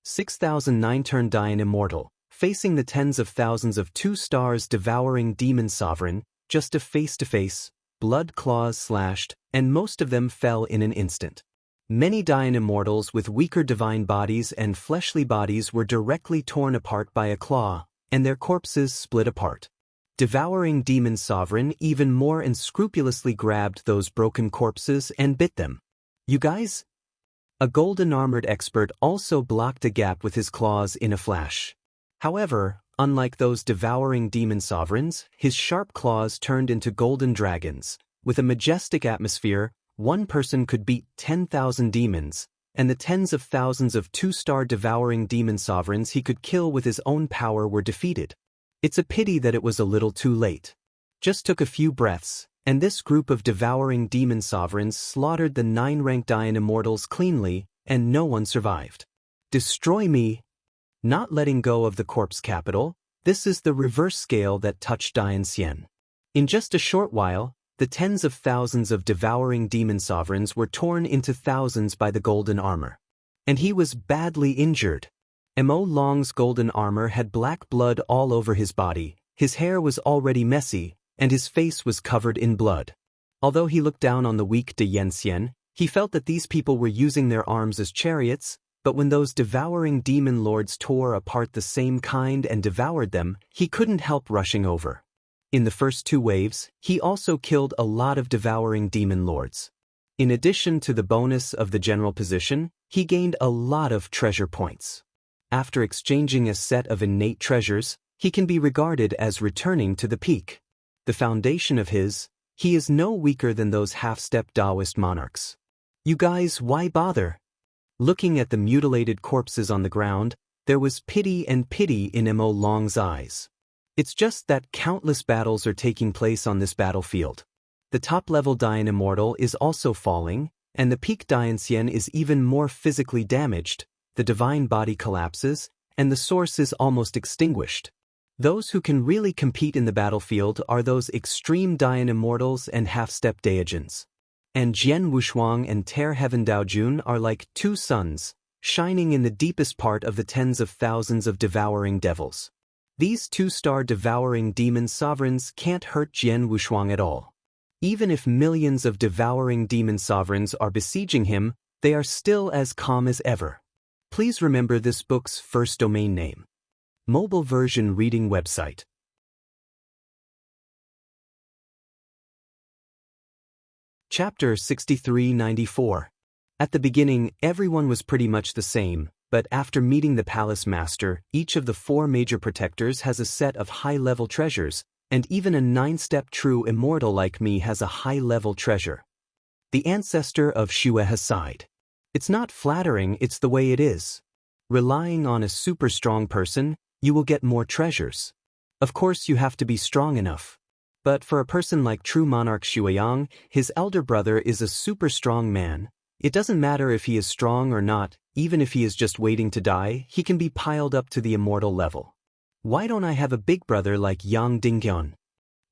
6009 turn Dian Immortal, facing the tens of thousands of 2 stars devouring demon sovereign, just a face-to-face, blood claws slashed, and most of them fell in an instant. Many Dian Immortals with weaker divine bodies and fleshly bodies were directly torn apart by a claw, and their corpses split apart. Devouring demon sovereign even more unscrupulously grabbed those broken corpses and bit them. "You guys?" A golden armored expert also blocked a gap with his claws in a flash. However, unlike those devouring demon sovereigns, his sharp claws turned into golden dragons. With a majestic atmosphere, one person could beat 10,000 demons, and the tens of thousands of 2-star devouring demon sovereigns he could kill with his own power were defeated. It's a pity that it was a little too late. Just took a few breaths, and this group of devouring demon sovereigns slaughtered the 9-rank Dian Immortals cleanly, and no one survived. Destroy me! Not letting go of the corpse capital, this is the reverse scale that touched Dian Xian. In just a short while, the tens of thousands of devouring demon sovereigns were torn into thousands by the golden armor. And he was badly injured. Mo Long's golden armor had black blood all over his body, his hair was already messy, and his face was covered in blood. Although he looked down on the weak De Yenxian, he felt that these people were using their arms as chariots, but when those devouring demon lords tore apart the same kind and devoured them, he couldn't help rushing over. In the first 2 waves, he also killed a lot of devouring demon lords. In addition to the bonus of the general position, he gained a lot of treasure points. After exchanging a set of innate treasures, he can be regarded as returning to the peak. The foundation of he is no weaker than those half-step Taoist monarchs. You guys, why bother? Looking at the mutilated corpses on the ground, there was pity in Mo Long's eyes. It's just that countless battles are taking place on this battlefield. The top-level Dian Immortal is also falling, and the peak Dian Xian is even more physically damaged. The divine body collapses, and the source is almost extinguished. Those who can really compete in the battlefield are those extreme Dian immortals and half-step Daijins. And Jian Wushuang and Ter Heaven Daojun are like two suns, shining in the deepest part of the tens of thousands of devouring devils. These two-star devouring demon sovereigns can't hurt Jian Wushuang at all. Even if millions of devouring demon sovereigns are besieging him, they are still as calm as ever. Please remember this book's first domain name. Mobile version reading website. Chapter 6394. At the beginning, everyone was pretty much the same, but after meeting the palace master, each of the 4 major protectors has a set of high-level treasures, and even a 9-step true immortal like me has a high-level treasure. The ancestor of Shueha sighed. It's not flattering, it's the way it is. Relying on a super strong person, you will get more treasures. Of course you have to be strong enough. But for a person like true monarch Shueyang, his elder brother is a super strong man. It doesn't matter if he is strong or not, even if he is just waiting to die, he can be piled up to the immortal level. Why don't I have a big brother like Yang Dinghyun?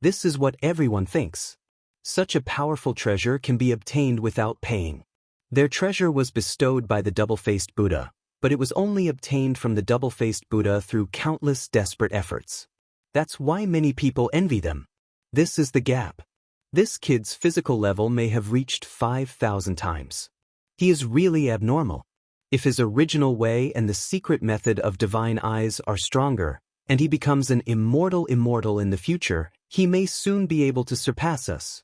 This is what everyone thinks. Such a powerful treasure can be obtained without paying. Their treasure was bestowed by the double-faced Buddha, but it was only obtained from the double-faced Buddha through countless desperate efforts. That's why many people envy them. This is the gap. This kid's physical level may have reached 5,000 times. He is really abnormal. If his original way and the secret method of divine eyes are stronger, and he becomes an immortal in the future, he may soon be able to surpass us.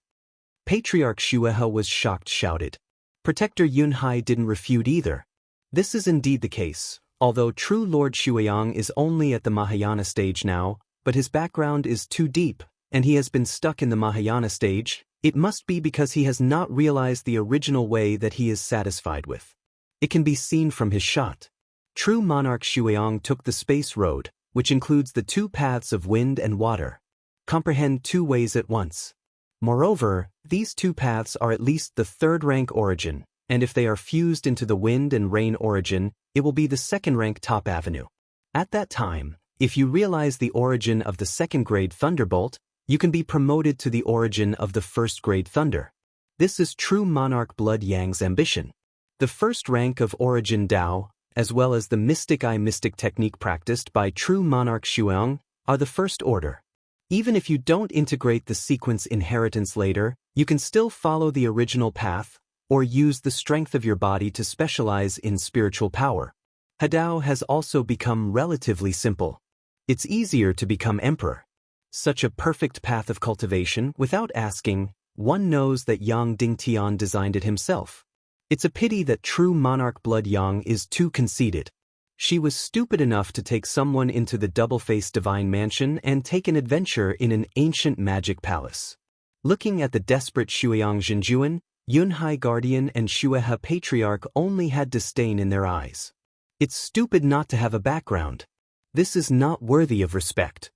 Patriarch Shueha was shocked, shouted. Protector Yunhai didn't refute either. This is indeed the case, although true Lord Shueyang is only at the Mahayana stage now, but his background is too deep, and he has been stuck in the Mahayana stage. It must be because he has not realized the original way that he is satisfied with. It can be seen from his shot. True monarch Shueyang took the space road, which includes the 2 paths of wind and water. Comprehend 2 ways at once. Moreover, these 2 paths are at least the 3rd-rank origin, and if they are fused into the wind and rain origin, it will be the 2nd-rank top avenue. At that time, if you realize the origin of the 2nd-grade thunderbolt, you can be promoted to the origin of the 1st-grade thunder. This is true monarch Blood Yang's ambition. The 1st rank of origin Dao, as well as the mystic eye mystic technique practiced by true monarch Shuang, are the 1st order. Even if you don't integrate the sequence inheritance later, you can still follow the original path, or use the strength of your body to specialize in spiritual power. Hadao has also become relatively simple. It's easier to become emperor. Such a perfect path of cultivation, without asking, one knows that Yang Dingtian designed it himself. It's a pity that true monarch Blood Yang is too conceited. She was stupid enough to take someone into the double-faced divine mansion and take an adventure in an ancient magic palace. Looking at the desperate Shueyang Zhenjuan, Yunhai Guardian and Shueha Patriarch only had disdain in their eyes. It's stupid not to have a background. This is not worthy of respect.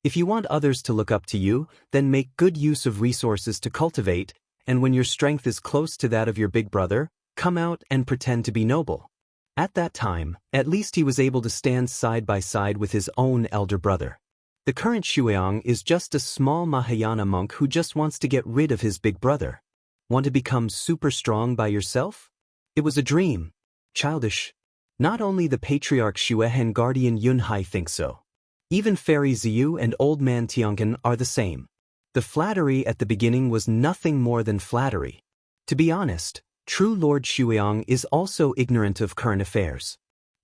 If you want others to look up to you, then make good use of resources to cultivate, and when your strength is close to that of your big brother, come out and pretend to be noble. At that time, at least he was able to stand side by side with his own elder brother. The current Shueyang is just a small Mahayana monk who just wants to get rid of his big brother. Want to become super strong by yourself? It was a dream. Childish. Not only the Patriarch Shueha and Guardian Yunhai think so. Even Fairy Ziyu and Old Man Tiankin are the same. The flattery at the beginning was nothing more than flattery. To be honest, true Lord Shueyang is also ignorant of current affairs.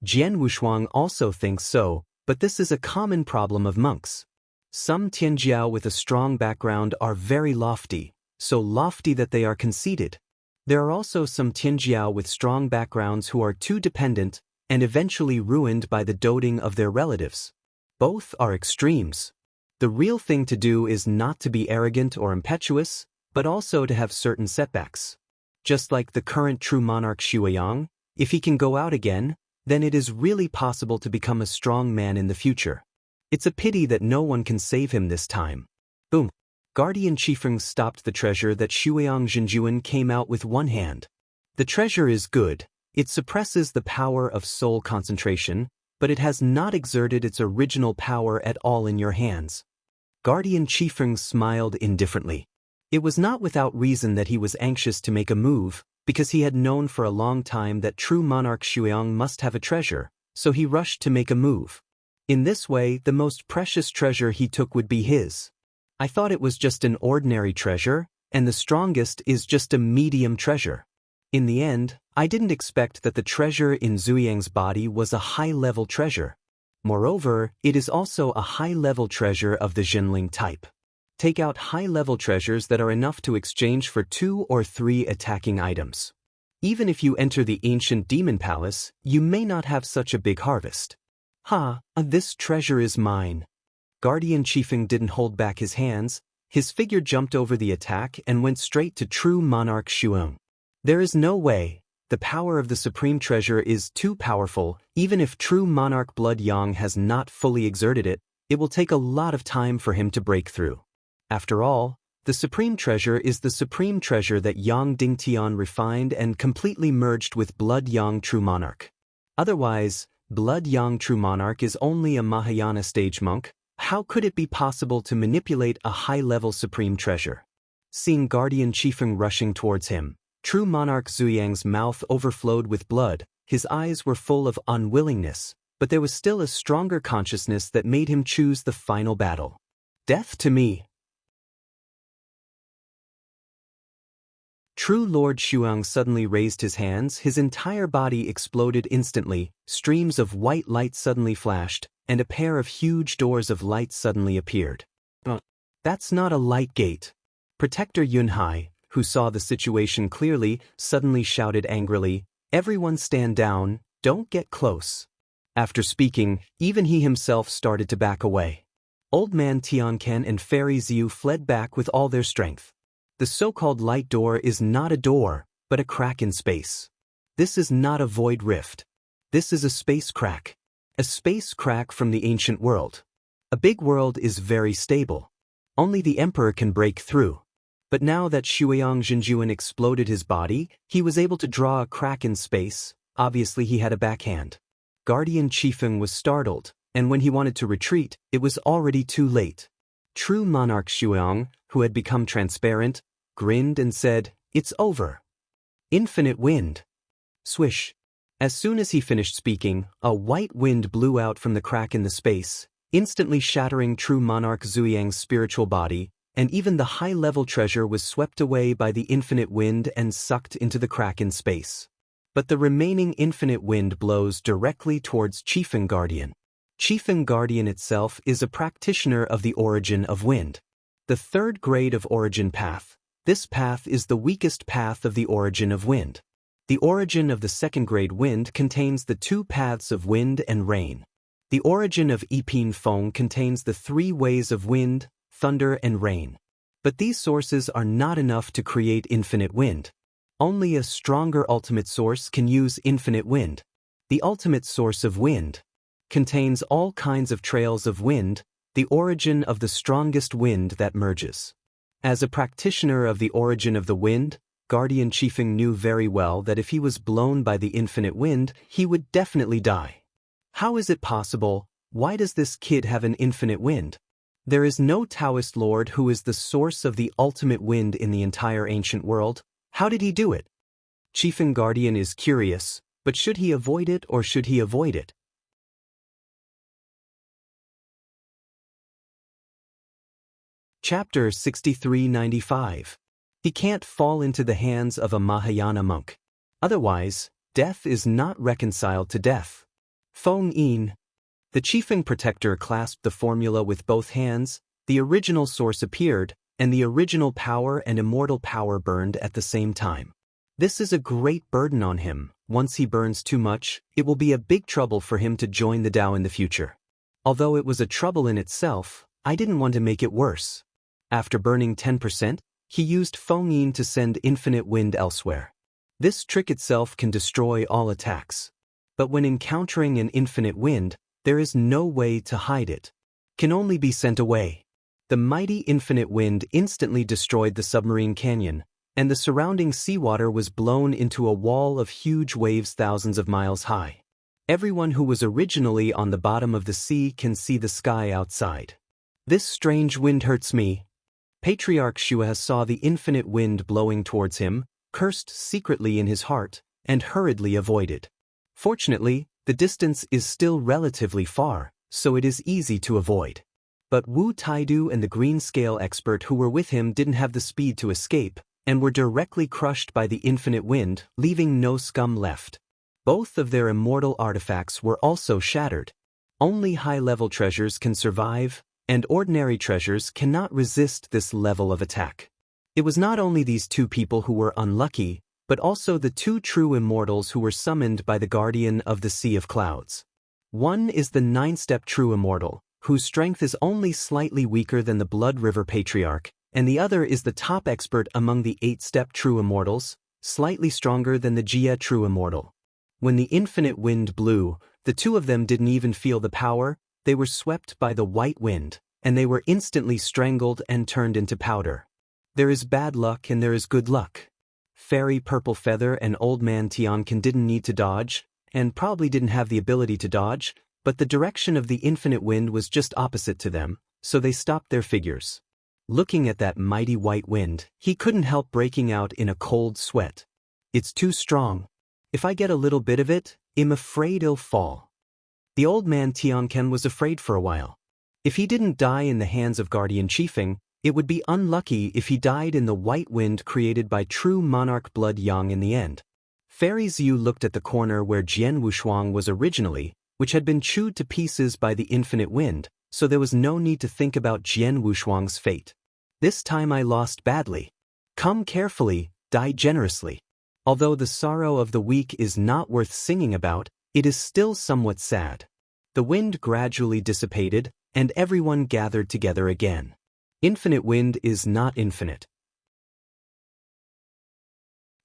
Jian Wushuang also thinks so, but this is a common problem of monks. Some Tianjiao with a strong background are very lofty, so lofty that they are conceited. There are also some Tianjiao with strong backgrounds who are too dependent and eventually ruined by the doting of their relatives. Both are extremes. The real thing to do is not to be arrogant or impetuous, but also to have certain setbacks. Just like the current true monarch Shueyang, if he can go out again, then it is really possible to become a strong man in the future. It's a pity that no one can save him this time. Boom. Guardian Chifeng stopped the treasure that Shueyang Zhenjuan came out with one hand. The treasure is good. It suppresses the power of soul concentration, but it has not exerted its original power at all in your hands. Guardian Qifeng smiled indifferently. It was not without reason that he was anxious to make a move, because he had known for a long time that true monarch Xueyang must have a treasure, so he rushed to make a move. In this way, the most precious treasure he took would be his. I thought it was just an ordinary treasure, and the strongest is just a medium treasure. In the end, I didn't expect that the treasure in Zuyang's body was a high-level treasure. Moreover, it is also a high-level treasure of the Jinling type. Take out high-level treasures that are enough to exchange for 2 or 3 attacking items. Even if you enter the ancient demon palace, you may not have such a big harvest. This treasure is mine. Guardian Qifeng didn't hold back his hands. His figure jumped over the attack and went straight to true monarch Xueyang. There is no way. The power of the supreme treasure is too powerful. Even if true monarch Blood Yang has not fully exerted it, it will take a lot of time for him to break through. After all, the supreme treasure is the supreme treasure that Yang Dingtian refined and completely merged with Blood Yang True Monarch. Otherwise, Blood Yang True Monarch is only a Mahayana stage monk. How could it be possible to manipulate a high-level supreme treasure? Seeing Guardian Qifeng rushing towards him, True Monarch Zuyang's mouth overflowed with blood, his eyes were full of unwillingness, but there was still a stronger consciousness that made him choose the final battle. Death to me. True Lord Xueyang suddenly raised his hands, his entire body exploded instantly, streams of white light suddenly flashed, and a pair of huge doors of light suddenly appeared. That's not a light gate. Protector Yunhai, who saw the situation clearly, suddenly shouted angrily, "Everyone stand down, don't get close." After speaking, even he himself started to back away. Old Man Tianken and Fairy Xiu fled back with all their strength. The so-called light door is not a door, but a crack in space. This is not a void rift. This is a space crack. A space crack from the ancient world. A big world is very stable. Only the emperor can break through. But now that Xueyang Zhenjuan exploded his body, he was able to draw a crack in space. Obviously he had a backhand. Guardian Qifeng was startled, and when he wanted to retreat, it was already too late. True Monarch Xueyang, who had become transparent, grinned and said, "It's over." Infinite wind. Swish. As soon as he finished speaking, a white wind blew out from the crack in the space, instantly shattering True Monarch Zuyang's spiritual body, and even the high-level treasure was swept away by the infinite wind and sucked into the crack in space. But the remaining infinite wind blows directly towards Qifeng Guardian. Qifeng Guardian itself is a practitioner of the origin of wind. The 3rd grade of origin path. This path is the weakest path of the origin of wind. The origin of the 2nd grade wind contains the 2 paths of wind and rain. The origin of Yiping Feng contains the 3 ways of wind, thunder and rain. But these sources are not enough to create infinite wind. Only a stronger ultimate source can use infinite wind. The ultimate source of wind contains all kinds of trails of wind, the origin of the strongest wind that merges. As a practitioner of the origin of the wind, Guardian Qifeng knew very well that if he was blown by the infinite wind, he would definitely die. How is it possible? Why does this kid have an infinite wind? There is no Taoist lord who is the source of the ultimate wind in the entire ancient world. How did he do it? Qifeng Guardian is curious, but should he avoid it or should he avoid it? Chapter 6395. He can't fall into the hands of a Mahayana monk. Otherwise, death is not reconciled to death. Feng Yin. The Qifeng protector clasped the formula with both hands, the original source appeared, and the original power and immortal power burned at the same time. This is a great burden on him. Once he burns too much, it will be a big trouble for him to join the Tao in the future. Although it was a trouble in itself, I didn't want to make it worse. After burning 10%, he used Feng Yin to send infinite wind elsewhere. This trick itself can destroy all attacks. But when encountering an infinite wind, there is no way to hide it. Can only be sent away. The mighty infinite wind instantly destroyed the submarine canyon, and the surrounding seawater was blown into a wall of huge waves thousands of miles high. Everyone who was originally on the bottom of the sea can see the sky outside. This strange wind hurts me. Patriarch Shueha saw the infinite wind blowing towards him, cursed secretly in his heart, and hurriedly avoided. Fortunately, the distance is still relatively far, so it is easy to avoid. But Wu Taidu and the green scale expert who were with him didn't have the speed to escape, and were directly crushed by the infinite wind, leaving no scum left. Both of their immortal artifacts were also shattered. Only high-level treasures can survive, and ordinary treasures cannot resist this level of attack. It was not only these two people who were unlucky, but also the two true immortals who were summoned by the Guardian of the Sea of Clouds. One is the 9-step true immortal, whose strength is only slightly weaker than the Blood River Patriarch, and the other is the top expert among the 8-step true immortals, slightly stronger than the Jia true immortal. When the infinite wind blew, the two of them didn't even feel the power, they were swept by the white wind, and they were instantly strangled and turned into powder. There is bad luck and there is good luck. Fairy Purple Feather and Old Man Tianqian didn't need to dodge, and probably didn't have the ability to dodge, but the direction of the infinite wind was just opposite to them, so they stopped their figures. Looking at that mighty white wind, he couldn't help breaking out in a cold sweat. It's too strong. If I get a little bit of it, I'm afraid it'll fall. The Old Man Tianqian was afraid for a while. If he didn't die in the hands of Guardian Chiefing, it would be unlucky if he died in the white wind created by true monarch blood Yang in the end. Fairy Xiu looked at the corner where Jian Wushuang was originally, which had been chewed to pieces by the infinite wind, so there was no need to think about Jian Wushuang's fate. This time I lost badly. Come carefully, die generously. Although the sorrow of the weak is not worth singing about, it is still somewhat sad. The wind gradually dissipated, and everyone gathered together again. Infinite wind is not infinite.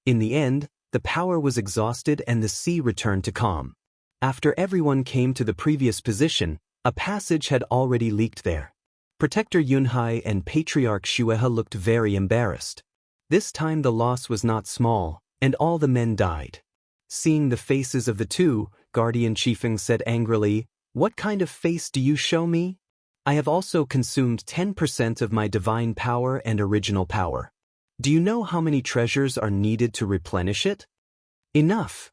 In the end, the power was exhausted and the sea returned to calm. After everyone came to the previous position, a passage had already leaked there. Protector Yunhai and Patriarch Shueha looked very embarrassed. This time the loss was not small, and all the men died. Seeing the faces of the two, Guardian Chiefing said angrily, "What kind of face do you show me? I have also consumed 10% of my divine power and original power. Do you know how many treasures are needed to replenish it?" Enough.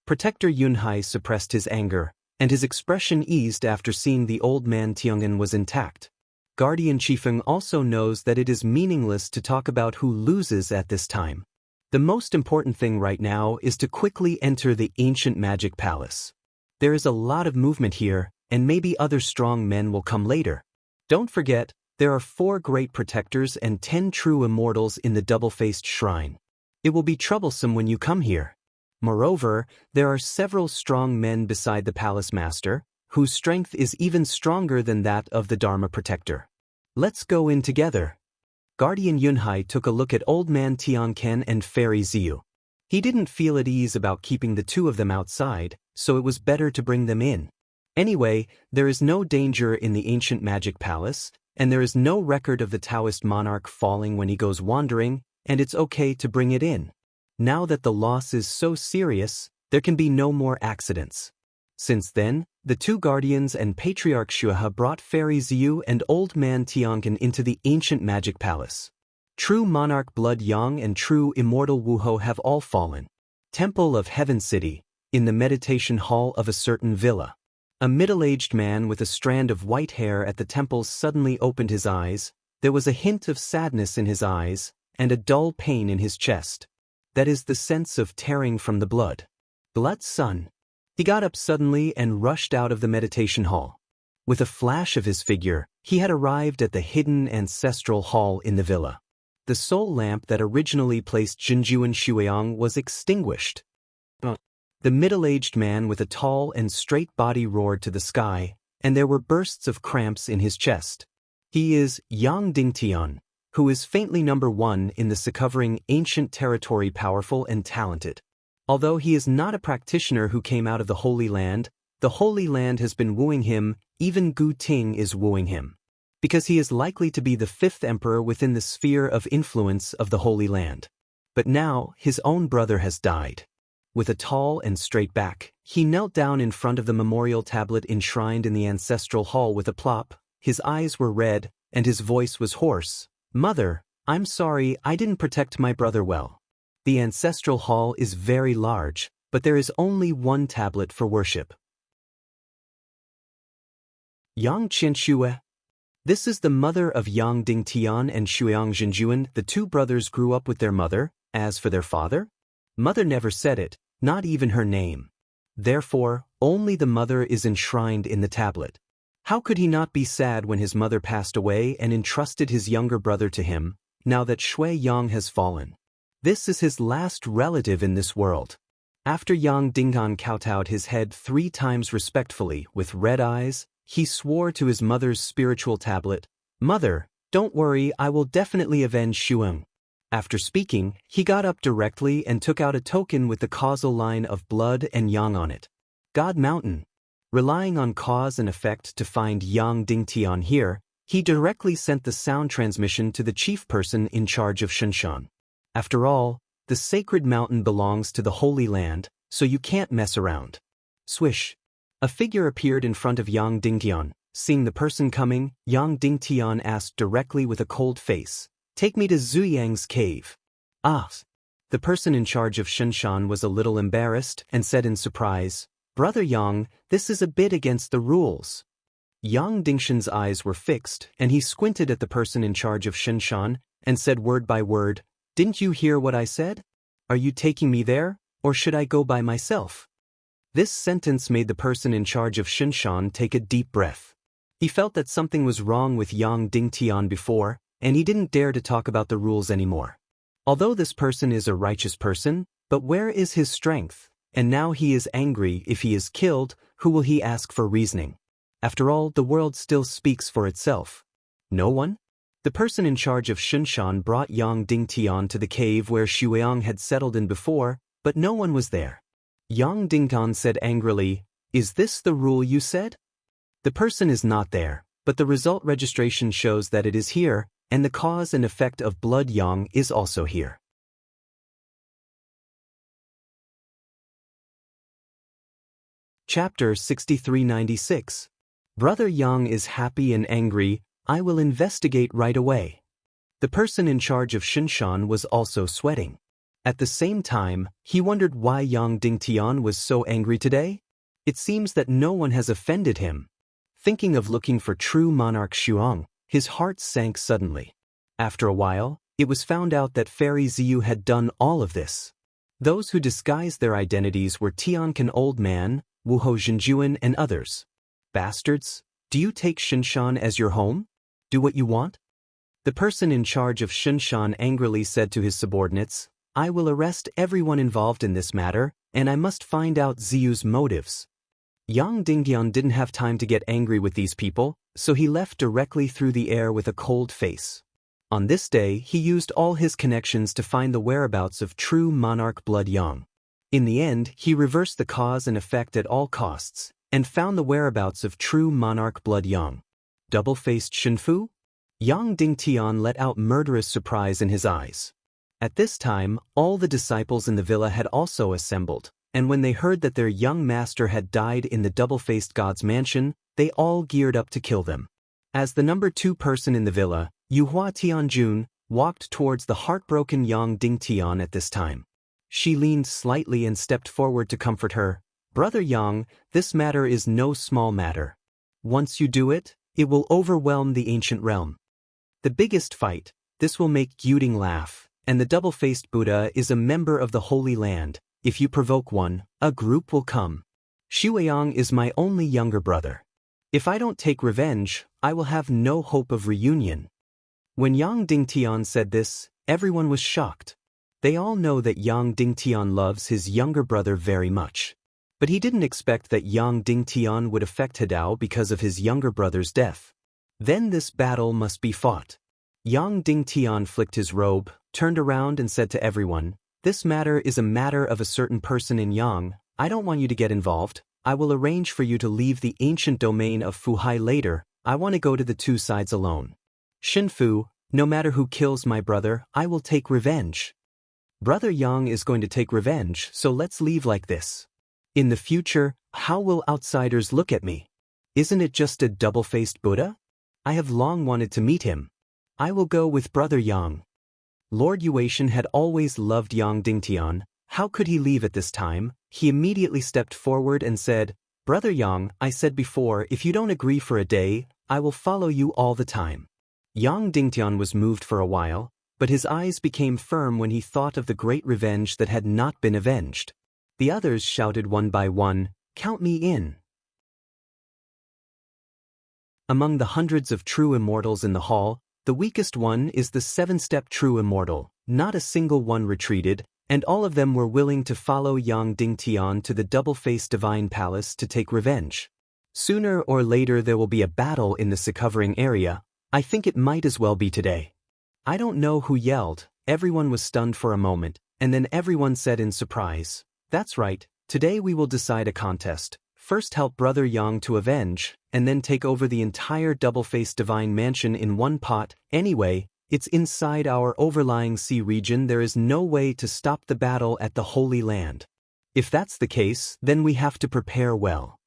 Protector Yunhai suppressed his anger, and his expression eased after seeing the Old Man Tianqian was intact. Guardian Chiefing also knows that it is meaningless to talk about who loses at this time. The most important thing right now is to quickly enter the ancient magic palace. There is a lot of movement here, and maybe other strong men will come later. Don't forget, there are 4 great protectors and 10 true immortals in the double-faced shrine. It will be troublesome when you come here. Moreover, there are several strong men beside the palace master, whose strength is even stronger than that of the Dharma protector. Let's go in together. Guardian Yunhai took a look at Old Man Tianqian and Fairy Xiu. He didn't feel at ease about keeping the two of them outside, so it was better to bring them in. Anyway, there is no danger in the ancient magic palace, and there is no record of the Taoist monarch falling when he goes wandering, and it's okay to bring it in. Now that the loss is so serious, there can be no more accidents. Since then, the two guardians and Patriarch Shueha brought Fairy Xiu and Old Man Tianqian into the ancient magic palace. True monarch blood Yang and true immortal Wuho have all fallen. Temple of Heaven City, in the meditation hall of a certain villa. A middle-aged man with a strand of white hair at the temple suddenly opened his eyes. There was a hint of sadness in his eyes, and a dull pain in his chest. That is the sense of tearing from the blood. Blood's son. He got up suddenly and rushed out of the meditation hall. With a flash of his figure, he had arrived at the hidden ancestral hall in the villa. The soul lamp that originally placed Jinjuan Shueyang was extinguished. The middle-aged man with a tall and straight body roared to the sky, and there were bursts of cramps in his chest. He is Yang Dingtian, who is faintly number 1 in the sea-covering ancient territory, powerful and talented. Although he is not a practitioner who came out of the Holy Land, the Holy Land has been wooing him, even Gu Ting is wooing him. Because he is likely to be the 5th emperor within the sphere of influence of the Holy Land. But now, his own brother has died. With a tall and straight back, he knelt down in front of the memorial tablet enshrined in the ancestral hall with a plop. His eyes were red, and his voice was hoarse. "Mother, I'm sorry I didn't protect my brother well. The ancestral hall is very large, but there is only one tablet for worship." Yang Qianxue. This is the mother of Yang Dingtian and Shuang Zhenjuan. The two brothers grew up with their mother. As for their father, mother never said it, not even her name. Therefore, only the mother is enshrined in the tablet. How could he not be sad when his mother passed away and entrusted his younger brother to him, now that Shui Yang has fallen? This is his last relative in this world. After Yang Dinghan kowtowed his head 3 times respectfully, with red eyes, he swore to his mother's spiritual tablet, "Mother, don't worry, I will definitely avenge Shuang." After speaking, he got up directly and took out a token with the causal line of blood and yang on it. God Mountain. Relying on cause and effect to find Yang Dingtian here, he directly sent the sound transmission to the chief person in charge of Shenshan. After all, the sacred mountain belongs to the Holy Land, so you can't mess around. Swish. A figure appeared in front of Yang Dingtian. Seeing the person coming, Yang Dingtian asked directly with a cold face, "Take me to Zuyang's cave." Ah! The person in charge of Shenshan was a little embarrassed and said in surprise, "Brother Yang, this is a bit against the rules." Yang Dingshan's eyes were fixed, and he squinted at the person in charge of Shenshan and said word by word, "Didn't you hear what I said? Are you taking me there, or should I go by myself?" This sentence made the person in charge of Shenshan take a deep breath. He felt that something was wrong with Yang Dingtian before, and he didn't dare to talk about the rules anymore. Although this person is a righteous person, but where is his strength? And now he is angry. If he is killed, who will he ask for reasoning? After all, the world still speaks for itself. No one? The person in charge of Shenshan brought Yang Dingtian to the cave where Shuang had settled in before, but no one was there. Yang Dingtian said angrily, "Is this the rule you said?" The person is not there, but the result registration shows that it is here, and the cause and effect of blood Yang is also here. Chapter 6396. Brother Yang is happy and angry. I will investigate right away. The person in charge of Shenshan was also sweating. At the same time, he wondered why Yang Dingtian was so angry today. It seems that no one has offended him. Thinking of looking for true monarch Shuang, his heart sank suddenly. After a while, it was found out that Fairy Ziyu had done all of this. Those who disguised their identities were Tiancan Old Man, Wuhou Zhenjuan, and others. Bastards, do you take Shenshan as your home? Do what you want? The person in charge of Shenshan angrily said to his subordinates, "I will arrest everyone involved in this matter, and I must find out Ziyu's motives." Yang Dingtian didn't have time to get angry with these people, so he left directly through the air with a cold face. On this day, he used all his connections to find the whereabouts of true monarch blood Yang. In the end, he reversed the cause and effect at all costs, and found the whereabouts of true monarch blood Yang. Double-faced Shenfu? Yang Dingtian let out murderous surprise in his eyes. At this time, all the disciples in the villa had also assembled, and when they heard that their young master had died in the double-faced god's mansion, they all geared up to kill them. As the number 2 person in the villa, Yuhua Tianjun, walked towards the heartbroken Yang Dingtian at this time. She leaned slightly and stepped forward to comfort her. "Brother Yang, this matter is no small matter. Once you do it, it will overwhelm the ancient realm. The biggest fight, this will make Yuding laugh, and the double-faced Buddha is a member of the Holy Land. If you provoke one, a group will come. Shuang is my only younger brother. If I don't take revenge, I will have no hope of reunion." When Yang Dingtian said this, everyone was shocked. They all know that Yang Dingtian loves his younger brother very much. But he didn't expect that Yang Dingtian would affect Hadao because of his younger brother's death. Then this battle must be fought. Yang Dingtian flicked his robe, turned around and said to everyone, "This matter is a matter of a certain person in Yang. I don't want you to get involved. I will arrange for you to leave the ancient domain of Fuhai later. I want to go to the 2 sides alone. Shenfu, no matter who kills my brother, I will take revenge." Brother Yang is going to take revenge, so let's leave like this. In the future, how will outsiders look at me? Isn't it just a double-faced Buddha? I have long wanted to meet him. I will go with Brother Yang. Lord Yuetian had always loved Yang Dingtian. How could he leave at this time? He immediately stepped forward and said, Brother Yang, I said before, if you don't agree for a day, I will follow you all the time. Yang Dingtian was moved for a while, but his eyes became firm when he thought of the great revenge that had not been avenged. The others shouted one by one, Count me in. Among the hundreds of true immortals in the hall, the weakest one is the seven-step true immortal. Not a single one retreated, and all of them were willing to follow Yang Dingtian to the double-faced divine palace to take revenge. Sooner or later there will be a battle in the Secovering area. I think it might as well be today. I don't know who yelled. Everyone was stunned for a moment, and then everyone said in surprise, That's right, today we will decide a contest. First help Brother Yang to avenge, and then take over the entire double-faced divine mansion in one pot. Anyway, it's inside our overlying sea region. There is no way to stop the battle at the Holy Land. If that's the case, then we have to prepare well.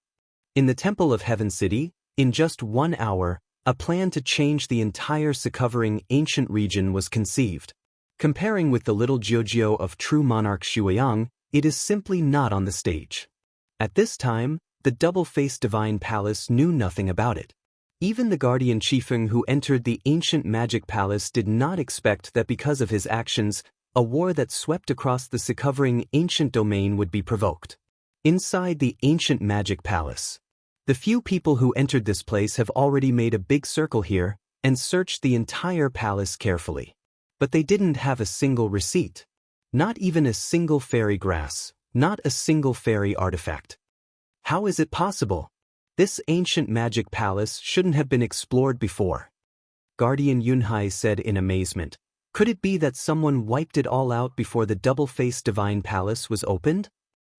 In the Temple of Heaven City, in just 1 hour, a plan to change the entire Secovering ancient region was conceived. Comparing with the little Jiujio of true monarch Shuiyang, it is simply not on the stage. At this time, the double-faced divine palace knew nothing about it. Even the guardian Qifeng who entered the ancient magic palace did not expect that because of his actions, a war that swept across the Secovering ancient domain would be provoked. Inside the ancient magic palace, the few people who entered this place have already made a big circle here and searched the entire palace carefully. But they didn't have a single receipt. Not even a single fairy grass, not a single fairy artifact. How is it possible? This ancient magic palace shouldn't have been explored before. Guardian Yunhai said in amazement. Could it be that someone wiped it all out before the double-faced divine palace was opened?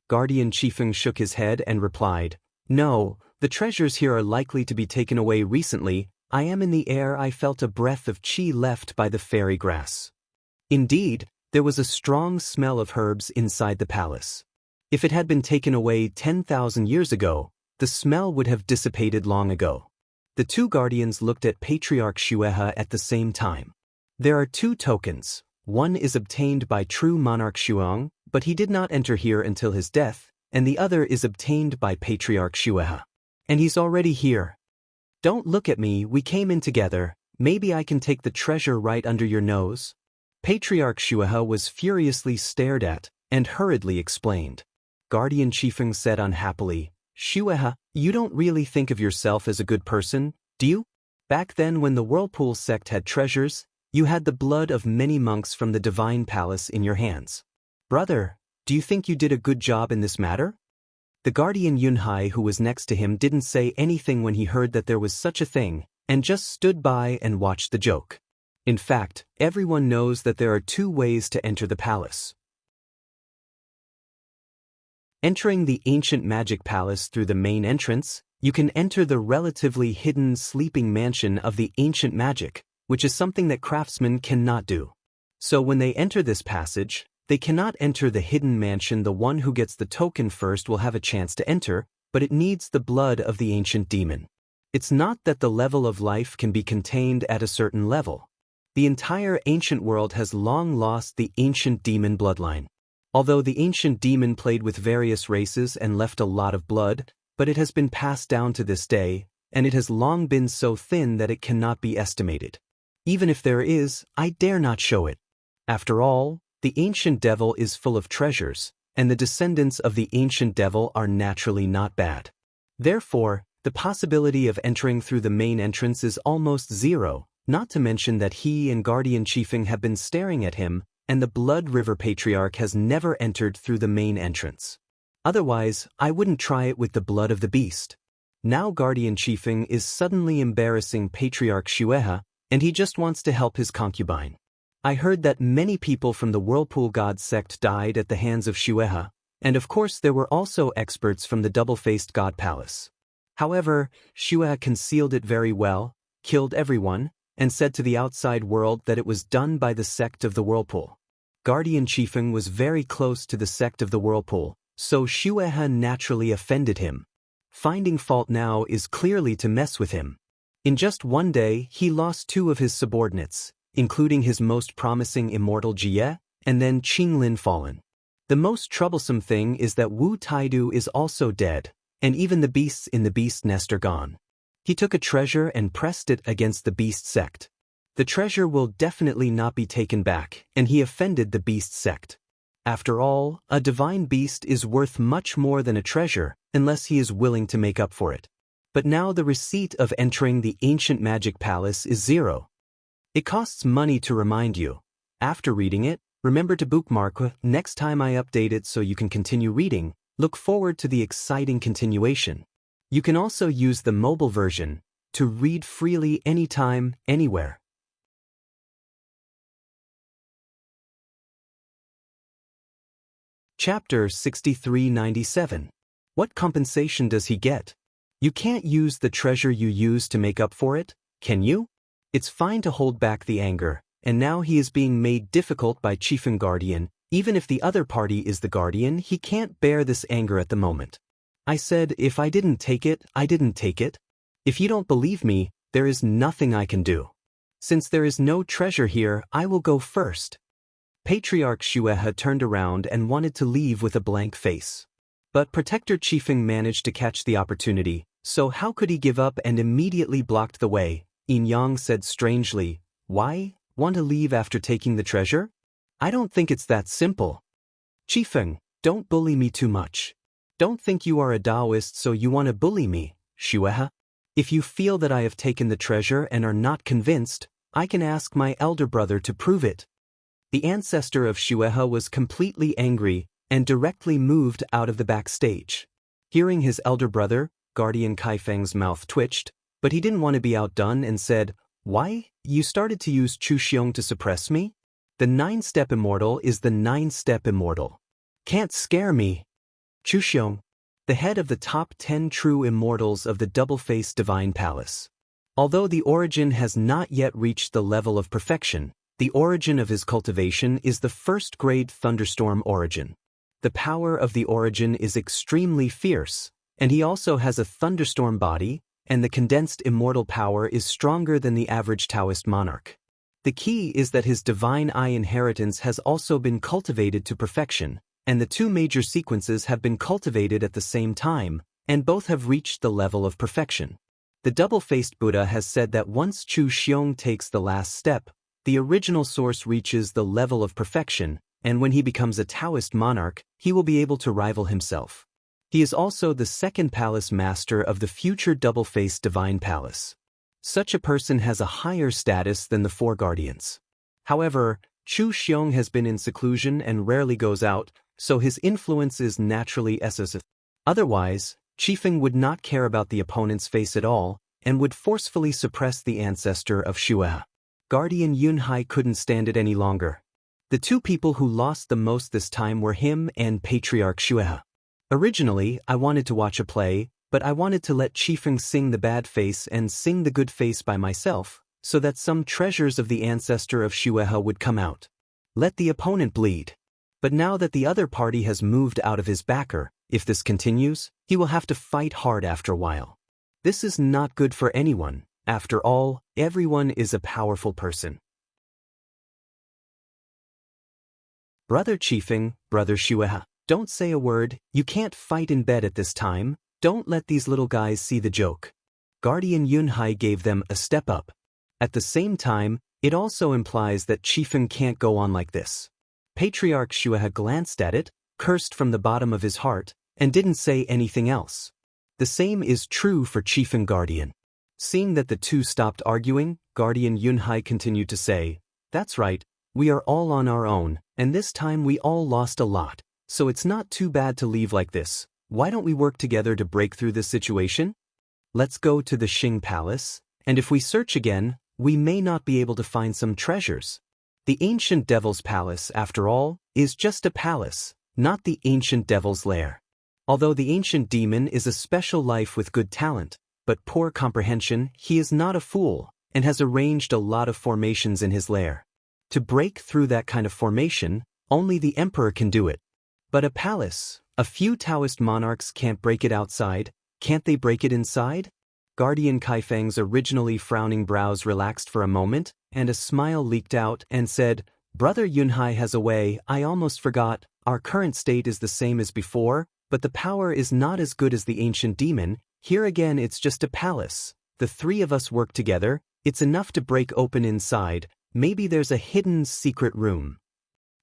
Guardian Qifeng shook his head and replied, No, the treasures here are likely to be taken away recently. I am in the air. I felt a breath of qi left by the fairy grass. Indeed, there was a strong smell of herbs inside the palace. If it had been taken away 10,000 years ago, the smell would have dissipated long ago. The two guardians looked at Patriarch Xuehe at the same time. There are 2 tokens. One is obtained by true monarch Xuang, but he did not enter here until his death, and the other is obtained by Patriarch Xuehe. And he's already here. Don't look at me, we came in together. Maybe I can take the treasure right under your nose? Patriarch Xuehe was furiously stared at, and hurriedly explained. Guardian Qifeng said unhappily, Xuehe, you don't really think of yourself as a good person, do you? Back then when the Whirlpool sect had treasures, you had the blood of many monks from the divine palace in your hands. Brother, do you think you did a good job in this matter? The guardian Yunhai who was next to him didn't say anything when he heard that there was such a thing, and just stood by and watched the joke. In fact, everyone knows that there are 2 ways to enter the palace. Entering the ancient magic palace through the main entrance, you can enter the relatively hidden sleeping mansion of the ancient magic, which is something that craftsmen cannot do. So when they enter this passage, they cannot enter the hidden mansion. The one who gets the token first will have a chance to enter, but it needs the blood of the ancient demon. It's not that the level of life can be contained at a certain level. The entire ancient world has long lost the ancient demon bloodline. Although the ancient demon played with various races and left a lot of blood, but it has been passed down to this day, and it has long been so thin that it cannot be estimated. Even if there is, I dare not show it. After all, the ancient devil is full of treasures, and the descendants of the ancient devil are naturally not bad. Therefore, the possibility of entering through the main entrance is almost zero, not to mention that he and Guardian Qifeng have been staring at him, and the Blood River Patriarch has never entered through the main entrance. Otherwise, I wouldn't try it with the blood of the beast. Now Guardian Qifeng is suddenly embarrassing Patriarch Xuehe, and he just wants to help his concubine. I heard that many people from the Whirlpool God sect died at the hands of Xuehe, and of course there were also experts from the double-faced God Palace. However, Xuehe concealed it very well, killed everyone, and said to the outside world that it was done by the sect of the Whirlpool. Guardian Chifeng was very close to the sect of the Whirlpool, so Xuehe naturally offended him. Finding fault now is clearly to mess with him. In just one day, he lost 2 of his subordinates, including his most promising immortal Jie, and then Qinglin fallen. The most troublesome thing is that Wu Taidu is also dead, and even the beasts in the beast nest are gone. He took a treasure and pressed it against the beast sect. The treasure will definitely not be taken back, and he offended the beast sect. After all, a divine beast is worth much more than a treasure, unless he is willing to make up for it. But now the receipt of entering the ancient magic palace is 0. It costs money to remind you. After reading it, remember to bookmark next time I update it so you can continue reading. Look forward to the exciting continuation. You can also use the mobile version to read freely anytime, anywhere. Chapter 6397. What compensation does he get? You can't use the treasure you used to make up for it, can you? It's fine to hold back the anger, and now he is being made difficult by Chifeng Guardian. Even if the other party is the guardian, he can't bear this anger at the moment. I said if I didn't take it, I didn't take it. If you don't believe me, there is nothing I can do. Since there is no treasure here, I will go first. Patriarch Xuehe turned around and wanted to leave with a blank face. But Protector Chifeng managed to catch the opportunity, so how could he give up, and immediately blocked the way. Yin Yang said strangely, "Why? Want to leave after taking the treasure? I don't think it's that simple. Chifeng, don't bully me too much. Don't think you are a Taoist so you want to bully me, Xuehe. If you feel that I have taken the treasure and are not convinced, I can ask my elder brother to prove it." The ancestor of Xuehe was completely angry and directly moved out of the backstage. Hearing his elder brother, Guardian Kaifeng's mouth twitched, but he didn't want to be outdone and said, "Why, you started to use Chu Xiong to suppress me? The 9-step immortal is the 9-step immortal. Can't scare me." Chu Xiong, the head of the top 10 true immortals of the double-faced divine palace. Although the origin has not yet reached the level of perfection, the origin of his cultivation is the first-grade thunderstorm origin. The power of the origin is extremely fierce, and he also has a thunderstorm body, and the condensed immortal power is stronger than the average Taoist monarch. The key is that his divine eye inheritance has also been cultivated to perfection, and the 2 major sequences have been cultivated at the same time, and both have reached the level of perfection. The double-faced Buddha has said that once Chu Xiong takes the last step, the original source reaches the level of perfection, and when he becomes a Taoist monarch, he will be able to rival himself. He is also the second palace master of the future double-faced divine palace. Such a person has a higher status than the 4 guardians. However, Chu Xiong has been in seclusion and rarely goes out, so his influence is naturally excessive. Otherwise, Chifeng would not care about the opponent's face at all, and would forcefully suppress the ancestor of Xuehe. Guardian Yunhai couldn't stand it any longer. The 2 people who lost the most this time were him and Patriarch Xuehe. Originally, I wanted to watch a play, but I wanted to let Chifeng sing the bad face and sing the good face by myself, so that some treasures of the ancestor of Xuehe would come out. Let the opponent bleed. But now that the other party has moved out of his backer, if this continues, he will have to fight hard after a while. This is not good for anyone. After all, everyone is a powerful person. Brother Chifeng, Brother Xuehe, don't say a word. You can't fight in bed at this time. Don't let these little guys see the joke. Guardian Yunhai gave them a step up. At the same time, it also implies that Chifeng can't go on like this. Patriarch Xuehe glanced at it, cursed from the bottom of his heart, and didn't say anything else. The same is true for Chifeng Guardian. Seeing that the 2 stopped arguing, Guardian Yunhai continued to say, "That's right, we are all on our own, and this time we all lost a lot, so it's not too bad to leave like this. Why don't we work together to break through this situation? Let's go to the Xing Palace, and if we search again, we may not be able to find some treasures. The ancient devil's palace, after all, is just a palace, not the ancient devil's lair. Although the ancient demon is a special life with good talent, but poor comprehension, he is not a fool, and has arranged a lot of formations in his lair. To break through that kind of formation, Only the emperor can do it. But a palace, a few Taoist monarchs can't break it outside, can't they break it inside? Guardian Kaifeng's originally frowning brows relaxed for a moment, and a smile leaked out and said, Brother Yunhai has a way, I almost forgot, our current state is the same as before, but the power is not as good as the ancient demon, here again it's just a palace. The three of us work together, it's enough to break open inside, maybe there's a hidden secret room.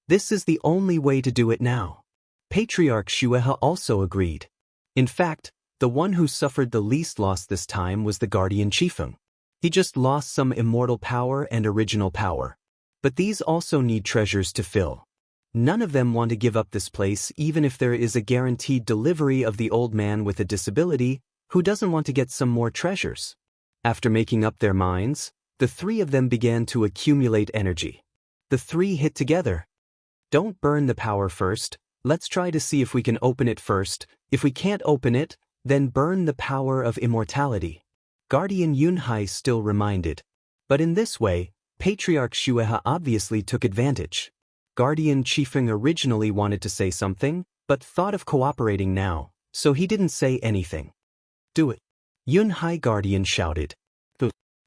This is the only way to do it now. Patriarch Xuehe also agreed. In fact, the one who suffered the least loss this time was the Guardian Qifeng. He just lost some immortal power and original power. But these also need treasures to fill. None of them want to give up this place even if there is a guaranteed delivery of the old man with a disability who doesn't want to get some more treasures. After making up their minds, the three of them began to accumulate energy. The three hit together. Don't burn the power first, let's try to see if we can open it first. If we can't open it, then burn the power of immortality. Guardian Yunhai still reminded. But in this way, Patriarch Xuehe obviously took advantage. Guardian Qifeng originally wanted to say something, but thought of cooperating now, so he didn't say anything. Do it. Yunhai Guardian shouted.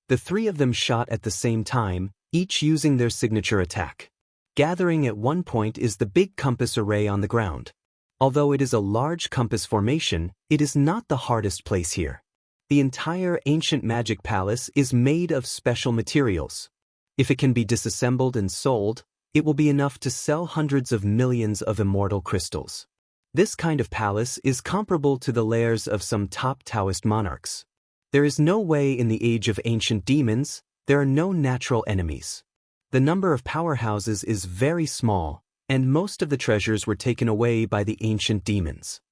The three of them shot at the same time, each using their signature attack. Gathering at one point is the big compass array on the ground. Although it is a large compass formation, it is not the hardest place here. The entire ancient magic palace is made of special materials. If it can be disassembled and sold, it will be enough to sell hundreds of millions of immortal crystals. This kind of palace is comparable to the lairs of some top Taoist monarchs. There is no way in the age of ancient demons, there are no natural enemies. The number of powerhouses is very small, and most of the treasures were taken away by the ancient demons.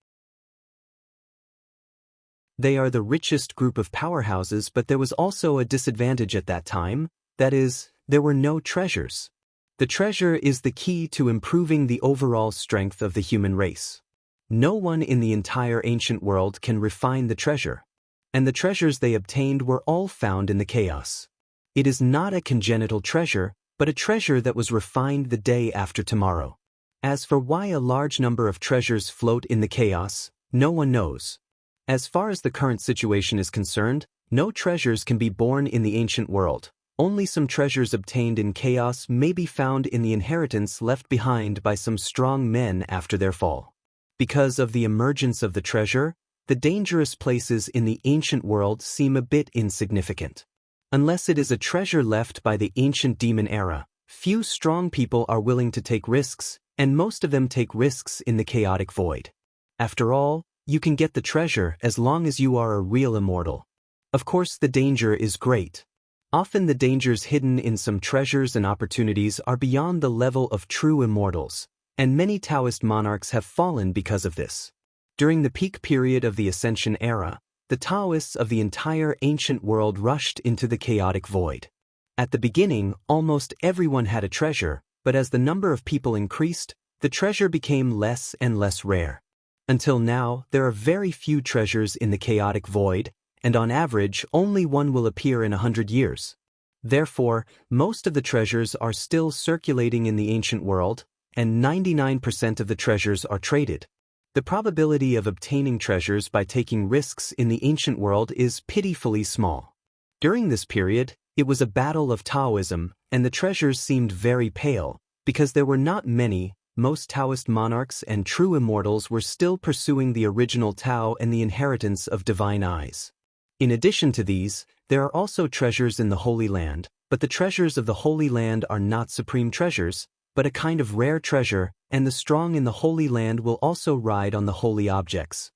They are the richest group of powerhouses, but there was also a disadvantage at that time, that is, there were no treasures. The treasure is the key to improving the overall strength of the human race. No one in the entire ancient world can refine the treasure, and the treasures they obtained were all found in the chaos. It is not a congenital treasure, but a treasure that was refined the day after tomorrow. As for why a large number of treasures float in the chaos, no one knows. As far as the current situation is concerned, no treasures can be born in the ancient world. Only some treasures obtained in chaos may be found in the inheritance left behind by some strong men after their fall. Because of the emergence of the treasure, the dangerous places in the ancient world seem a bit insignificant. Unless it is a treasure left by the ancient demon era, few strong people are willing to take risks, and most of them take risks in the chaotic void. After all, you can get the treasure as long as you are a real immortal. Of course, the danger is great. Often the dangers hidden in some treasures and opportunities are beyond the level of true immortals, and many Taoist monarchs have fallen because of this. During the peak period of the Ascension era, the Taoists of the entire ancient world rushed into the chaotic void. At the beginning, almost everyone had a treasure, but as the number of people increased, the treasure became less and less rare. Until now, there are very few treasures in the chaotic void, and on average, only one will appear in 100 years. Therefore, most of the treasures are still circulating in the ancient world, and 99% of the treasures are traded. The probability of obtaining treasures by taking risks in the ancient world is pitifully small. During this period, it was a battle of Taoism, and the treasures seemed very pale, because there were not many. Most Taoist monarchs and true immortals were still pursuing the original Tao and the inheritance of divine eyes. In addition to these, there are also treasures in the Holy Land, but the treasures of the Holy Land are not supreme treasures, but a kind of rare treasure, and the strong in the Holy Land will also ride on the holy objects.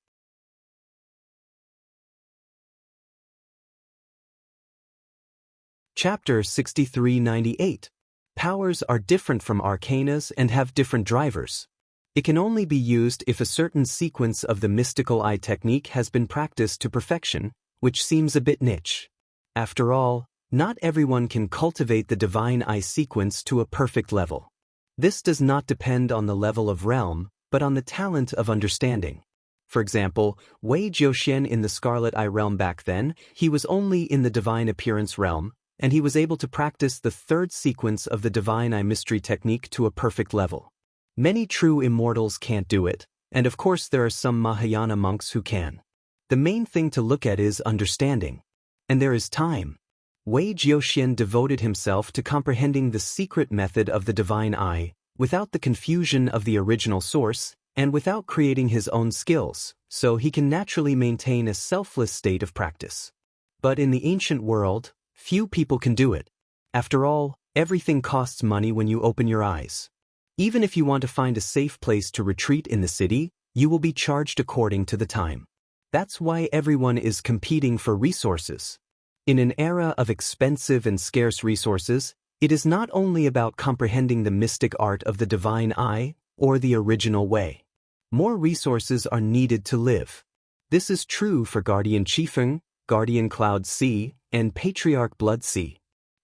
Chapter 6398. Powers are different from arcanas and have different drivers. It can only be used if a certain sequence of the mystical eye technique has been practiced to perfection, which seems a bit niche. After all, not everyone can cultivate the divine eye sequence to a perfect level. This does not depend on the level of realm, but on the talent of understanding. For example, Wei Jiuxian in the Scarlet Eye realm back then, he was only in the divine appearance realm, and he was able to practice the third sequence of the divine eye mystery technique to a perfect level. Many true immortals can't do it, and of course there are some Mahayana monks who can. The main thing to look at is understanding. And there is time. Wei Jiuxian devoted himself to comprehending the secret method of the divine eye, without the confusion of the original source, and without creating his own skills, so he can naturally maintain a selfless state of practice. But in the ancient world, few people can do it. After all, everything costs money when you open your eyes. Even if you want to find a safe place to retreat in the city, you will be charged according to the time. That's why everyone is competing for resources. In an era of expensive and scarce resources, it is not only about comprehending the mystic art of the divine eye or the original way. More resources are needed to live. This is true for Guardian Qifeng, Guardian Cloud Sea, and Patriarch Blood Sea.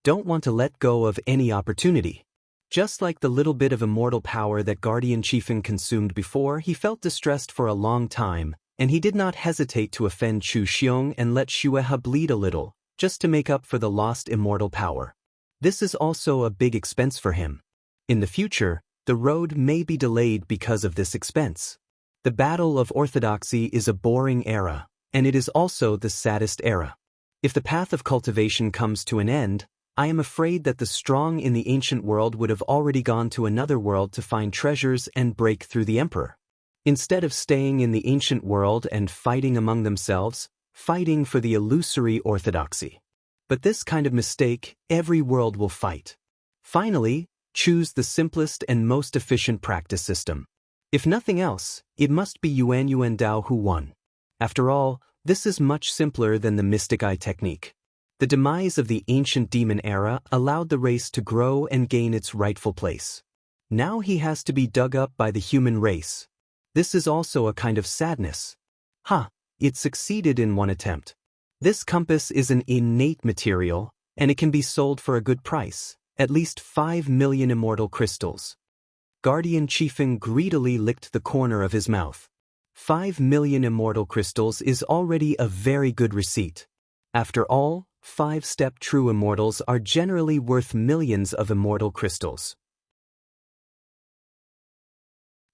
Don't want to let go of any opportunity. Just like the little bit of immortal power that Guardian Qifeng consumed before, he felt distressed for a long time, and he did not hesitate to offend Chu Xiong and let Xuehe bleed a little, just to make up for the lost immortal power. This is also a big expense for him. In the future, the road may be delayed because of this expense. The battle of orthodoxy is a boring era, and it is also the saddest era. If the path of cultivation comes to an end, I am afraid that the strong in the ancient world would have already gone to another world to find treasures and break through the emperor. Instead of staying in the ancient world and fighting among themselves, fighting for the illusory orthodoxy. But this kind of mistake, every world will fight. Finally, choose the simplest and most efficient practice system. If nothing else, it must be Yuan Dao who won. After all, this is much simpler than the mystic eye technique. The demise of the ancient demon era allowed the race to grow and gain its rightful place. Now he has to be dug up by the human race. This is also a kind of sadness. It succeeded in one attempt. This compass is an innate material, and it can be sold for a good price, at least 5 million immortal crystals. Guardian Qifeng greedily licked the corner of his mouth. 5 million immortal crystals is already a very good receipt. After all, 5-step true immortals are generally worth millions of immortal crystals.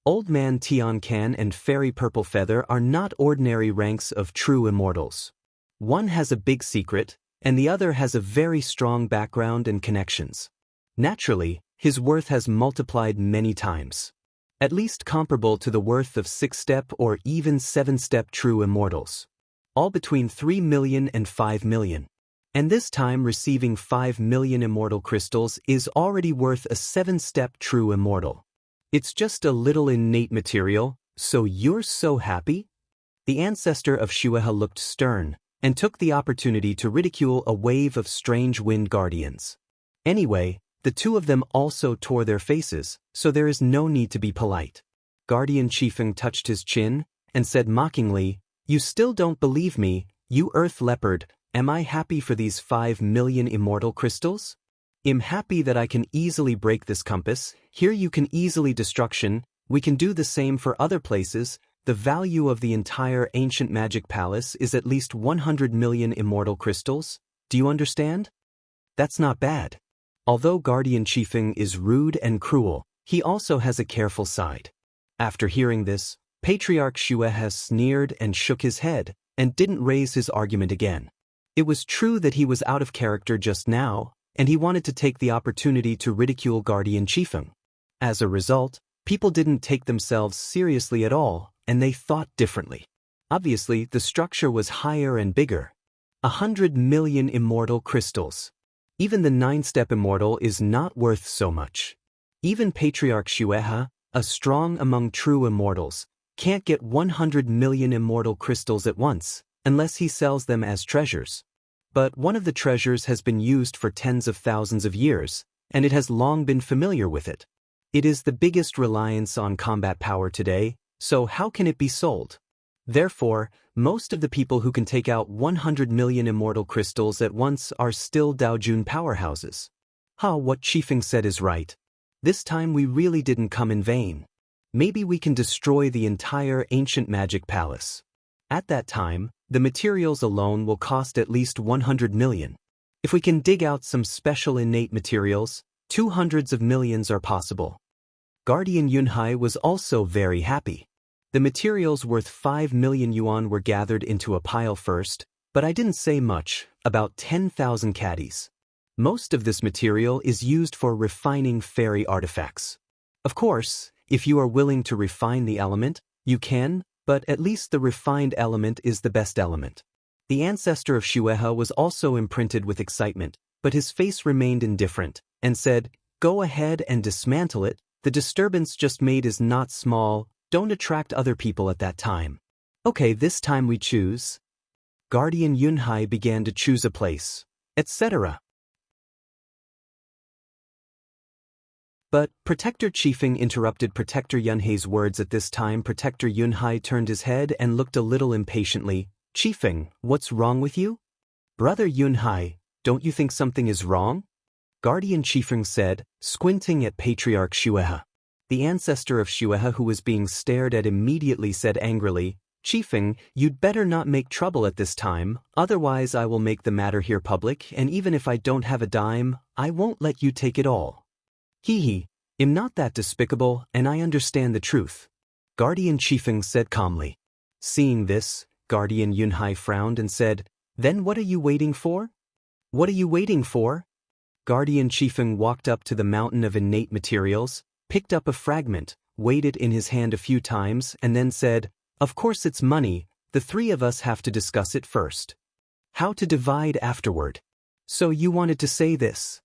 Old Man Tian Can and Fairy Purple Feather are not ordinary ranks of true immortals. One has a big secret, and the other has a very strong background and connections. Naturally, his worth has multiplied many times. At least comparable to the worth of 6-step or even 7-step true immortals. All between 3 million and 5 million. And this time receiving 5 million immortal crystals is already worth a 7-step true immortal. It's just a little innate material, so you're so happy? The ancestor of Xuehe looked stern, and took the opportunity to ridicule a wave of strange wind guardians. Anyway, the two of them also tore their faces, so there is no need to be polite. Guardian Qifeng touched his chin, and said mockingly, "You still don't believe me, you earth leopard, am I happy for these 5 million immortal crystals? I'm happy that I can easily break this compass, here you can easily destruction, we can do the same for other places, the value of the entire ancient magic palace is at least 100 million immortal crystals, do you understand? That's not bad." Although Guardian Qifeng is rude and cruel, he also has a careful side. After hearing this, Patriarch Xuehe sneered and shook his head, and didn't raise his argument again. It was true that he was out of character just now, and he wanted to take the opportunity to ridicule Guardian Qifeng. As a result, people didn't take themselves seriously at all, and they thought differently. Obviously, the structure was higher and bigger. 100 million immortal crystals. Even the 9-step immortal is not worth so much. Even Patriarch Xuehe, a strong among true immortals, can't get 100 million immortal crystals at once, unless he sells them as treasures. But one of the treasures has been used for tens of thousands of years, and it has long been familiar with it. It is the biggest reliance on combat power today, so how can it be sold? Therefore, most of the people who can take out 100 million immortal crystals at once are still Daojun powerhouses. What Qifeng said is right. This time we really didn't come in vain. Maybe we can destroy the entire ancient magic palace. At that time, the materials alone will cost at least 100 million. If we can dig out some special innate materials, 200 millions are possible. Guardian Yunhai was also very happy. The materials worth 5 million yuan were gathered into a pile first, but I didn't say much, about 10,000 caddies. Most of this material is used for refining fairy artifacts. Of course, if you are willing to refine the element, you can, but at least the refined element is the best element. The ancestor of Xuehe was also imprinted with excitement, but his face remained indifferent, and said, "Go ahead and dismantle it, the disturbance just made is not small, don't attract other people at that time." "Okay, this time we choose." Guardian Yunhai began to choose a place, etc. But Protector Chiefing interrupted Protector Yunhai's words at this time. Protector Yunhai turned his head and looked a little impatiently. "Chiefing, what's wrong with you?" "Brother Yunhai, don't you think something is wrong?" Guardian Chiefing said, squinting at Patriarch Xuehe. The ancestor of Xuehe, who was being stared at, immediately said angrily, "Chiefing, you'd better not make trouble at this time, otherwise I will make the matter here public, and even if I don't have a dime, I won't let you take it all." "Hee, I'm not that despicable, and I understand the truth," Guardian Chiefing said calmly. Seeing this, Guardian Yunhai frowned and said, "Then what are you waiting for?" "What are you waiting for?" Guardian Chiefing walked up to the mountain of innate materials, picked up a fragment, weighed it in his hand a few times, and then said, "Of course it's money, the three of us have to discuss it first. How to divide afterward." "So you wanted to say this?"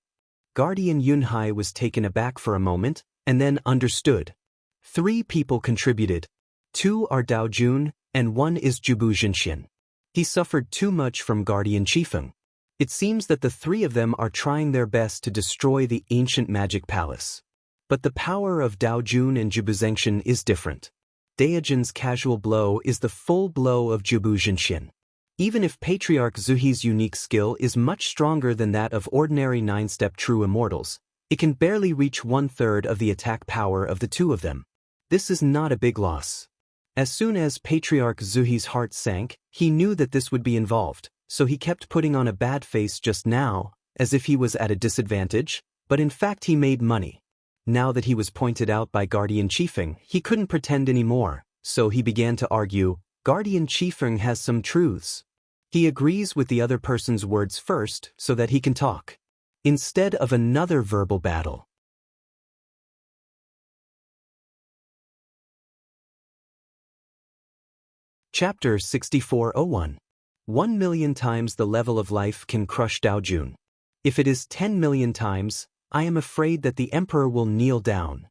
Guardian Yunhai was taken aback for a moment, and then understood. 3 people contributed. 2 are Dao Jun, and 1 is Jubu Jinshin. He suffered too much from Guardian Chiefing. It seems that the 3 of them are trying their best to destroy the ancient magic palace. But the power of Dao Jun and Jubu Zengxian is different. Daojun's casual blow is the full blow of Jubu Jinshin. Even if Patriarch Zuhi's unique skill is much stronger than that of ordinary 9-step true immortals, it can barely reach 1/3 of the attack power of the 2 of them. This is not a big loss. As soon as Patriarch Zuhi's heart sank, he knew that this would be involved, so he kept putting on a bad face just now, as if he was at a disadvantage, but in fact he made money. Now that he was pointed out by Guardian Chiefing, he couldn't pretend anymore, so he began to argue. Guardian Chiefing has some truths. He agrees with the other person's words first so that he can talk, instead of another verbal battle. Chapter 6401. 1 million times the level of life can crush Dao Jun. If it is 10 million times, I am afraid that the Emperor will kneel down.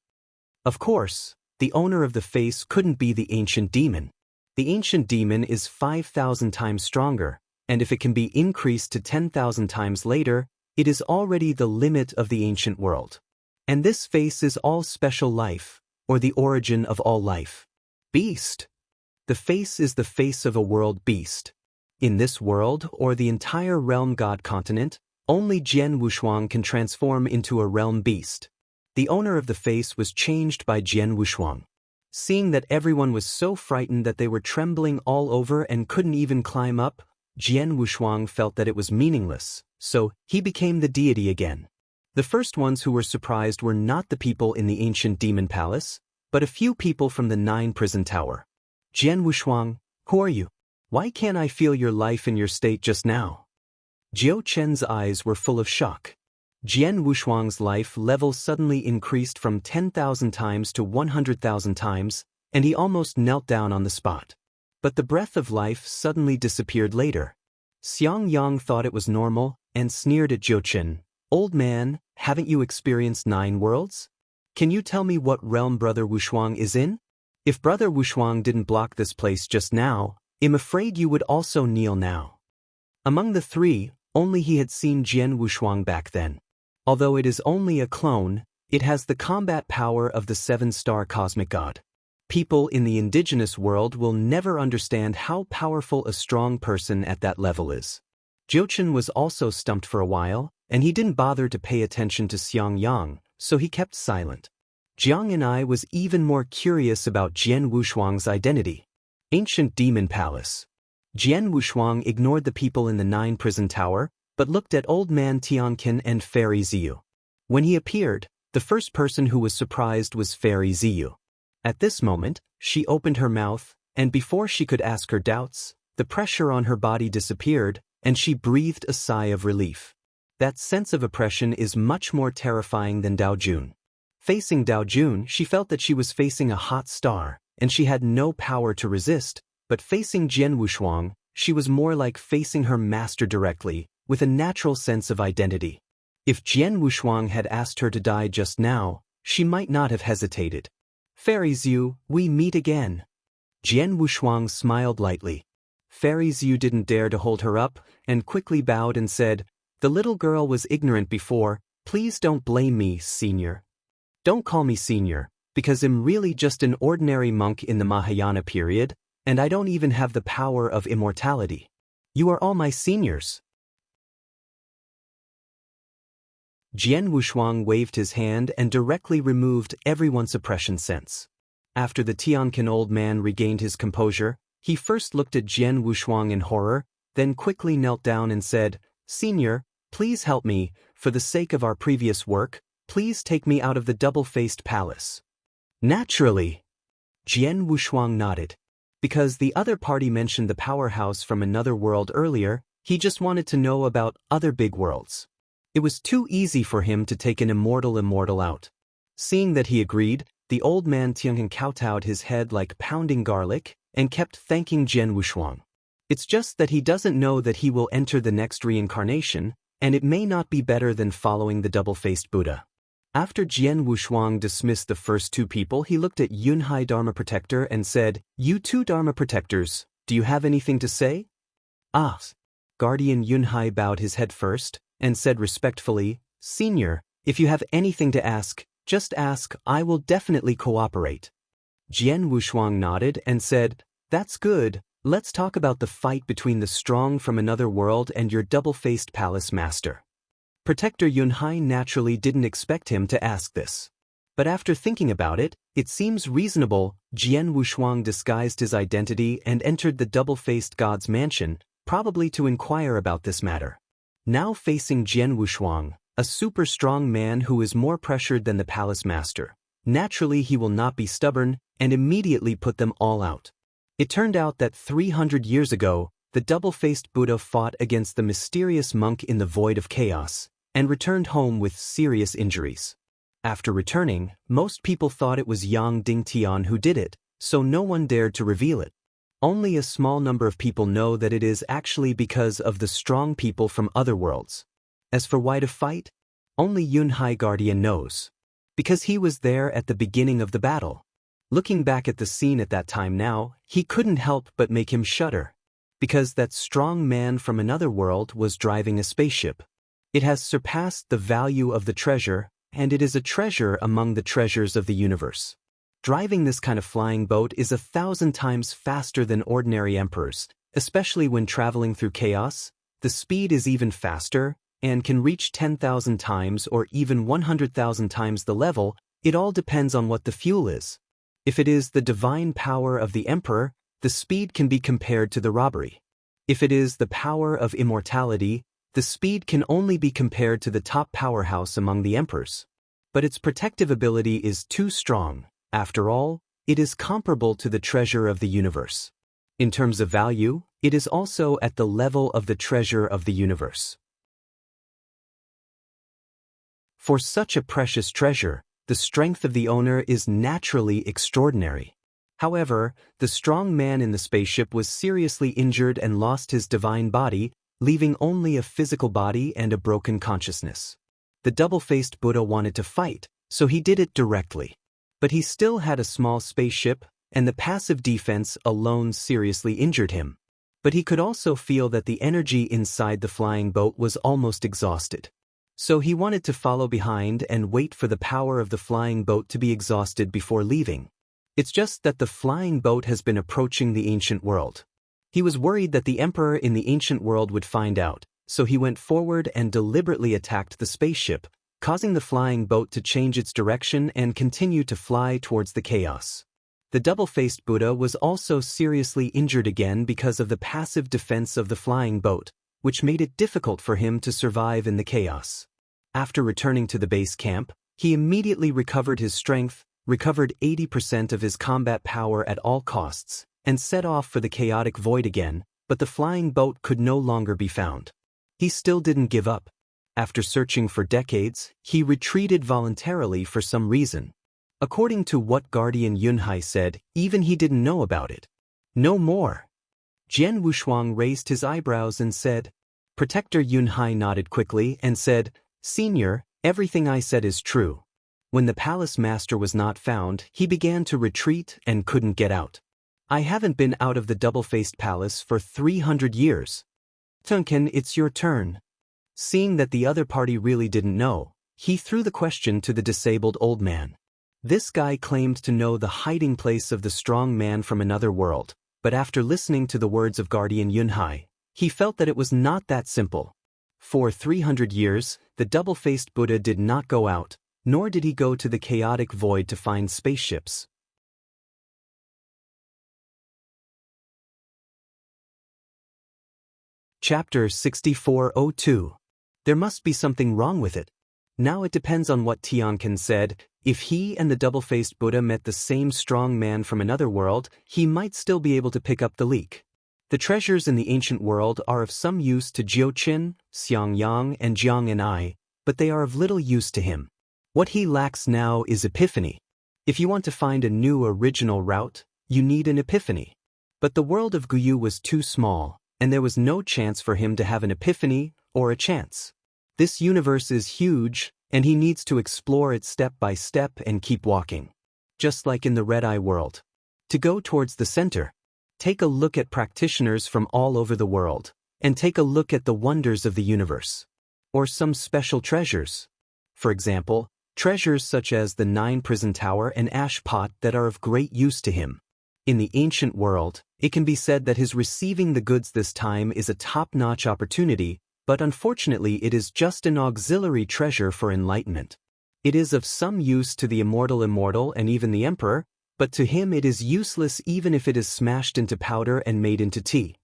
Of course, the owner of the face couldn't be the ancient demon. The ancient demon is 5,000 times stronger, and if it can be increased to 10,000 times later, it is already the limit of the ancient world. And this face is all special life, or the origin of all life. Beast. The face is the face of a world beast. In this world, or the entire realm god continent, only Jian Wushuang can transform into a realm beast. The owner of the face was changed by Jian Wushuang. Seeing that everyone was so frightened that they were trembling all over and couldn't even climb up, Jian Wushuang felt that it was meaningless, so he became the deity again. The first ones who were surprised were not the people in the ancient demon palace, but a few people from the 9 prison tower. "Jian Wushuang, who are you? Why can't I feel your life in your state just now?" Jiao Chen's eyes were full of shock. Jian Wushuang's life level suddenly increased from 10,000 times to 100,000 times, and he almost knelt down on the spot. But the breath of life suddenly disappeared later. Xiang Yang thought it was normal, and sneered at Jiao Chen. "Old man, haven't you experienced 9 worlds? Can you tell me what realm Brother Wushuang is in? If Brother Wushuang didn't block this place just now, I'm afraid you would also kneel now." Among the 3, only he had seen Jian Wushuang back then. Although it is only a clone, it has the combat power of the 7-star cosmic god. People in the indigenous world will never understand how powerful a strong person at that level is. Jiao Chen was also stumped for a while, and he didn't bother to pay attention to Xiang Yang, so he kept silent. Jiang and I was even more curious about Jian Wushuang's identity. Ancient Demon Palace. Jian Wushuang ignored the people in the 9 prison tower, but looked at Old Man Tianqin and Fairy Ziyu. When he appeared, The first person who was surprised was Fairy Ziyu. At this moment, she opened her mouth, and before she could ask her doubts, the pressure on her body disappeared, and she breathed a sigh of relief. That sense of oppression is much more terrifying than Dao Jun. Facing Dao Jun, she felt that she was facing a hot star, and she had no power to resist, but facing Jian Wushuang, she was more like facing her master directly, with a natural sense of identity. If Jian Wushuang had asked her to die just now, she might not have hesitated. Fairy Zhu, we meet again. Jian Wushuang smiled lightly. Fairy Zhu didn't dare to hold her up, and quickly bowed and said, "The little girl was ignorant before, please don't blame me, senior. Don't call me senior, because I'm really just an ordinary monk in the Mahayana period, and I don't even have the power of immortality. You are all my seniors." Jian Wushuang waved his hand and directly removed everyone's oppression sense. After the Tianqin old man regained his composure, he first looked at Jian Wushuang in horror, then quickly knelt down and said, "Senior, please help me, for the sake of our previous work, please take me out of the double-faced palace." "Naturally." Jian Wushuang nodded. Because the other party mentioned the powerhouse from another world earlier, he just wanted to know about other big worlds. It was too easy for him to take an immortal out. Seeing that he agreed, the old man Tianqin kowtowed his head like pounding garlic, and kept thanking Jian Wushuang. It's just that he doesn't know that he will enter the next reincarnation, and it may not be better than following the double-faced Buddha. After Jian Wushuang dismissed the first two people, he looked at Yunhai Dharma Protector and said, "You two Dharma Protectors, do you have anything to say?" "Ah." Guardian Yunhai bowed his head first, and said respectfully, "Senior, if you have anything to ask, just ask, I will definitely cooperate." Jian Wushuang nodded and said, "That's good, let's talk about the fight between the strong from another world and your double-faced palace master." Protector Yunhai naturally didn't expect him to ask this. But after thinking about it, it seems reasonable. Jian Wushuang disguised his identity and entered the double-faced god's mansion, probably to inquire about this matter. Now facing Jian Wushuang, a super strong man who is more pressured than the palace master, naturally he will not be stubborn and immediately put them all out. It turned out that 300 years ago, the double-faced Buddha fought against the mysterious monk in the void of chaos, and returned home with serious injuries. After returning, most people thought it was Yang Dingtian who did it, so no one dared to reveal it. Only a small number of people know that it is actually because of the strong people from other worlds. As for why to fight, only Yunhai Guardian knows. Because he was there at the beginning of the battle. Looking back at the scene at that time now, he couldn't help but make him shudder. Because that strong man from another world was driving a spaceship. It has surpassed the value of the treasure, and it is a treasure among the treasures of the universe. Driving this kind of flying boat is 1,000 times faster than ordinary emperors, especially when traveling through chaos. The speed is even faster, and can reach 10,000 times or even 100,000 times the level. It all depends on what the fuel is. If it is the divine power of the emperor, the speed can be compared to the robbery. If it is the power of immortality, the speed can only be compared to the top powerhouse among the emperors. But its protective ability is too strong. After all, it is comparable to the treasure of the universe. In terms of value, it is also at the level of the treasure of the universe. For such a precious treasure, the strength of the owner is naturally extraordinary. However, the strong man in the spaceship was seriously injured and lost his divine body, leaving only a physical body and a broken consciousness. The double-faced Buddha wanted to fight, so he did it directly. But he still had a small spaceship, and the passive defense alone seriously injured him. But he could also feel that the energy inside the flying boat was almost exhausted. So he wanted to follow behind and wait for the power of the flying boat to be exhausted before leaving. It's just that the flying boat has been approaching the ancient world. He was worried that the emperor in the ancient world would find out, so he went forward and deliberately attacked the spaceship, causing the flying boat to change its direction and continue to fly towards the chaos. The double-faced Buddha was also seriously injured again because of the passive defense of the flying boat, which made it difficult for him to survive in the chaos. After returning to the base camp, He immediately recovered his strength, recovered 80% of his combat power at all costs, and set off for the chaotic void again, but the flying boat could no longer be found. He still didn't give up. After searching for decades, he retreated voluntarily for some reason. According to what Guardian Yunhai said, even he didn't know about it. No more. Jian Wushuang raised his eyebrows and said. Protector Yunhai nodded quickly and said, Senior, everything I said is true. When the palace master was not found, he began to retreat and couldn't get out. I haven't been out of the double-faced palace for 300 years. Tunken, it's your turn. Seeing that the other party really didn't know, he threw the question to the disabled old man. This guy claimed to know the hiding place of the strong man from another world, but after listening to the words of Guardian Yunhai, he felt that it was not that simple. For 300 years, the double-faced Buddha did not go out, nor did he go to the chaotic void to find spaceships. Chapter 6402. There must be something wrong with it. Now it depends on what Tiankin said. If he and the double-faced Buddha met the same strong man from another world, he might still be able to pick up the leak. The treasures in the ancient world are of some use to Jiuqin, Xiangyang, and Jiang and I, but they are of little use to him. What he lacks now is epiphany. If you want to find a new original route, you need an epiphany. But the world of Guyu was too small, and there was no chance for him to have an epiphany or a chance. This universe is huge, and he needs to explore it step by step and keep walking. Just like in the Red-Eye world. To go towards the center, take a look at practitioners from all over the world, and take a look at the wonders of the universe. Or some special treasures. For example, treasures such as the 9 prison tower and ash pot that are of great use to him. In the ancient world, it can be said that his receiving the goods this time is a top-notch opportunity, but unfortunately it is just an auxiliary treasure for enlightenment. It is of some use to the immortal and even the emperor, but to him it is useless even if it is smashed into powder and made into tea.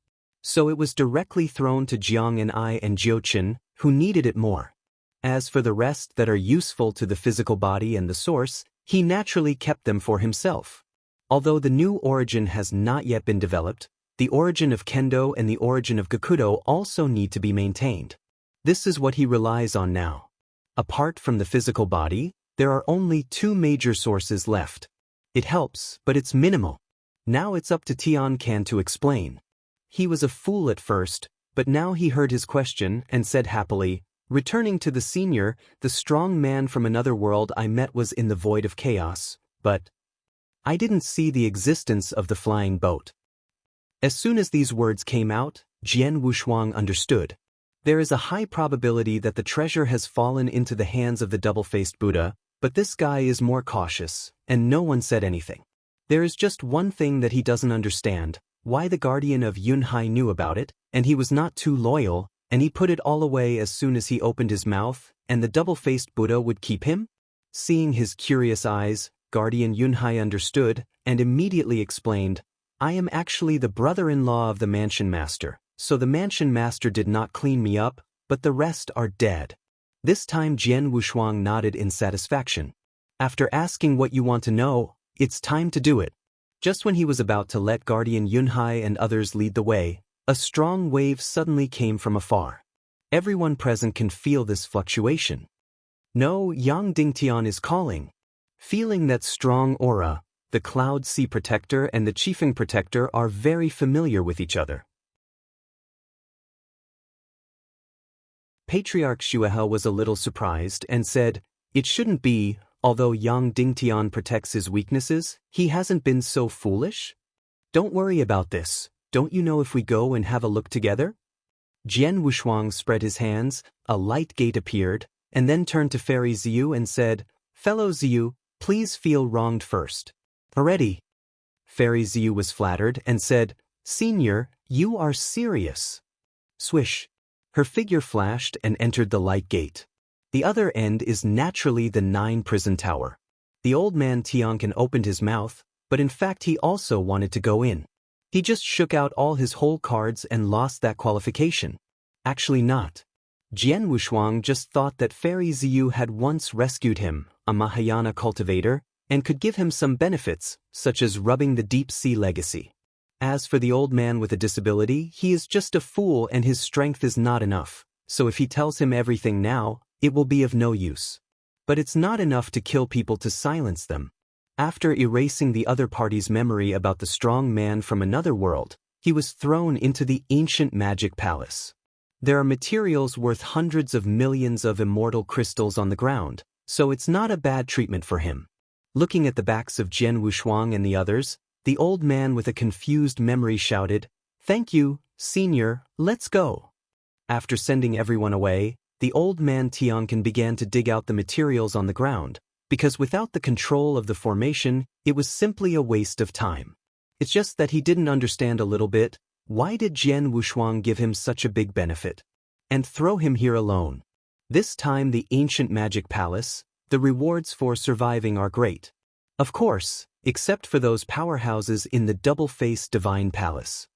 So it was directly thrown to Jiang and I and Jiuqin, who needed it more. As for the rest that are useful to the physical body and the source, he naturally kept them for himself. Although the new origin has not yet been developed, the origin of Kendo and the origin of Gakudo also need to be maintained. This is what he relies on now. Apart from the physical body, there are only 2 major sources left. It helps, but it's minimal. Now it's up to Tiankin to explain. He was a fool at first, but now he heard his question and said happily, returning to the senior, the strong man from another world I met was in the void of chaos, but I didn't see the existence of the flying boat. As soon as these words came out, Jian Wushuang understood. There is a high probability that the treasure has fallen into the hands of the double-faced Buddha, but this guy is more cautious, and no one said anything. There is just one thing that he doesn't understand, why the guardian of Yunhai knew about it, and he was not too loyal, and he put it all away as soon as he opened his mouth, and the double-faced Buddha would keep him? Seeing his curious eyes, Guardian Yunhai understood, and immediately explained, I am actually the brother-in-law of the mansion master, so the mansion master did not clean me up, but the rest are dead. This time Jian Wushuang nodded in satisfaction. After asking what you want to know, it's time to do it. Just when he was about to let Guardian Yunhai and others lead the way, a strong wave suddenly came from afar. Everyone present can feel this fluctuation. No, Yang Dingtian is calling. Feeling that strong aura, the Cloud Sea Protector and the Chiefing Protector are very familiar with each other. Patriarch Xuehe was a little surprised and said, it shouldn't be, although Yang Dingtian protects his weaknesses, he hasn't been so foolish? Don't worry about this, don't you know if we go and have a look together? Jian Wushuang spread his hands, a light gate appeared, and then turned to Fairy Ziyu and said, Fellow Ziyu, please feel wronged first. Already. Fairy Ziyu was flattered and said, Senior, you are serious. Swish. Her figure flashed and entered the light gate. The other end is naturally the 9 prison tower. The old man Tiankin opened his mouth, but in fact he also wanted to go in. He just shook out all his whole cards and lost that qualification. Actually not. Jian Wushuang just thought that Fairy Ziyu had once rescued him, a Mahayana cultivator, and could give him some benefits, such as rubbing the deep-sea legacy. As for the old man with a disability, he is just a fool and his strength is not enough, so if he tells him everything now, it will be of no use. But it's not enough to kill people to silence them. After erasing the other party's memory about the strong man from another world, he was thrown into the ancient magic palace. There are materials worth hundreds of millions of immortal crystals on the ground, so it's not a bad treatment for him. Looking at the backs of Jian Wushuang and the others, the old man with a confused memory shouted, "Thank you, senior, let's go." After sending everyone away, the old man Tiankin began to dig out the materials on the ground, because without the control of the formation, it was simply a waste of time. It's just that he didn't understand a little bit, why did Jian Wushuang give him such a big benefit? And throw him here alone. This time the ancient magic palace, the rewards for surviving are great. Of course, except for those powerhouses in the double-faced divine palace.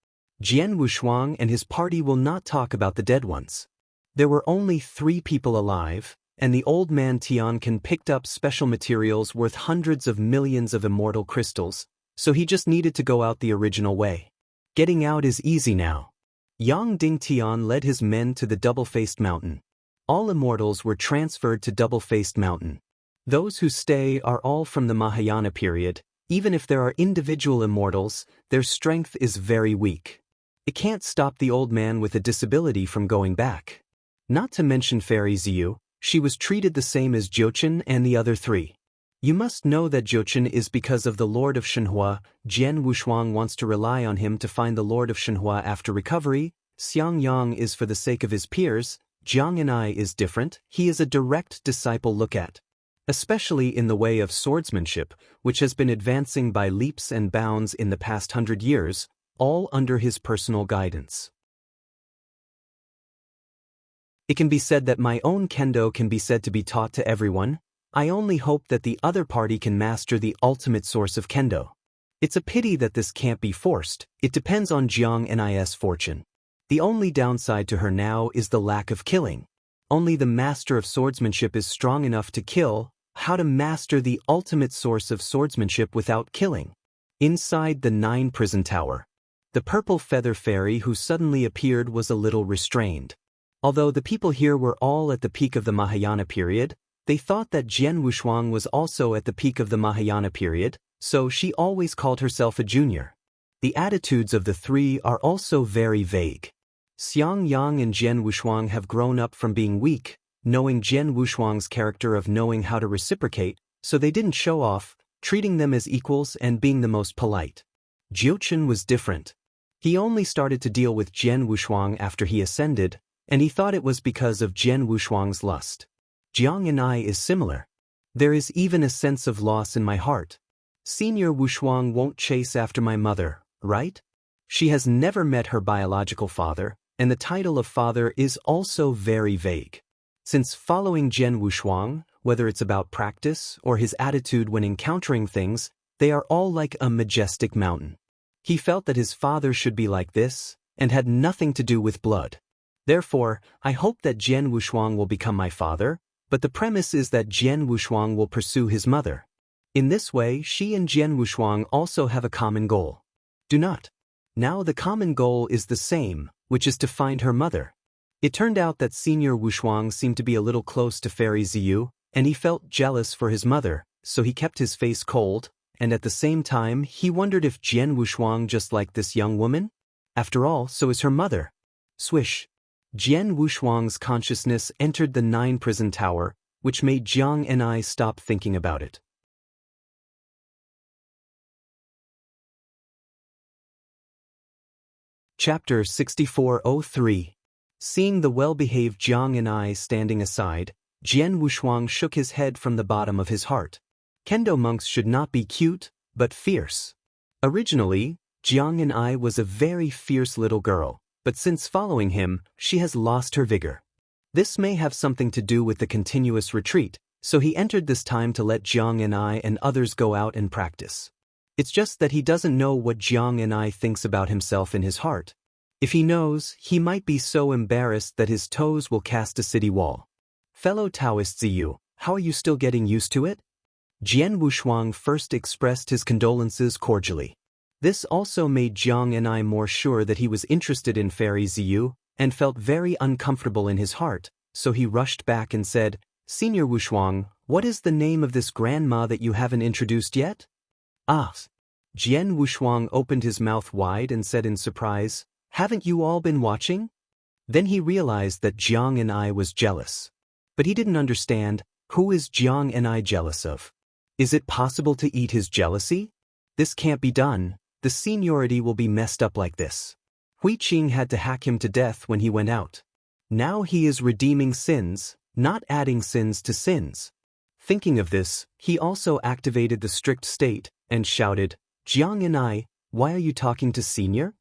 Jian Wushuang and his party will not talk about the dead ones. There were only 3 people alive, and the old man Tiankin picked up special materials worth hundreds of millions of immortal crystals, so he just needed to go out the original way. Getting out is easy now. Yang Ding Tian led his men to the double-faced mountain. All immortals were transferred to double-faced mountain. Those who stay are all from the Mahayana period. Even if there are individual immortals, their strength is very weak. It can't stop the old man with a disability from going back. Not to mention Fairy Ziyu, she was treated the same as Jiuchen and the other 3. You must know that Jiuchen is because of the Lord of Shenhua. Jian Wushuang wants to rely on him to find the Lord of Shenhua after recovery. Xiang Yang is for the sake of his peers. Jiang and I is different, he is a direct disciple look at. Especially in the way of swordsmanship, which has been advancing by leaps and bounds in the past 100 years, all under his personal guidance. It can be said that my own kendo can be said to be taught to everyone. I only hope that the other party can master the ultimate source of kendo. It's a pity that this can't be forced, it depends on Jiang Ni's fortune. The only downside to her now is the lack of killing. Only the master of swordsmanship is strong enough to kill. How to master the ultimate source of swordsmanship without killing. Inside the 9 prison tower. The purple feather fairy who suddenly appeared was a little restrained. Although the people here were all at the peak of the Mahayana period, they thought that Jian Wushuang was also at the peak of the Mahayana period, so she always called herself a junior. The attitudes of the 3 are also very vague. Xiang Yang and Jian Wushuang have grown up from being weak, knowing Jian Wushuang's character of knowing how to reciprocate, so they didn't show off, treating them as equals and being the most polite. Jiuchen was different. He only started to deal with Jian Wushuang after he ascended, and he thought it was because of Jian Wushuang's lust. Jiang and I is similar. There is even a sense of loss in my heart. Senior Wushuang won't chase after my mother, right? She has never met her biological father, and the title of father is also very vague. Since following Jian Wushuang, whether it's about practice or his attitude when encountering things, they are all like a majestic mountain. He felt that his father should be like this, and had nothing to do with blood. Therefore, I hope that Jian Wushuang will become my father, but the premise is that Jian Wushuang will pursue his mother. In this way, she and Jian Wushuang also have a common goal. Do not. Now the common goal is the same, which is to find her mother. It turned out that Senior Wushuang seemed to be a little close to Fairy Ziyu, and he felt jealous for his mother, so he kept his face cold, and at the same time he wondered if Jian Wushuang just liked this young woman? After all, so is her mother. Swish. Jian Wushuang's consciousness entered the 9 prison tower, which made Jiang and I stop thinking about it. Chapter 6403. Seeing the well-behaved Jiang and I standing aside, Jian Wushuang shook his head from the bottom of his heart. Kendo monks should not be cute, but fierce. Originally, Jiang and I was a very fierce little girl, but since following him, she has lost her vigor. This may have something to do with the continuous retreat, so he entered this time to let Jiang and I and others go out and practice. It's just that he doesn't know what Jiang and I thinks about himself in his heart. If he knows, he might be so embarrassed that his toes will cast a city wall. Fellow Taoist Ziyu, how are you still getting used to it? Jian Wushuang first expressed his condolences cordially. This also made Jiang and I more sure that he was interested in Fairy Ziyu, and felt very uncomfortable in his heart, so he rushed back and said, Senior Wushuang, what is the name of this grandma that you haven't introduced yet? Ah. Jian Wushuang opened his mouth wide and said in surprise, Haven't you all been watching? Then he realized that Jiang and I was jealous. But he didn't understand, who is Jiang and I jealous of? Is it possible to eat his jealousy? This can't be done, the seniority will be messed up like this. Hui Qing had to hack him to death when he went out. Now he is redeeming sins, not adding sins to sins. Thinking of this, he also activated the strict state, and shouted, Jiang and I, why are you talking to Senior?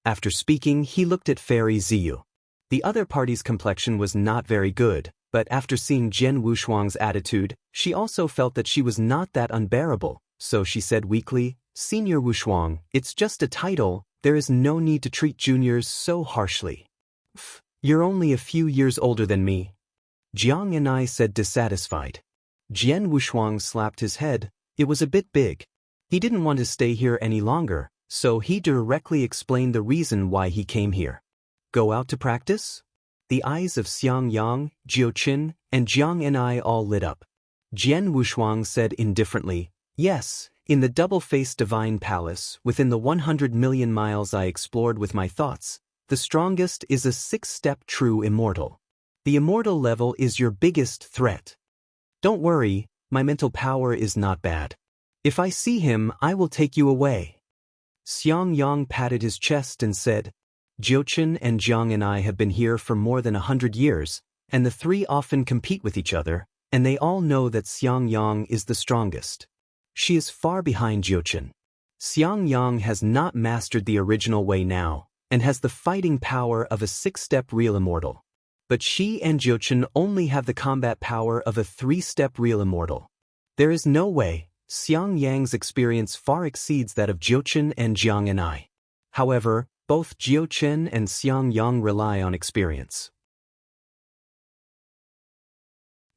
After speaking, he looked at Fairy Ziyu. The other party's complexion was not very good, but after seeing Jian Wushuang's attitude, she also felt that she was not that unbearable, so she said weakly, Senior Wushuang, it's just a title, there is no need to treat juniors so harshly. You're only a few years older than me. Jiang and I said dissatisfied. Jian Wushuang slapped his head, it was a bit big. He didn't want to stay here any longer, so he directly explained the reason why he came here. Go out to practice? The eyes of Xiang Yang, Jiu Qin, and Jiang and I all lit up. Jian Wushuang said indifferently, Yes, in the double-faced divine palace, within the 100 million miles I explored with my thoughts, the strongest is a 6-step true immortal. The immortal level is your biggest threat. Don't worry, my mental power is not bad. If I see him, I will take you away. Xiang Yang patted his chest and said, Jiuqin and Jiang and I have been here for more than 100 years, and the three often compete with each other, and they all know that Xiang Yang is the strongest. She is far behind Jiuqin. Xiang Yang has not mastered the original way now, and has the fighting power of a 6-step real immortal. But she and Jiuqin only have the combat power of a 3-step real immortal. There is no way, Xiang Yang's experience far exceeds that of Jiuqin and Jiang and I. However, both Jiuqin and Xiang Yang rely on experience.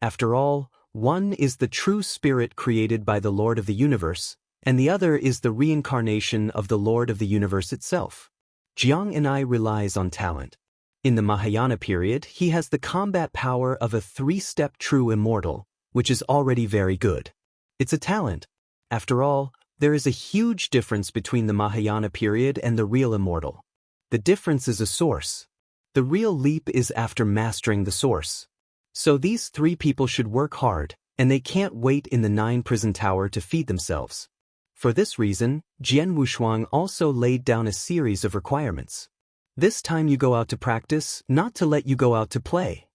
After all, one is the true spirit created by the Lord of the Universe, and the other is the reincarnation of the Lord of the Universe itself. Jiang and I relies on talent. In the Mahayana period, he has the combat power of a 3-step true immortal, which is already very good. It's a talent. After all, there is a huge difference between the Mahayana period and the real immortal. The difference is a source. The real leap is after mastering the source. So these three people should work hard, and they can't wait in the 9-prison tower to feed themselves. For this reason, Jian Wushuang also laid down a series of requirements. This time you go out to practice, not to let you go out to play.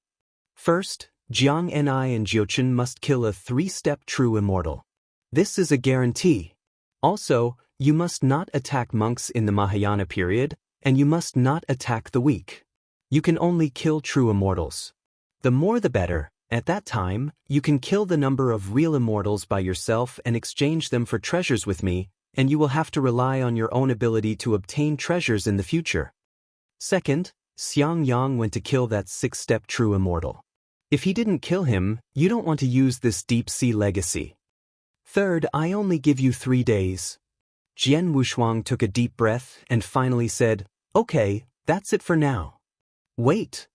First, Jiang and I and Jiuqin must kill a 3-step true immortal. This is a guarantee. Also, you must not attack monks in the Mahayana period, and you must not attack the weak. You can only kill true immortals. The more the better. At that time, you can kill the number of real immortals by yourself and exchange them for treasures with me, and you will have to rely on your own ability to obtain treasures in the future. Second, Xiang Yang went to kill that 6-step true immortal. If he didn't kill him, you don't want to use this deep-sea legacy. Third, I only give you 3 days. Jian Wushuang took a deep breath and finally said, Okay, that's it for now. Wait.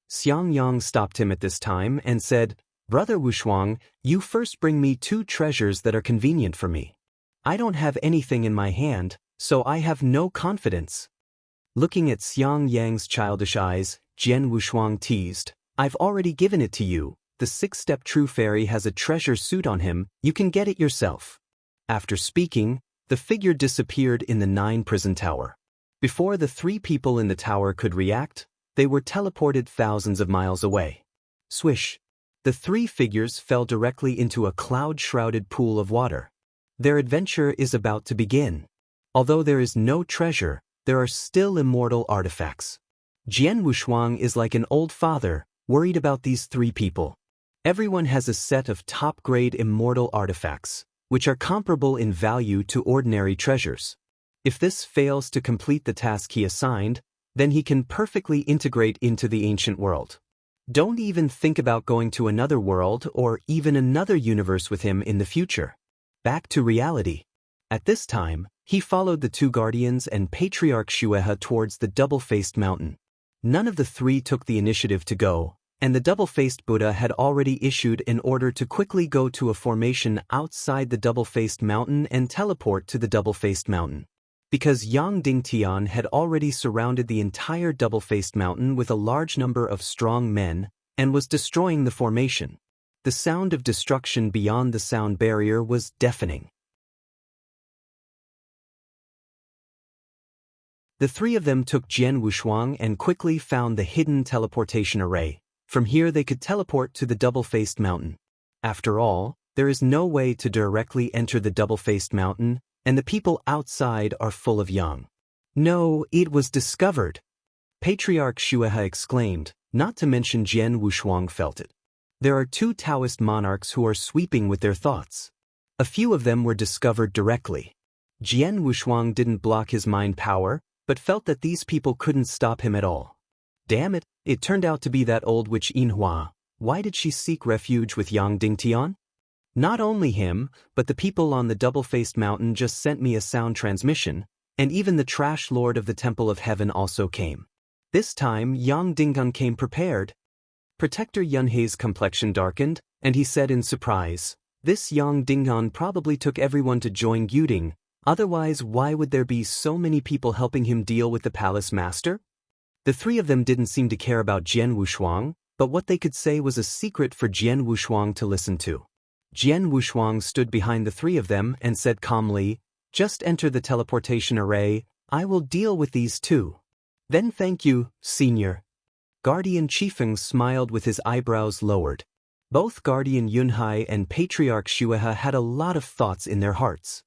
Xiang Yang stopped him at this time and said, Brother Wushuang, you first bring me 2 treasures that are convenient for me. I don't have anything in my hand, so I have no confidence. Looking at Xiang Yang's childish eyes, Jian Wushuang teased, I've already given it to you. The 6-step true fairy has a treasure suit on him, you can get it yourself. After speaking, the figure disappeared in the 9-prison tower. Before the 3 people in the tower could react, they were teleported thousands of miles away. Swish! The 3 figures fell directly into a cloud-shrouded pool of water. Their adventure is about to begin. Although there is no treasure, there are still immortal artifacts. Jian Wushuang is like an old father, worried about these 3 people. Everyone has a set of top-grade immortal artifacts, which are comparable in value to ordinary treasures. If this fails to complete the task he assigned, then he can perfectly integrate into the ancient world. Don't even think about going to another world or even another universe with him in the future. Back to reality. At this time, he followed the two guardians and Patriarch Shueha towards the double-faced mountain. None of the three took the initiative to go, and the double-faced Buddha had already issued an order to quickly go to a formation outside the double-faced mountain and teleport to the double-faced mountain. Because Yang Dingtian had already surrounded the entire double-faced mountain with a large number of strong men and was destroying the formation. The sound of destruction beyond the sound barrier was deafening. The three of them took Jian Wushuang and quickly found the hidden teleportation array. From here they could teleport to the double-faced mountain. After all, there is no way to directly enter the double-faced mountain, and the people outside are full of yang. No, it was discovered. Patriarch Shueha exclaimed, not to mention Jian Wushuang felt it. There are two Taoist monarchs who are sweeping with their thoughts. A few of them were discovered directly. Jian Wushuang didn't block his mind power, but felt that these people couldn't stop him at all. Damn it, it turned out to be that old witch Yinhua. Why did she seek refuge with Yang Dingtian? Not only him, but the people on the double-faced mountain just sent me a sound transmission, and even the trash lord of the Temple of Heaven also came. This time, Yang Dingtian came prepared. Protector Yunhei's complexion darkened, and he said in surprise, "This Yang Dingtian probably took everyone to join Yuding, otherwise why would there be so many people helping him deal with the palace master?" The three of them didn't seem to care about Jian Wushuang, but what they could say was a secret for Jian Wushuang to listen to. Jian Wushuang stood behind the three of them and said calmly, "Just enter the teleportation array, I will deal with these two." "Then thank you, Senior." Guardian Chifeng smiled with his eyebrows lowered. Both Guardian Yunhai and Patriarch Shueha had a lot of thoughts in their hearts.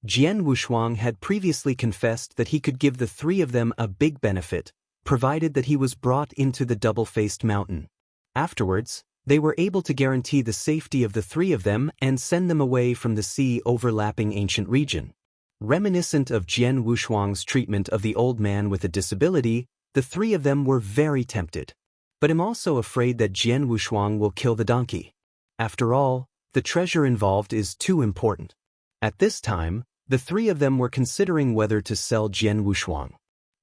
Jian Wushuang had previously confessed that he could give the three of them a big benefit, provided that he was brought into the double-faced mountain. Afterwards, they were able to guarantee the safety of the three of them and send them away from the sea-overlapping ancient region. Reminiscent of Jian Wushuang's treatment of the old man with a disability, the three of them were very tempted. But I'm also afraid that Jian Wushuang will kill the donkey. After all, the treasure involved is too important. At this time, the three of them were considering whether to sell Jian Wushuang.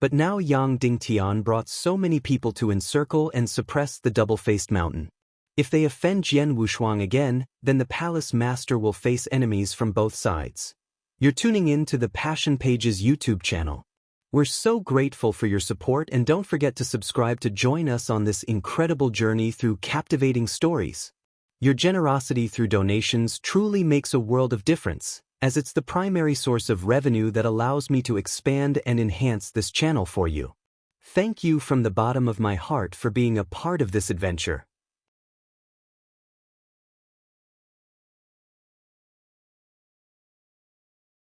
But now Yang Dingtian brought so many people to encircle and suppress the double-faced mountain. If they offend Jian Wushuang again, then the palace master will face enemies from both sides. You're tuning in to the Passion Pages YouTube channel. We're so grateful for your support, and don't forget to subscribe to join us on this incredible journey through captivating stories. Your generosity through donations truly makes a world of difference, as it's the primary source of revenue that allows me to expand and enhance this channel for you. Thank you from the bottom of my heart for being a part of this adventure.